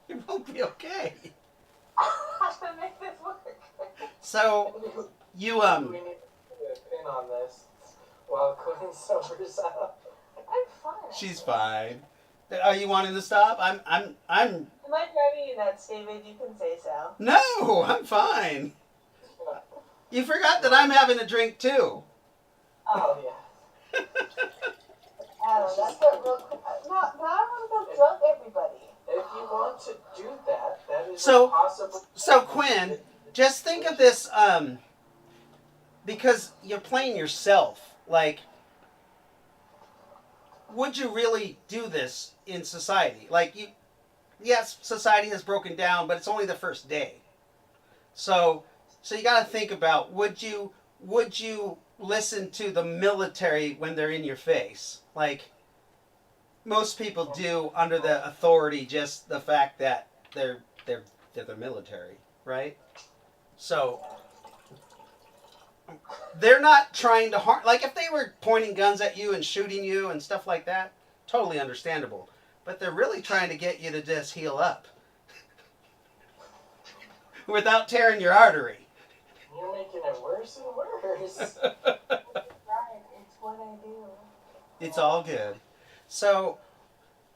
It won't be okay. I'm gonna make this work. So, you, We need to put a pin on this while Quinn sobers up. I'm fine. she's fine. Are you wanting to stop? I'm. Am I driving you nuts, David? You can say so. No, I'm fine. You forgot that I'm having a drink too. Oh, yeah. That's what real quick. No, I want to go drug everybody. If you want to do that, that is So- a possible. So Quinn, just think of this, because you're playing yourself. Like, would you really do this in society? Like, yes, society has broken down, but it's only the first day. So you got to think about, would you listen to the military when they're in your face? Like, most people do under the authority, just the fact that they're the military, right? So they're not trying to harm. Like, if they were pointing guns at you and shooting you and stuff like that, totally understandable. But they're really trying to get you to just heal up without tearing your artery. You're making it worse and worse. Right, it's what I do. It's all good. So,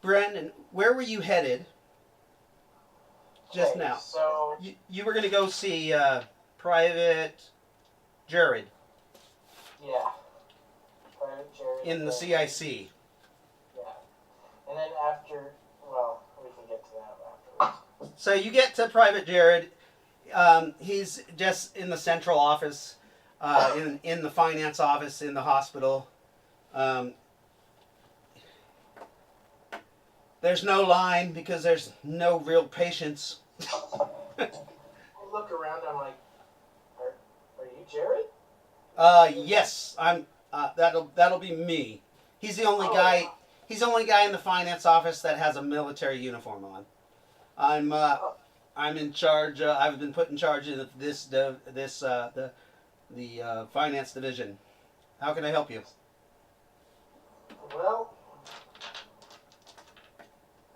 Brendan, where were you headed just Okay, now? So, You were going to go see Private Jared yeah. Private Jared. in the CIC. Yeah. And then after, well, we can get to that afterwards. So you get to Private Jared. He's just in the central office, in the finance office in the hospital. There's no line because there's no real patients. I look around, I'm like, are you Jared? Yes, I'm. That'll be me. He's the only guy. He's the only guy in the finance office that has a military uniform on. I'm in charge. I've been put in charge of the finance division. How can I help you? Well,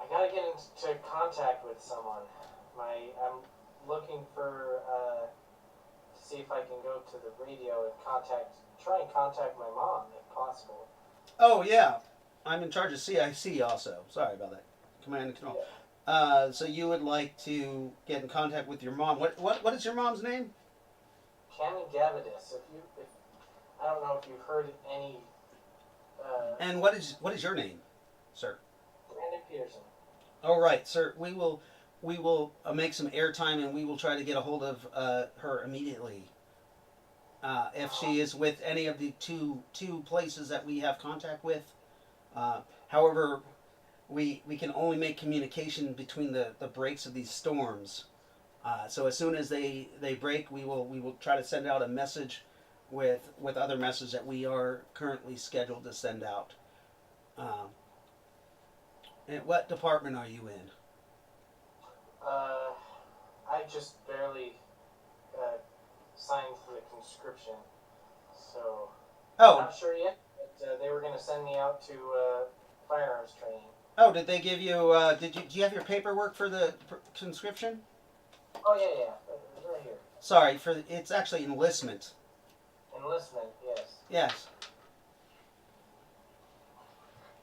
I gotta get into contact with someone. I'm looking for to see if I can go to the radio and try and contact my mom if possible. Oh yeah, I'm in charge of CIC also. Sorry about that. Command and control. So you would like to get in contact with your mom. What is your mom's name? longevitous. If I don't know if you've heard any. And what is your name, sir? Brandon Peterson. All right, sir. We will make some airtime, and we will try to get a hold of her immediately. If she is with any of the two places that we have contact with. However, we can only make communication between the breaks of these storms. So as soon as they break, we will try to send out a message with other messages that we are currently scheduled to send out. And what department are you in? I just barely signed for the conscription, so Oh, not sure yet. But they were going to send me out to firearms training. oh, did they give you? Do you have your paperwork for the conscription? Oh yeah, it's right here. Sorry, it's actually enlistment. Enlistment, yes. Yes.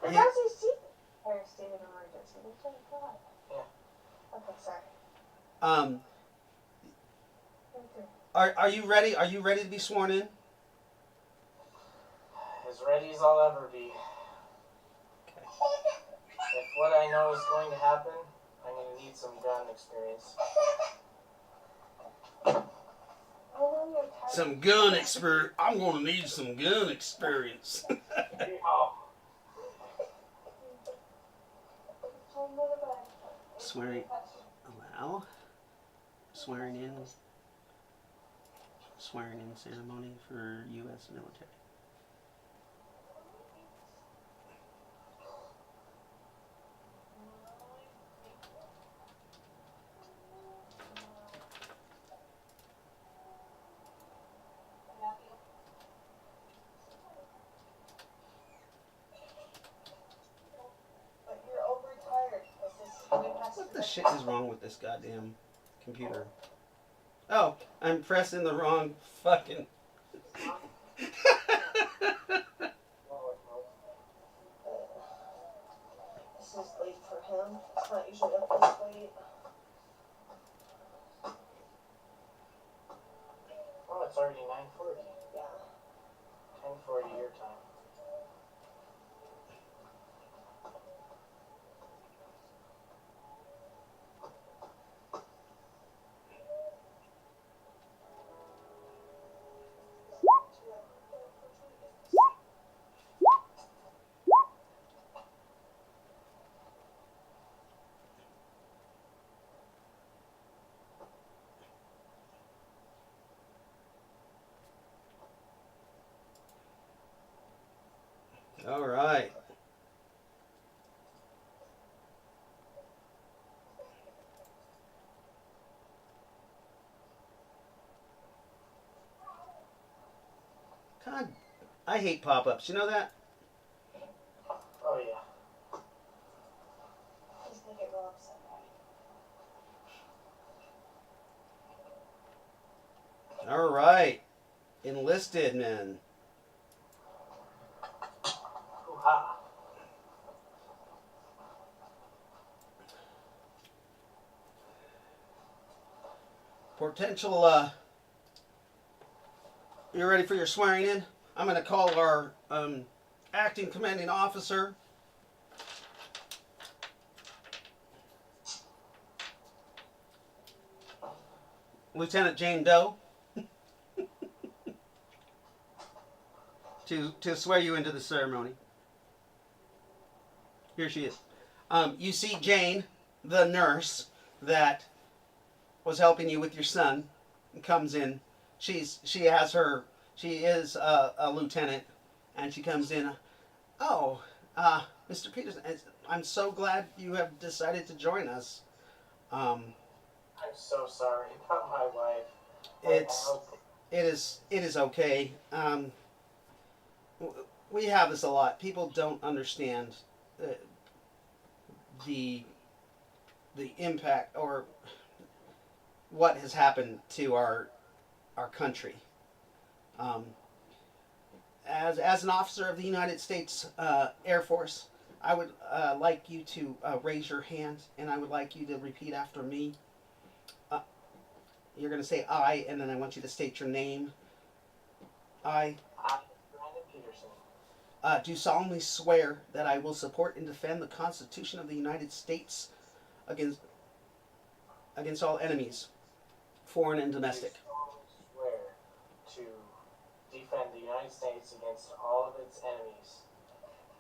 But Yeah. that's a secret. Or a state of emergency. Which I thought. Yeah. Okay, sorry. Okay. Are you ready? Are you ready to be sworn in? As ready as I'll ever be. Okay. If what I know is going to happen, I'm going to need some gun experience. Some gun experience. I'm going to need some gun experience. Oh. Swearing. Allow. Swearing in ceremony for U.S. military. But you're overtired. What the shit is wrong with this goddamn computer? Oh, I'm pressing the wrong fucking. This is late for him. It's not usually up this late. Oh, it's already 9:40. Yeah. 10:40 your time. All right. God, I hate pop-ups. You know that? Oh yeah. He's gonna get real upset by it. All right. Enlisted men. Hoo-ha. Potential, you ready for your swearing in? I'm going to call our acting commanding officer. Lieutenant Jane Doe. to swear you into the ceremony. Here she is. You see Jane, the nurse that was helping you with your son, comes in. She is a lieutenant, and she comes in. Oh, Mr. Peterson, I'm so glad you have decided to join us. I'm so sorry about my wife. It is okay. We have this a lot. People don't understand the impact or what has happened to our country. As an officer of the United States Air Force, I would like you to raise your hand, and I would like you to repeat after me. You're going to say I, and then I want you to state your name. I Brandon Peterson, do solemnly swear that I will support and defend the Constitution of the United States against all enemies, foreign and domestic. do solemnly swear to defend the United States against all of its enemies,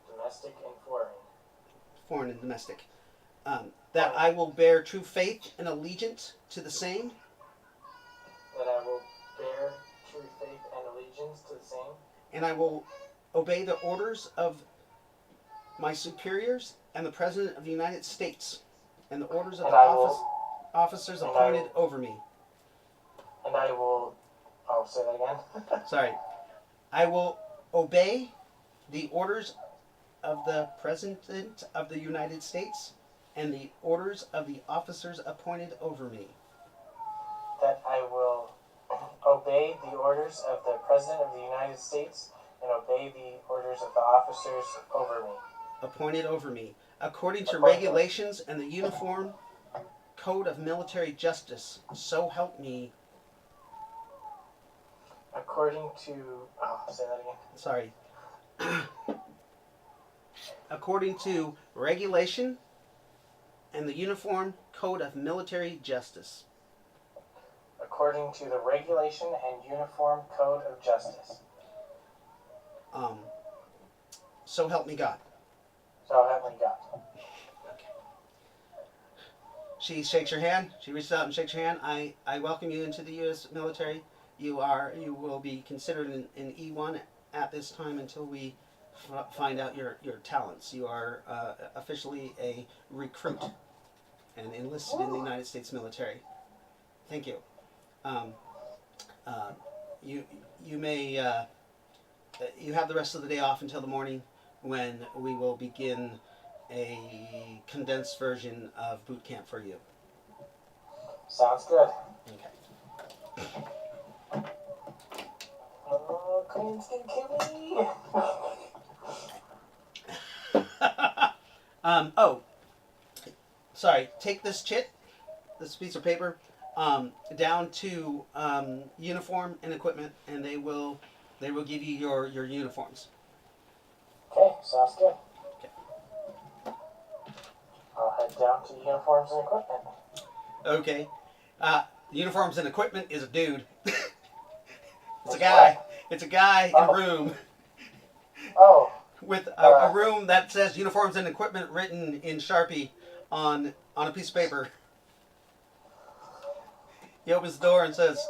domestic and foreign. Foreign and domestic. That I will bear true faith and allegiance to the same. That I will bear true faith and allegiance to the same. And I will obey the orders of my superiors and the President of the United States and the orders of officers appointed over me. And I will... Oh, say that again? Sorry. I will obey the orders of the President of the United States and the orders of the officers appointed over me. That I will obey the orders of the President of the United States and obey the orders of the officers over me. Appointed over me, according to regulations and the Uniform Code of Military Justice. So help me. According to... Oh, say that again. Sorry. According to regulation and the Uniform Code of Military Justice. According to the Regulation and Uniform Code of Justice. So help me God. So help me God. Okay. She shakes your hand. She reaches out and shakes your hand. I welcome you into the U.S. military. You will be considered an E1 at this time until we find out your talents. You are officially a recruit and enlisted in the United States military. Thank you. You may you have the rest of the day off until the morning when we will begin a condensed version of boot camp for you. Sounds good. Okay. Oh, Quinn's gonna kill me. Oh, sorry. Take this this piece of paper, down to uniform and equipment, and they will give you your uniforms. Okay, sounds good. Okay. I'll head down to uniforms and equipment. Okay. Uniforms and equipment is a dude. It's a guy. It's a guy in a room. Oh. With a room that says uniforms and equipment written in Sharpie on a piece of paper. He opens the door and says,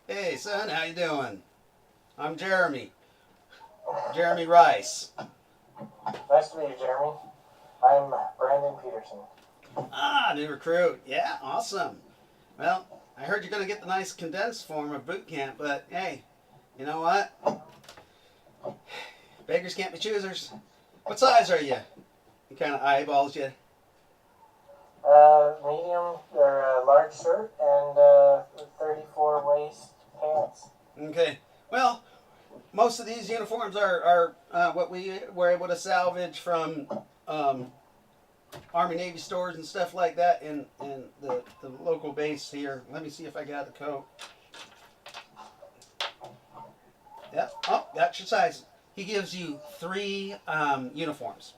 hey son, how you doing? I'm Jeremy. Jeremy Rice. Nice to meet you, Jeremy. I'm Brandon Peterson. New recruit. Yeah, awesome. Well, I heard you're going to get the nice condensed form of boot camp, but hey, you know what? Beggars can't be choosers. What size are you? He kind of eyeballs you. Medium, or large shirt and 34 waist pants. Okay. Well, most of these uniforms are what we were able to salvage from Army Navy stores and stuff like that in the local base here. Let me see if I got the coat. Yep. Oh, that's your size. He gives you 3 uniforms.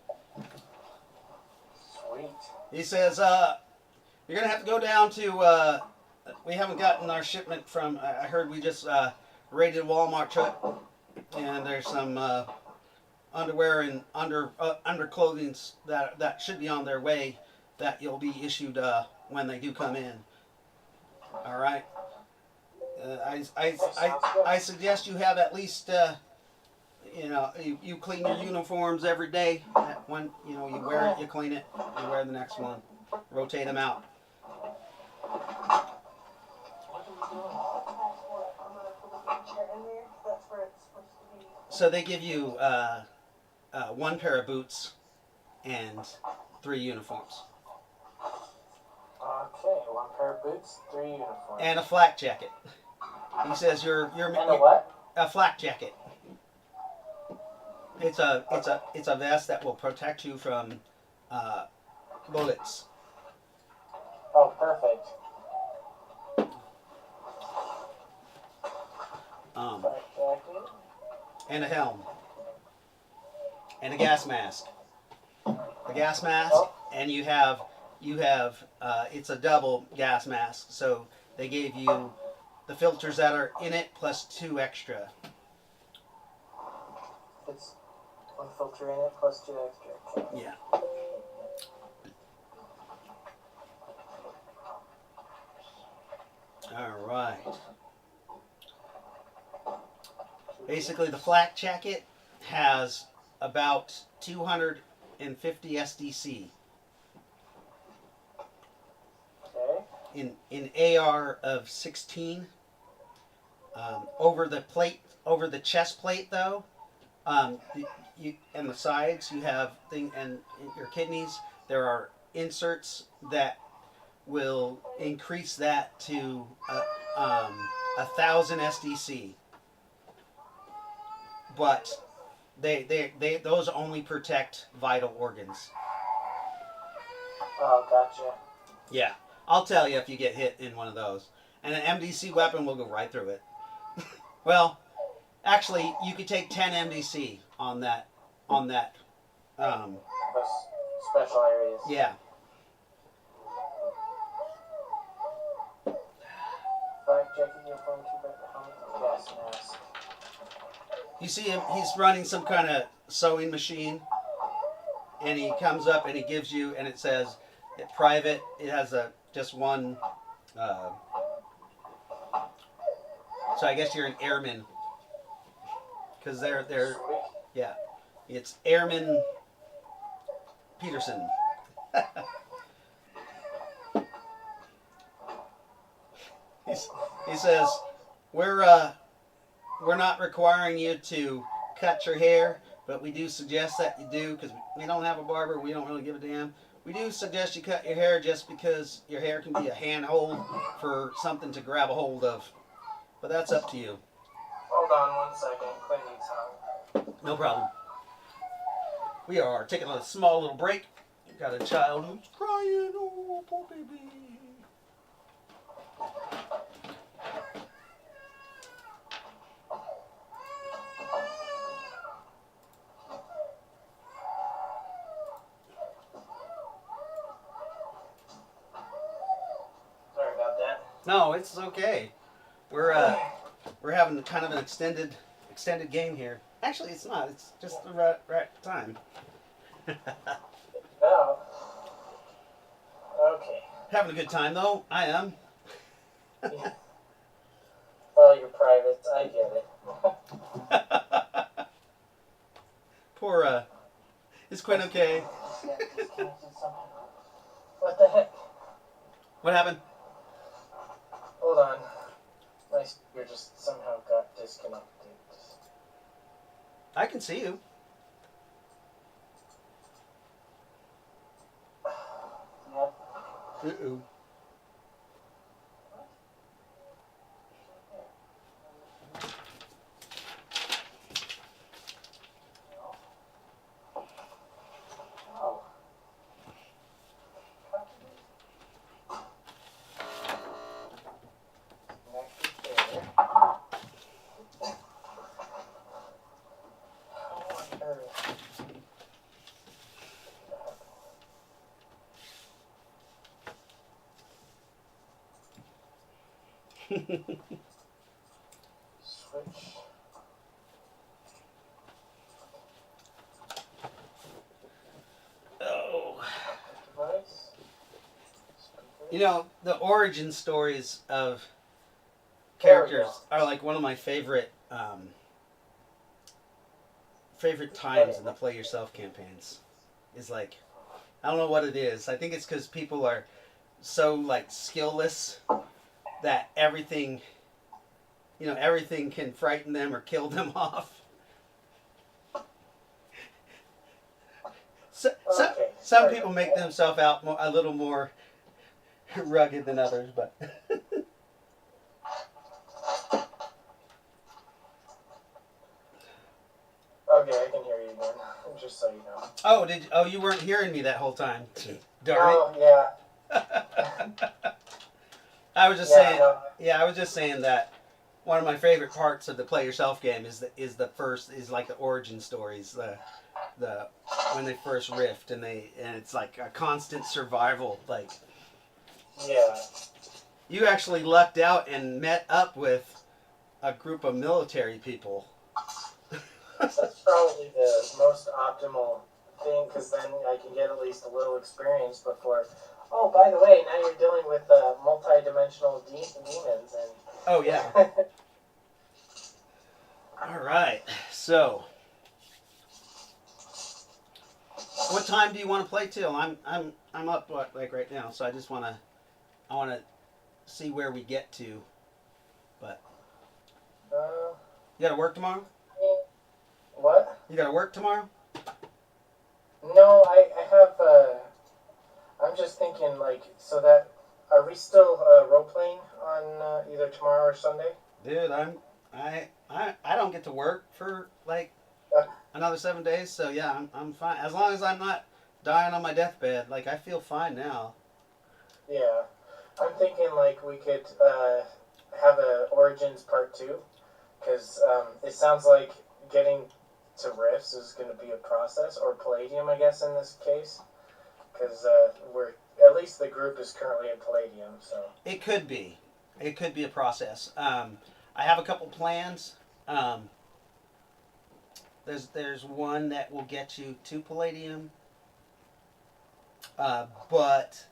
Sweet. He says, you're going to have to go down to, we haven't gotten our shipment from, I heard we just raided a Walmart truck, and there's some underwear and underclothing that should be on their way that you'll be issued when they do come in. All right. I suggest you have at least you clean your uniforms every day. That one, you wear it, you clean it, you wear the next one, rotate them out. So they give you 1 pair of boots and 3 uniforms. Okay, 1 pair of boots, 3 uniforms. And a flak jacket. He says you're And a what? A flak jacket. It's a vest that will protect you from bullets. Oh, perfect. Flak jacket. and a helm and a gas mask. The gas mask, and you have it's a double gas mask. So they gave you the filters that are in it plus 2 extra. It's one filter in it plus 2 extra. Okay. Yeah. All right. Basically, the flak jacket has about 250 SDC. Okay. In AR of 16. Over the chest plate though, you and the sides you have and in your kidneys there are inserts that will increase that to 1,000 SDC. But they those only protect vital organs. Oh, gotcha. Yeah, I'll tell you if you get hit in one of those. And an MDC weapon will go right through it. Well, actually, you could take 10 MDC on that. Those special areas. Yeah. Black jacket, uniform, 2 helmet, gas mask. You see him, he's running some kind of sewing machine. And he comes up and he gives you, and it says, private, it has just one, so I guess you're an airman. Because they're, yeah. It's Airman Peterson. He says, we're not requiring you to cut your hair, but we do suggest that you do, because we don't have a barber, we don't really give a damn. We do suggest you cut your hair just because your hair can be a handhold for something to grab a hold of. But that's up to you. Hold on 1 second. Quinn needs help. No problem. We are taking a small little break. We've got a child who's crying. Oh, poor baby. Sorry about that. No, it's okay. We're having kind of an extended game here. Actually, it's not. It's just the right time. Now. Okay. Having a good time though. I am. Yeah. Well, you're private. I get it. Poor is Quinn okay? What the heck? What happened? Hold on. My speaker just somehow got disconnected. I can see you. Yep. Uh-oh. Oh. Switch. Oh. Device. You know, the origin stories of There we characters go. are like one of my favorite times in the Play Yourself campaigns. Is like, I don't know what it is. I think it's because people are so like skillless that everything can frighten them or kill them off. Okay, Some sorry people about make that. themselves out a little more rugged than others, but Okay, I can hear you again. Just so you know. oh, you weren't hearing me that whole time. Darn Oh, yeah. it. I was just Yeah, saying. no. Yeah, I was just saying that one of my favorite parts of the play yourself game is like the origin stories, the when they first rift and it's like a constant survival. Like Yeah. you actually lucked out and met up with a group of military people. That's probably the most optimal thing, because then I can get at least a little experience before. Oh, by the way, now you're dealing with multi-dimensional demons, and Oh yeah. All right. So, what time do you want to play till? I'm up like right now, so I want to see where we get to. But you got to work tomorrow? What? You got to work tomorrow? No, I have. I'm just thinking, like, so that are we still role playing on either tomorrow or Sunday? Dude, I don't get to work for like another 7 days, so yeah, I'm fine as long as I'm not dying on my deathbed. Like I feel fine now. Yeah, I'm thinking like we could have a Origins Part 2, because it sounds like getting to Rifts is going to be a process, or Palladium, I guess, in this case, because we're at least the group is currently in Palladium, so It could be a process. I have a couple plans. There's one that will get you to Palladium, but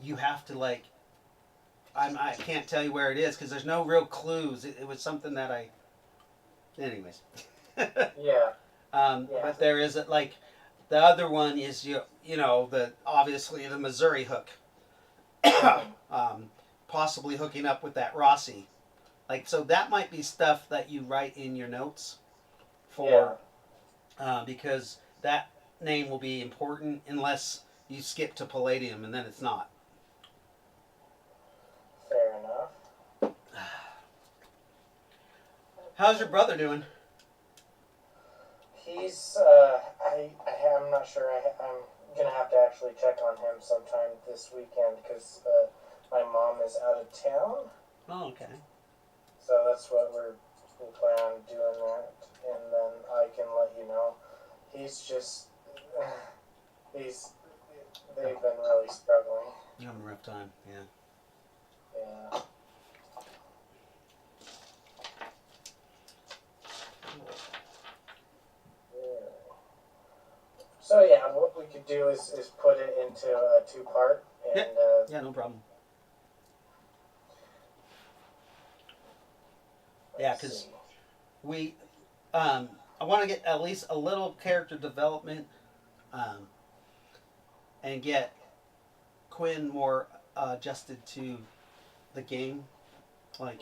you have to like. I can't tell you where it is because there's no real clues. It was something that I. Anyways. yeah. But there is like the other one is you know obviously the Missouri hook. Possibly hooking up with that Rossi. Like, so that might be stuff that you write in your notes for, because that name will be important unless you skip to Palladium and then it's not. Fair enough. How's your brother doing? He's, I'm not sure. I'm going to have to actually check on him sometime this weekend, because my mom is out of town. Oh, okay. So that's what we plan on doing that, and then I can let you know. He's just, they've been really struggling. You're having a rough time, yeah. Yeah. So yeah, what we could do is put it into a 2-part, and Yeah, no problem. Yeah, because I want to get at least a little character development, and get Quinn more adjusted to the game, like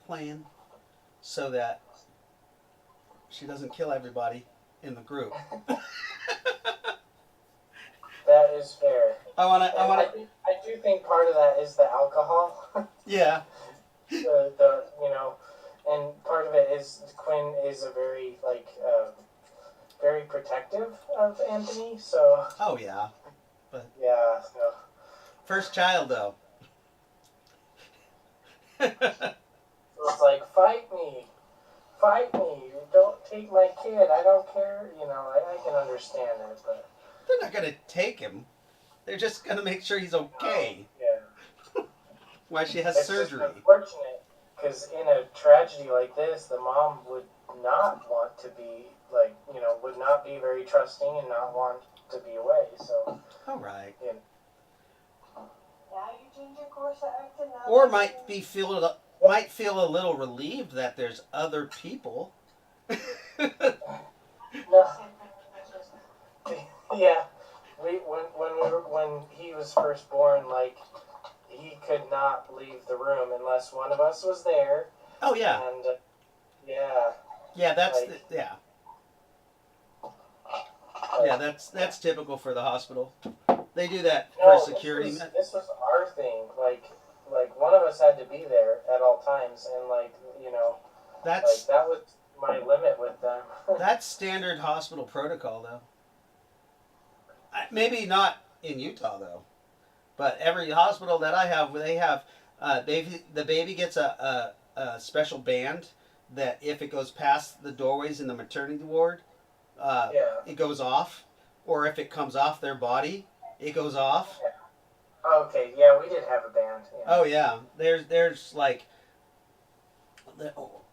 playing, so that she doesn't kill everybody in the group. That is fair. I do think part of that is the alcohol. Yeah. the and part of it is Quinn is a very very protective of Anthony. So. Oh yeah. But yeah. So. First child though. It's like fight me, don't take my kid. I don't care. I can understand it, but they're not gonna take him. They're just gonna make sure he's okay. Yeah. Why she has surgery. Just unfortunate, because in a tragedy like this, the mom would not want to be would not be very trusting and not want to be away. So. All right. Yeah. Now you change your course of action. Or might feel a little relieved that there's other people. No. Yeah. When he was first born, he could not leave the room unless one of us was there. Oh yeah. And yeah. Yeah, that's typical for the hospital. They do that for security. This was our thing. Like one of us had to be there at all times, and that was my limit with them. That's standard hospital protocol, though. Maybe not in Utah, though, but every hospital that I have, they have The baby gets a special band that if it goes past the doorways in the maternity ward, Yeah. it goes off, or if it comes off their body, it goes off. Okay, yeah, we did have a band. Yeah. Oh yeah, there's like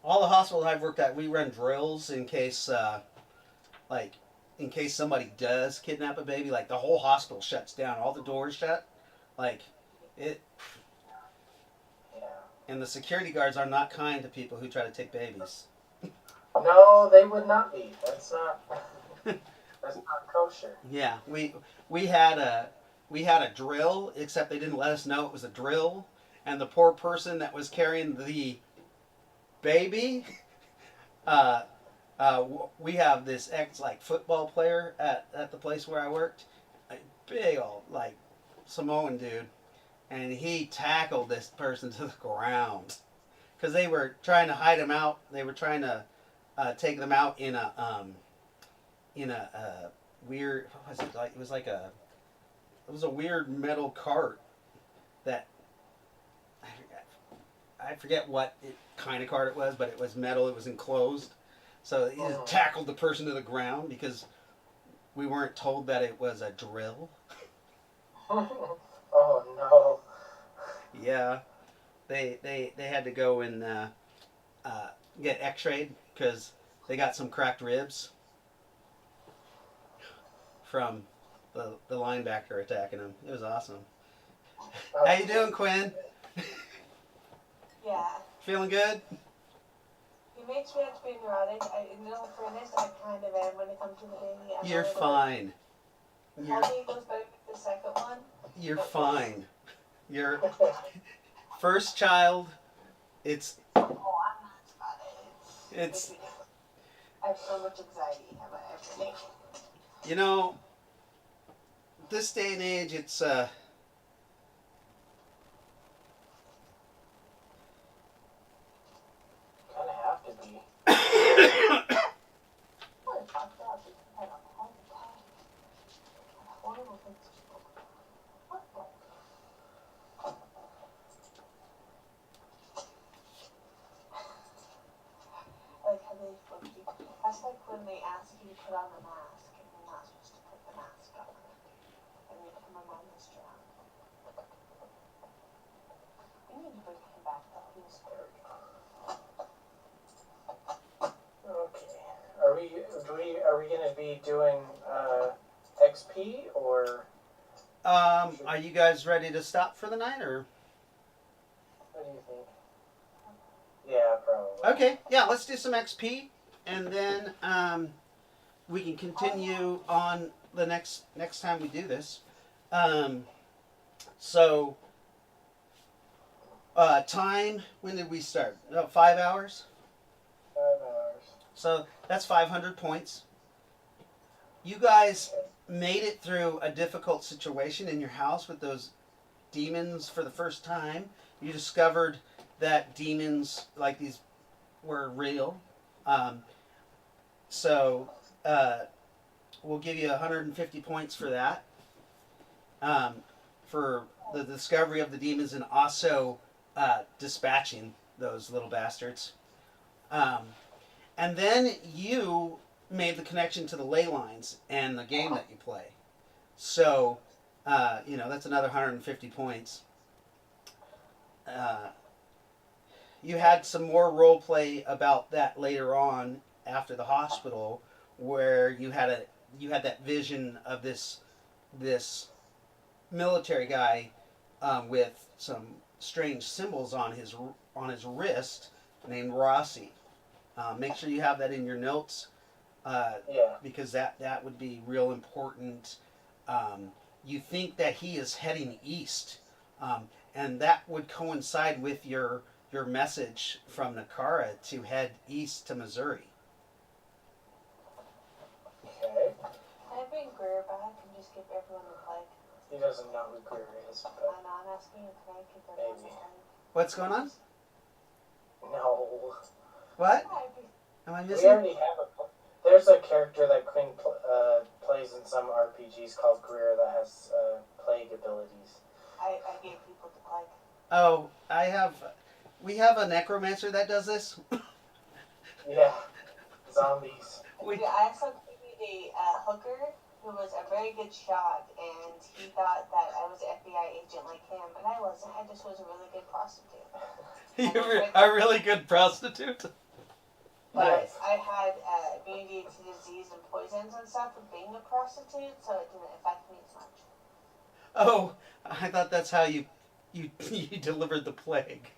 all the hospitals I've worked at, we run drills in case like in case somebody does kidnap a baby. Like the whole hospital shuts down, all the doors shut, like it. Yeah. And the security guards are not kind to people who try to take babies. No, they would not be. That's not. That's not kosher. Yeah, we had a drill, except they didn't let us know it was a drill, and the poor person that was carrying the baby, we have this ex football player at the place where I worked, a big old Samoan dude, and he tackled this person to the ground because they were trying to hide him out. They were trying to take them out in a weird, what was it like? It was a weird metal cart that I forget what kind of cart it was, but it was metal. It was enclosed, so he just tackled the person to the ground because we weren't told that it was a drill. Oh no. Yeah, they had to go and get X-rayed because they got some cracked ribs from the linebacker attacking him. It was awesome. How you doing, Quinn? Yeah. Feeling good? He makes me have to be neurotic. In all fairness, I kind of am when it comes to the baby. You're fine. Probably goes better with the second one. You're fine. Your first child, it's Oh, I'm not about it. It's- I have so much anxiety about everything. you know, this day and age, it's Kind of have to be. That's like when they ask you to put on the mask and you're not supposed to put the mask on. And you put my mom this around. We need to bring him back though. He was scared. Okay. Are we gonna be doing XP or? are you guys ready to stop for the night, or? What do you think? Yeah, probably. Okay, yeah, let's do some XP, and then we can continue on the next time we do this. So, time, when did we start? 5 hours? 5 hours. So that's 500 points. You guys made it through a difficult situation in your house with those demons for the first time. You discovered that demons like these were real. So we'll give you 150 points for that. For the discovery of the demons and also dispatching those little bastards. And then you made the connection to the ley lines and the game that you play. So, that's another 150 points. You had some more role play about that later on after the hospital, where you had that vision of this military guy with some strange symbols on his wrist named Rossi. Make sure you have that in your notes, because that would be real important. You think that he is heading east, and that would coincide with your message from Nakara to head east to Missouri. Okay. Can I bring Greer back and just give everyone a plug? He doesn't know who Greer is, but I'm asking if I can give everyone maybe. a plug. What's going on? No. What? Am I We missing? already have there's a character that Quinn plays in some RPGs called Greer that has plague abilities. I gave people the plug. Oh, we have a necromancer that does this. Yeah. Zombies. We, Yeah, I also interviewed a hooker who was a very good shot, and he thought that I was an FBI agent like him, and I wasn't. I just was a really good prostitute. you're a really good prostitute. But Nice. I had immunity to disease and poisons and stuff from being a prostitute, so it didn't affect me as much. Oh, I thought that's how you you delivered the plague.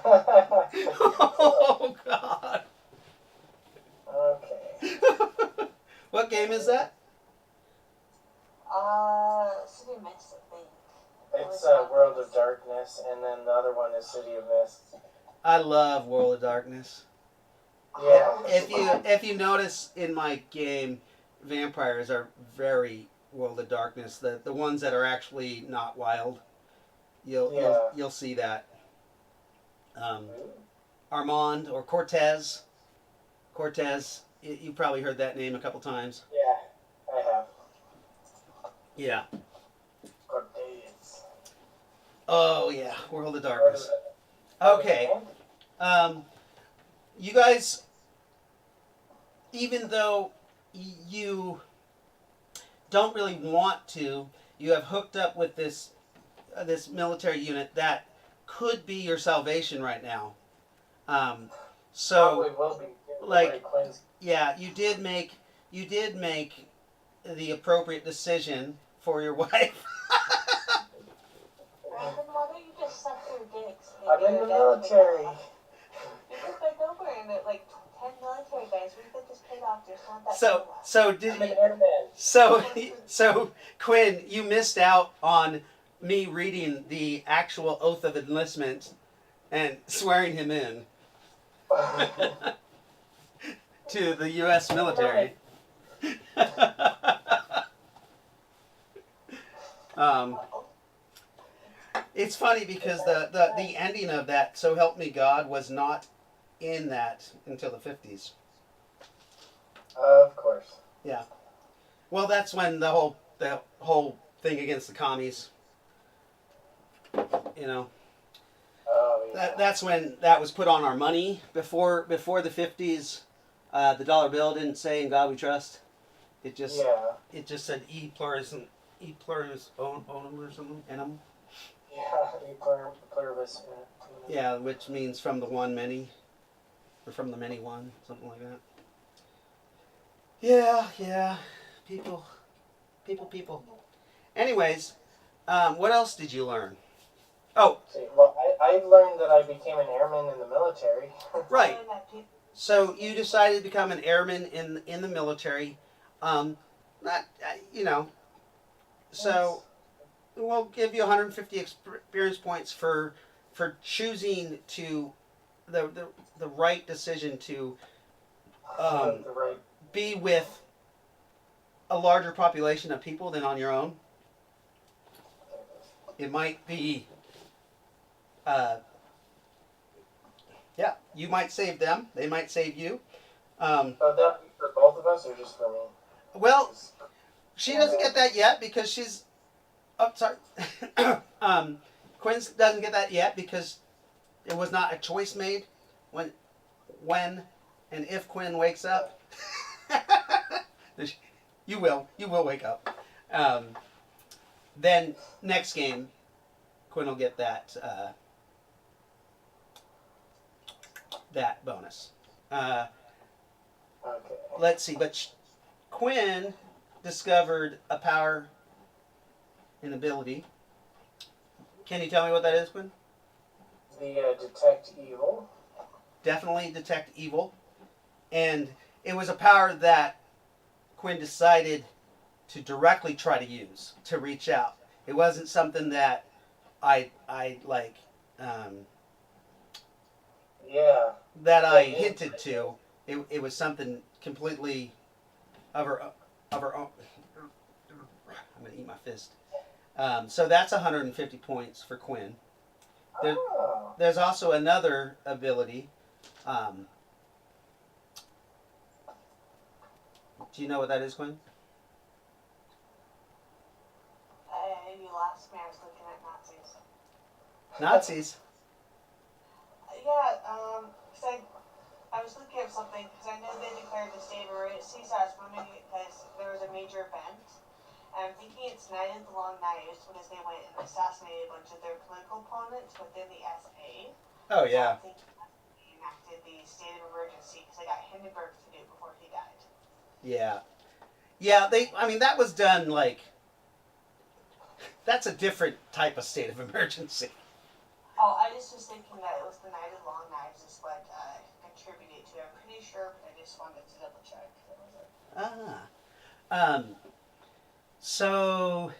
Oh God. Okay. What game is that? City of Mist, I think. It's World of Darkness, and then the other one is City of Mist. I love World of Darkness. Yeah. If you notice in my game, vampires are very World of Darkness. The ones that are actually not wild, you'll see that. Armand or Cortez. Cortez, you probably heard that name a couple times. Yeah, I have. Yeah. Cortez. Oh yeah, World of Darkness. Okay. You guys, even though you don't really want to, you have hooked up with this military unit that could be your salvation right now. So Probably will be. like, Quinn's. yeah, you did make the appropriate decision for your wife. Well, then why don't you just suck their dicks? I'm in the military. You could bend over and like 10 military guys, we could just pay off. There's not that So did I'm an you? airman. So Quinn, you missed out on me reading the actual oath of enlistment and swearing him in to the U.S. military. It's funny because the ending of that "So Help Me God" was not in that until the 50s. Of course. Yeah. Well, that's when the whole thing against the commies. You know. Oh, yeah. That's when that was put on our money. Before the 50s, the dollar bill didn't say "In God We Trust." It just said "E pluribus unum" or something. Enum. Yeah, pluribus. Yeah, which means from the one many, or from the many one, something like that. Yeah. People. Anyways, what else did you learn? Oh, See, well, I learned that I became an airman in the military. right. So you decided to become an airman in the military. So we'll give you 150 experience points for choosing to the right decision to Right. be with a larger population of people than on your own. It might be, you might save them. They might save you. So that be for both of us or just for me? Well, she doesn't get that yet because she's. Oh, sorry. Quinn doesn't get that yet because it was not a choice made when and if Quinn wakes up. You will wake up. Then next game, Quinn will get that bonus. Okay. Let's see, but Quinn discovered a power and ability. Can you tell me what that is, Quinn? The detect evil. Definitely detect evil. And it was a power that Quinn decided to directly try to use, to reach out. It wasn't something that I that I hinted to. It was something completely of her own. I'm going to eat my fist. So that's 150 points for Quinn. There's also another ability. Do you know what that is, Quinn? You lost me. I was looking at Nazis. Nazis. Yeah, because I was looking at something, because I know they declared the state of emergency, so I was wondering because there was a major event. And I'm thinking it's Night of the Long Knives because they went and assassinated a bunch of their political opponents within the SA. Oh So yeah. I think they enacted the state of emergency because they got Hindenburg to do before he died. Yeah. Yeah, I mean, that was done like, that's a different type of state of emergency. Oh, I just was thinking that it was the Night of the Long Knives is what contributed to it. I'm pretty sure, but I just wanted to double check. So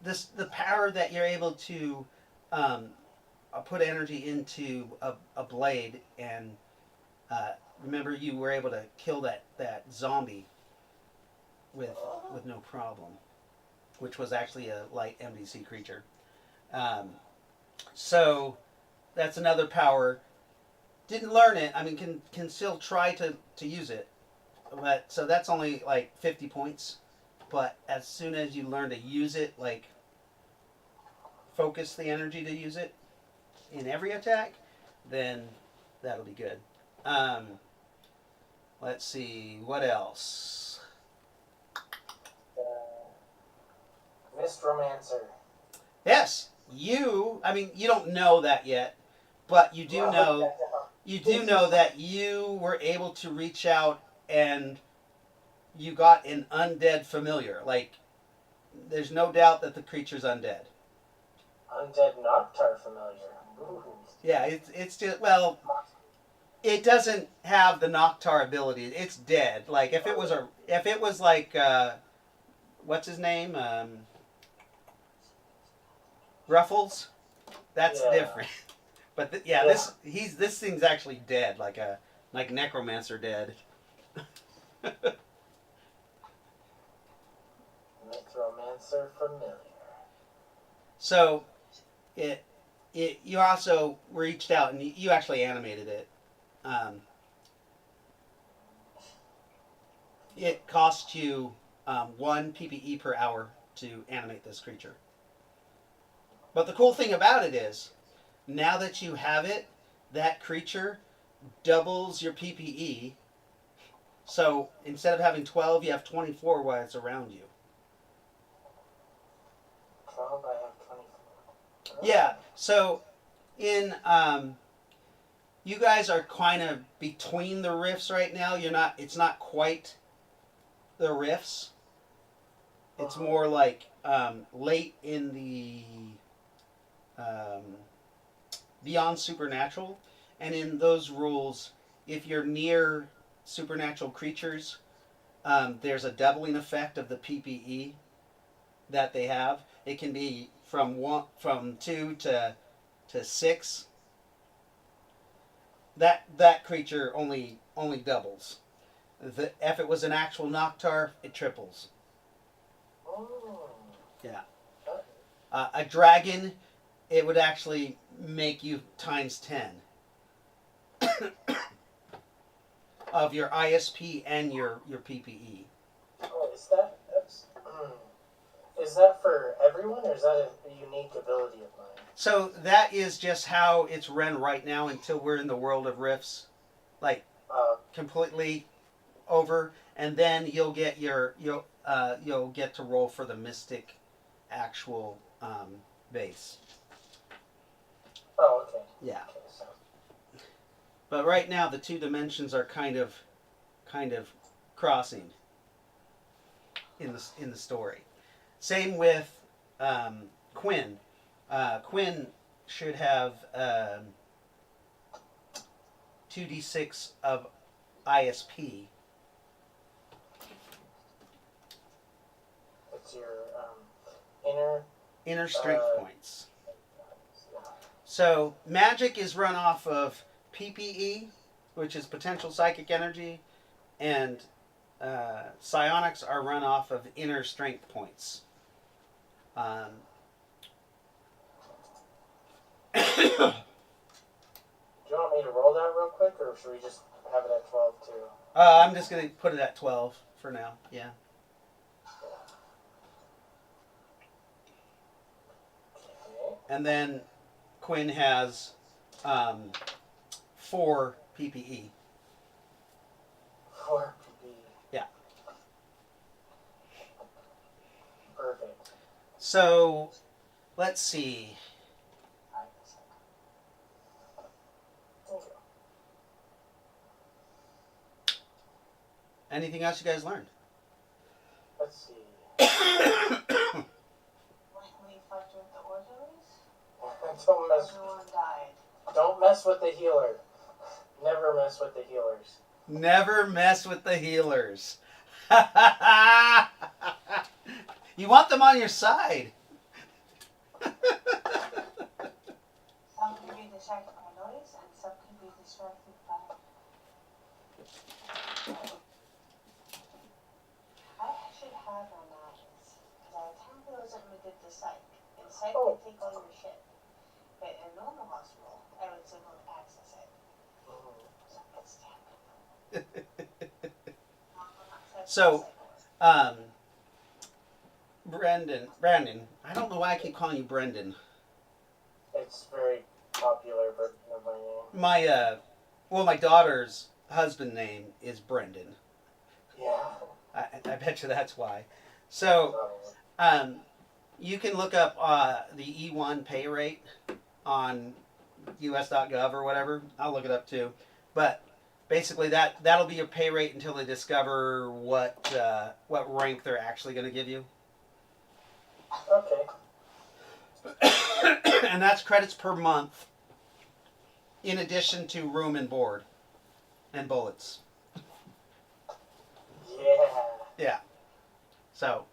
the power that you're able to put energy into a blade, and remember you were able to kill that zombie with no problem, which was actually a light MDC creature. So that's another power. Didn't learn it. I mean, can still try to use it, but so that's only like 50 points. But as soon as you learn to use it, like focus the energy to use it in every attack, then that'll be good. Let's see what else. Mist Romancer. Yes, I mean, you don't know that yet, but you do know. You do know that you were able to reach out and you got an undead familiar. Like, there's no doubt that the creature's undead. Undead Noctar familiar. Ooh. Yeah, it's just, well, it doesn't have the Noctar ability. It's dead. Like, if it was like, what's his name? Ruffles? That's different. But this thing's actually dead, like Necromancer dead. Necromancer familiar. So, you also reached out and you actually animated it. It cost you 1 PPE per hour to animate this creature. But the cool thing about it is, now that you have it, that creature doubles your PPE. So instead of having 12, you have 24 while it's around you. 12, I have 24. Yeah, so in you guys are kind of between the rifts right now. It's not quite the rifts. It's more like late in the beyond supernatural, and in those rules, if you're near supernatural creatures, there's a doubling effect of the PPE that they have. It can be from 2 to 6. That creature only doubles. If it was an actual Noctar, it triples. Yeah. A dragon, it would actually make you times 10 of your ISP and your PPE. Oh, is that for everyone, or is that a unique ability of mine? So that is just how it's run right now until we're in the world of rifts, like completely over, and then you'll get to roll for the mystic actual base. Oh, okay. Yeah. Okay, so. But right now the two dimensions are kind of crossing in the story. Same with Quinn. Quinn should have 2d6 of ISP. It's your inner strength points. So magic is run off of PPE, which is potential psychic energy, and psionics are run off of inner strength points. Do you want me to roll that real quick, or should we just have it at 12 too? I'm just going to put it at 12 for now. Yeah. Okay. And then Quinn has 4 PPE. 4 PPE. Yeah. Perfect. So, let's see. Anything else you guys learned? Let's see. We fucked with the orderlies. Don't mess. Everyone died. Don't mess with the healer. Never mess with the healers. Never mess with the healers. You want them on your side. Some can be distracted by noise, and some can be distracted by. I should have on that because I apparently wasn't really good to psych. In psych, they take all your shit. But in a normal hospital, I would simply access it. So it's So, Brandon, I don't know why I keep calling you Brendan. It's very popular version of my name. My daughter's husband name is Brendan. Yeah. I bet you that's why. So, you can look up the E1 pay rate on us.gov or whatever. I'll look it up too. But basically that'll be your pay rate until they discover what rank they're actually going to give you. Okay. And that's credits per month in addition to room and board and bullets. Yeah. Yeah. So,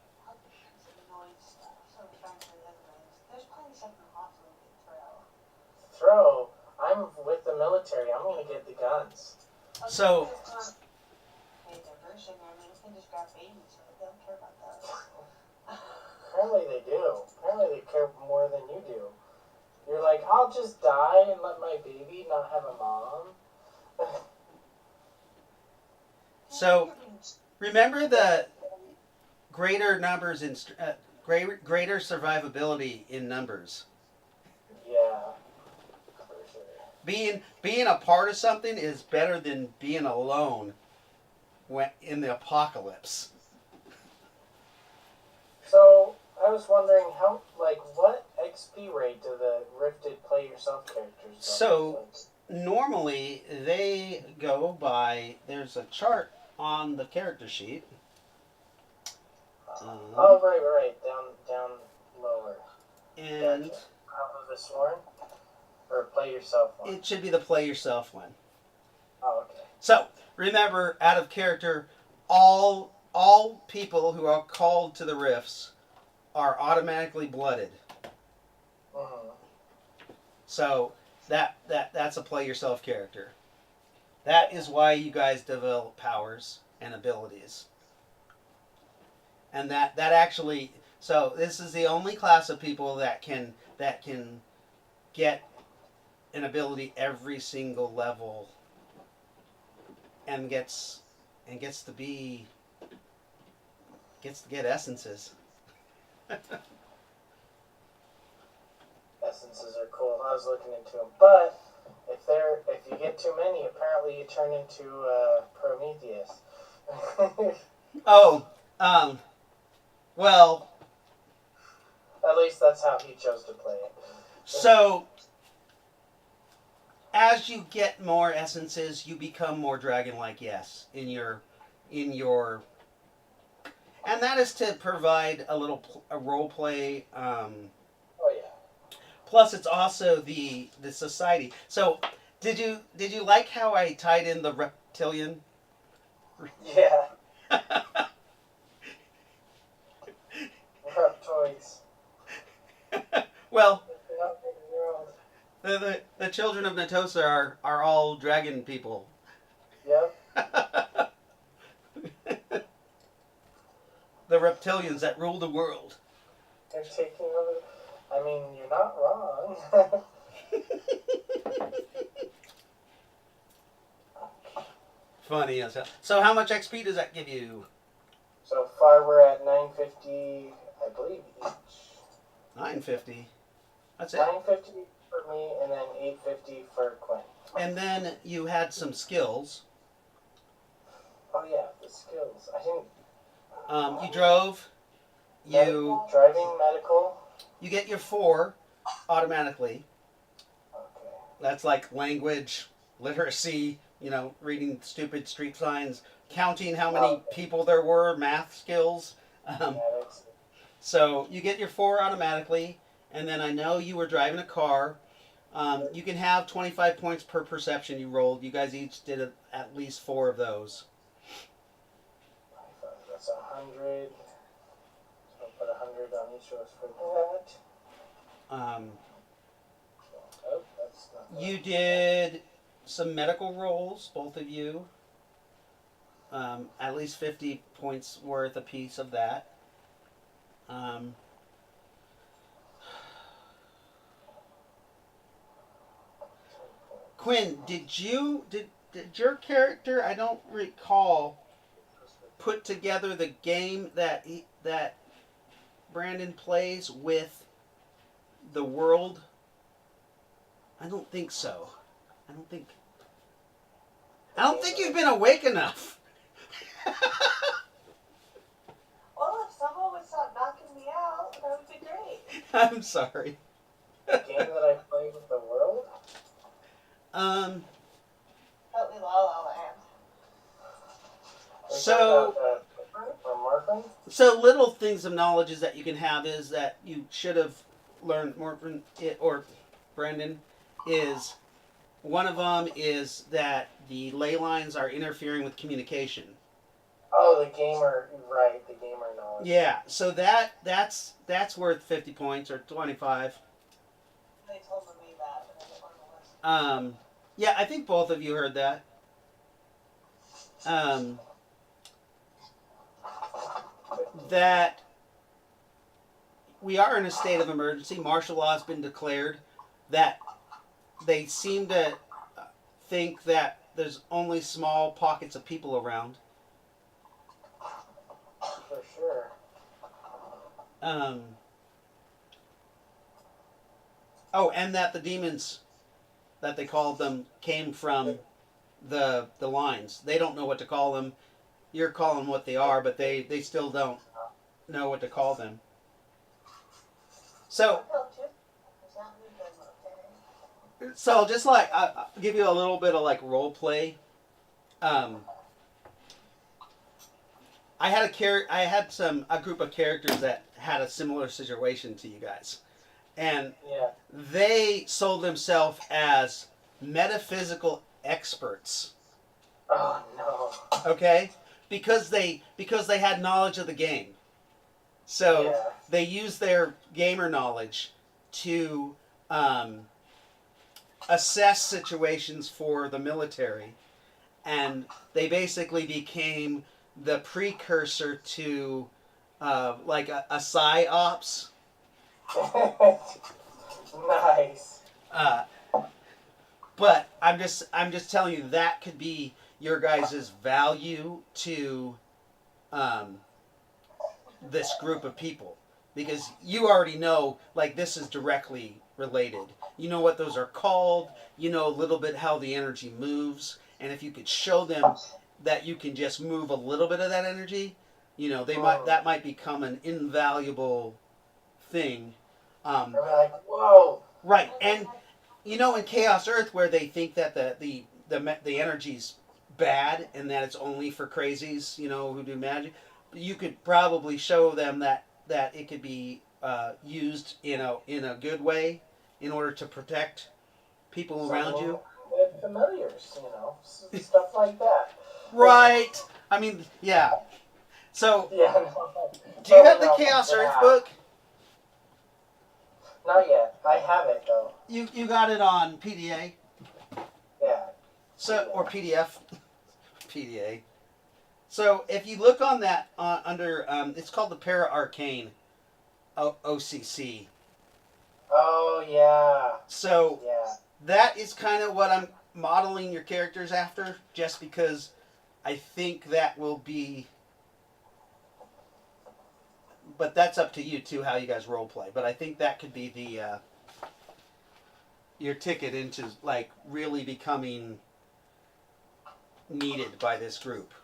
There's plenty of stuff in the hospital we can throw. Throw. I'm with the military. I'm gonna get the guns. So- Hey, diversion. I mean, we can just grab babies, so they don't care about those. Apparently they do. Apparently they care more than you do. You're like, I'll just die and let my baby not have a mom. So remember the greater numbers in greater survivability in numbers. Yeah, for sure. Being a part of something is better than being alone when in the apocalypse. So I was wondering what XP rate do the Rifted play yourself characters? So normally they go by, there's a chart on the character sheet. Oh right, down lower. And Gotcha. Top of the sworn, or play yourself one. it should be the play yourself one. Oh okay. So remember, out of character, all people who are called to the rifts are automatically blooded. Mm-hmm. So that's a play yourself character. That is why you guys develop powers and abilities. And that actually, so this is the only class of people that can get an ability every single level and gets to get essences. Essences are cool. I was looking into them, but if you get too many, apparently you turn into Prometheus. Oh, well, At least that's how he chose to play it. so as you get more essences, you become more dragon-like, yes, in your and that is to provide a role play. Oh yeah. Plus, it's also the society. So, did you like how I tied in the reptilian? Yeah. Reptoids. Well, the children of Natosa are all dragon people. Yep. The reptilians that rule the world. They're taking over. I mean, you're not wrong. Funny as hell. So how much XP does that give you? So far, we're at 950, I believe, each. 950. That's it. 950 for me, and then 850 for Quinn. And then you had some skills. Oh yeah, the skills. I didn't. You drove. Driving, medical. You get your 4 automatically. Okay. That's like language, literacy, reading stupid street signs, counting how many people there were, math skills. So you get your 4 automatically, and then I know you were driving a car. You can have 25 points per perception you rolled. You guys each did at least 4 of those. That's 100. So I'll put 100 on each of us for that. That's not You did some medical rolls, both of you. At least 50 points worth a piece of that. Quinn, did your character, I don't recall, put together the game that Brandon plays with the world? I don't think so. I don't think you've been awake enough. Well, if someone would stop knocking me out, that would be great. I'm sorry. the game that I play with the world? Help me, La La Land. So little things of knowledge is that you can have is that you should have learned more from it, or Brendan, is one of them is that the ley lines are interfering with communication. Oh, the gamer knowledge. Yeah, so that's worth 50 points or 25. They told me that, but I didn't want to listen. Yeah, I think both of you heard that. That we are in a state of emergency. Martial law has been declared. That they seem to think that there's only small pockets of people around. For sure. And that the demons, that they called them, came from the lines. They don't know what to call them. You're calling them what they are, but they still don't know what to call them. So just like I'll give you a little bit of like role play. I had a group of characters that had a similar situation to you guys, and they sold themselves as metaphysical experts. Oh no. Okay, because they had knowledge of the game, so they used their gamer knowledge to assess situations for the military, and they basically became the precursor to like a psyops. Nice. But I'm just telling you that could be your guys' value to this group of people, because you already know, like, this is directly related. You know what those are called. You know a little bit how the energy moves, and if you could show them that you can just move a little bit of that energy, that might become an invaluable thing. They're like, whoa. Right, and in Chaos Earth, where they think that the energy's bad and that it's only for crazies, who do magic, you could probably show them that it could be used in a good way in order to protect people around you. Familiars, stuff like that. Right. I mean, yeah. So, Yeah. do you have the Chaos Earth book? Not yet. I have it though. You got it on PDA? Yeah. So, or PDF? PDA. So if you look on that under, it's called the Para Arcane OCC. Oh yeah. So that is kind of what I'm modeling your characters after, just because I think that will be. But that's up to you too, how you guys role play. But I think that could be the, your ticket into like really becoming needed by this group.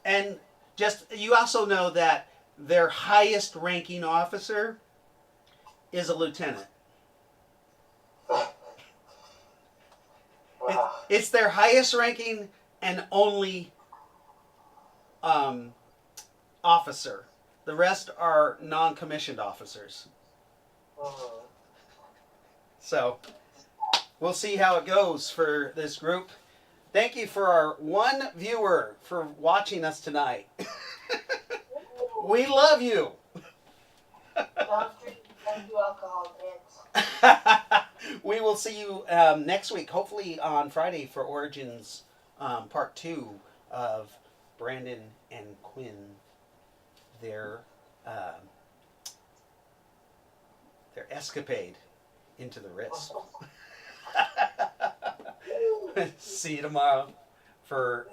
And just you also know that their highest ranking officer is a lieutenant. Wow. It's their highest ranking and only officer. The rest are non-commissioned officers. So we'll see how it goes for this group. Thank you for our one viewer for watching us tonight. We love you. Don't do alcohol, kids. We will see you next week, hopefully on Friday for Origins Part 2 of Brandon and Quinn. Their escapade into the Risk. See you tomorrow for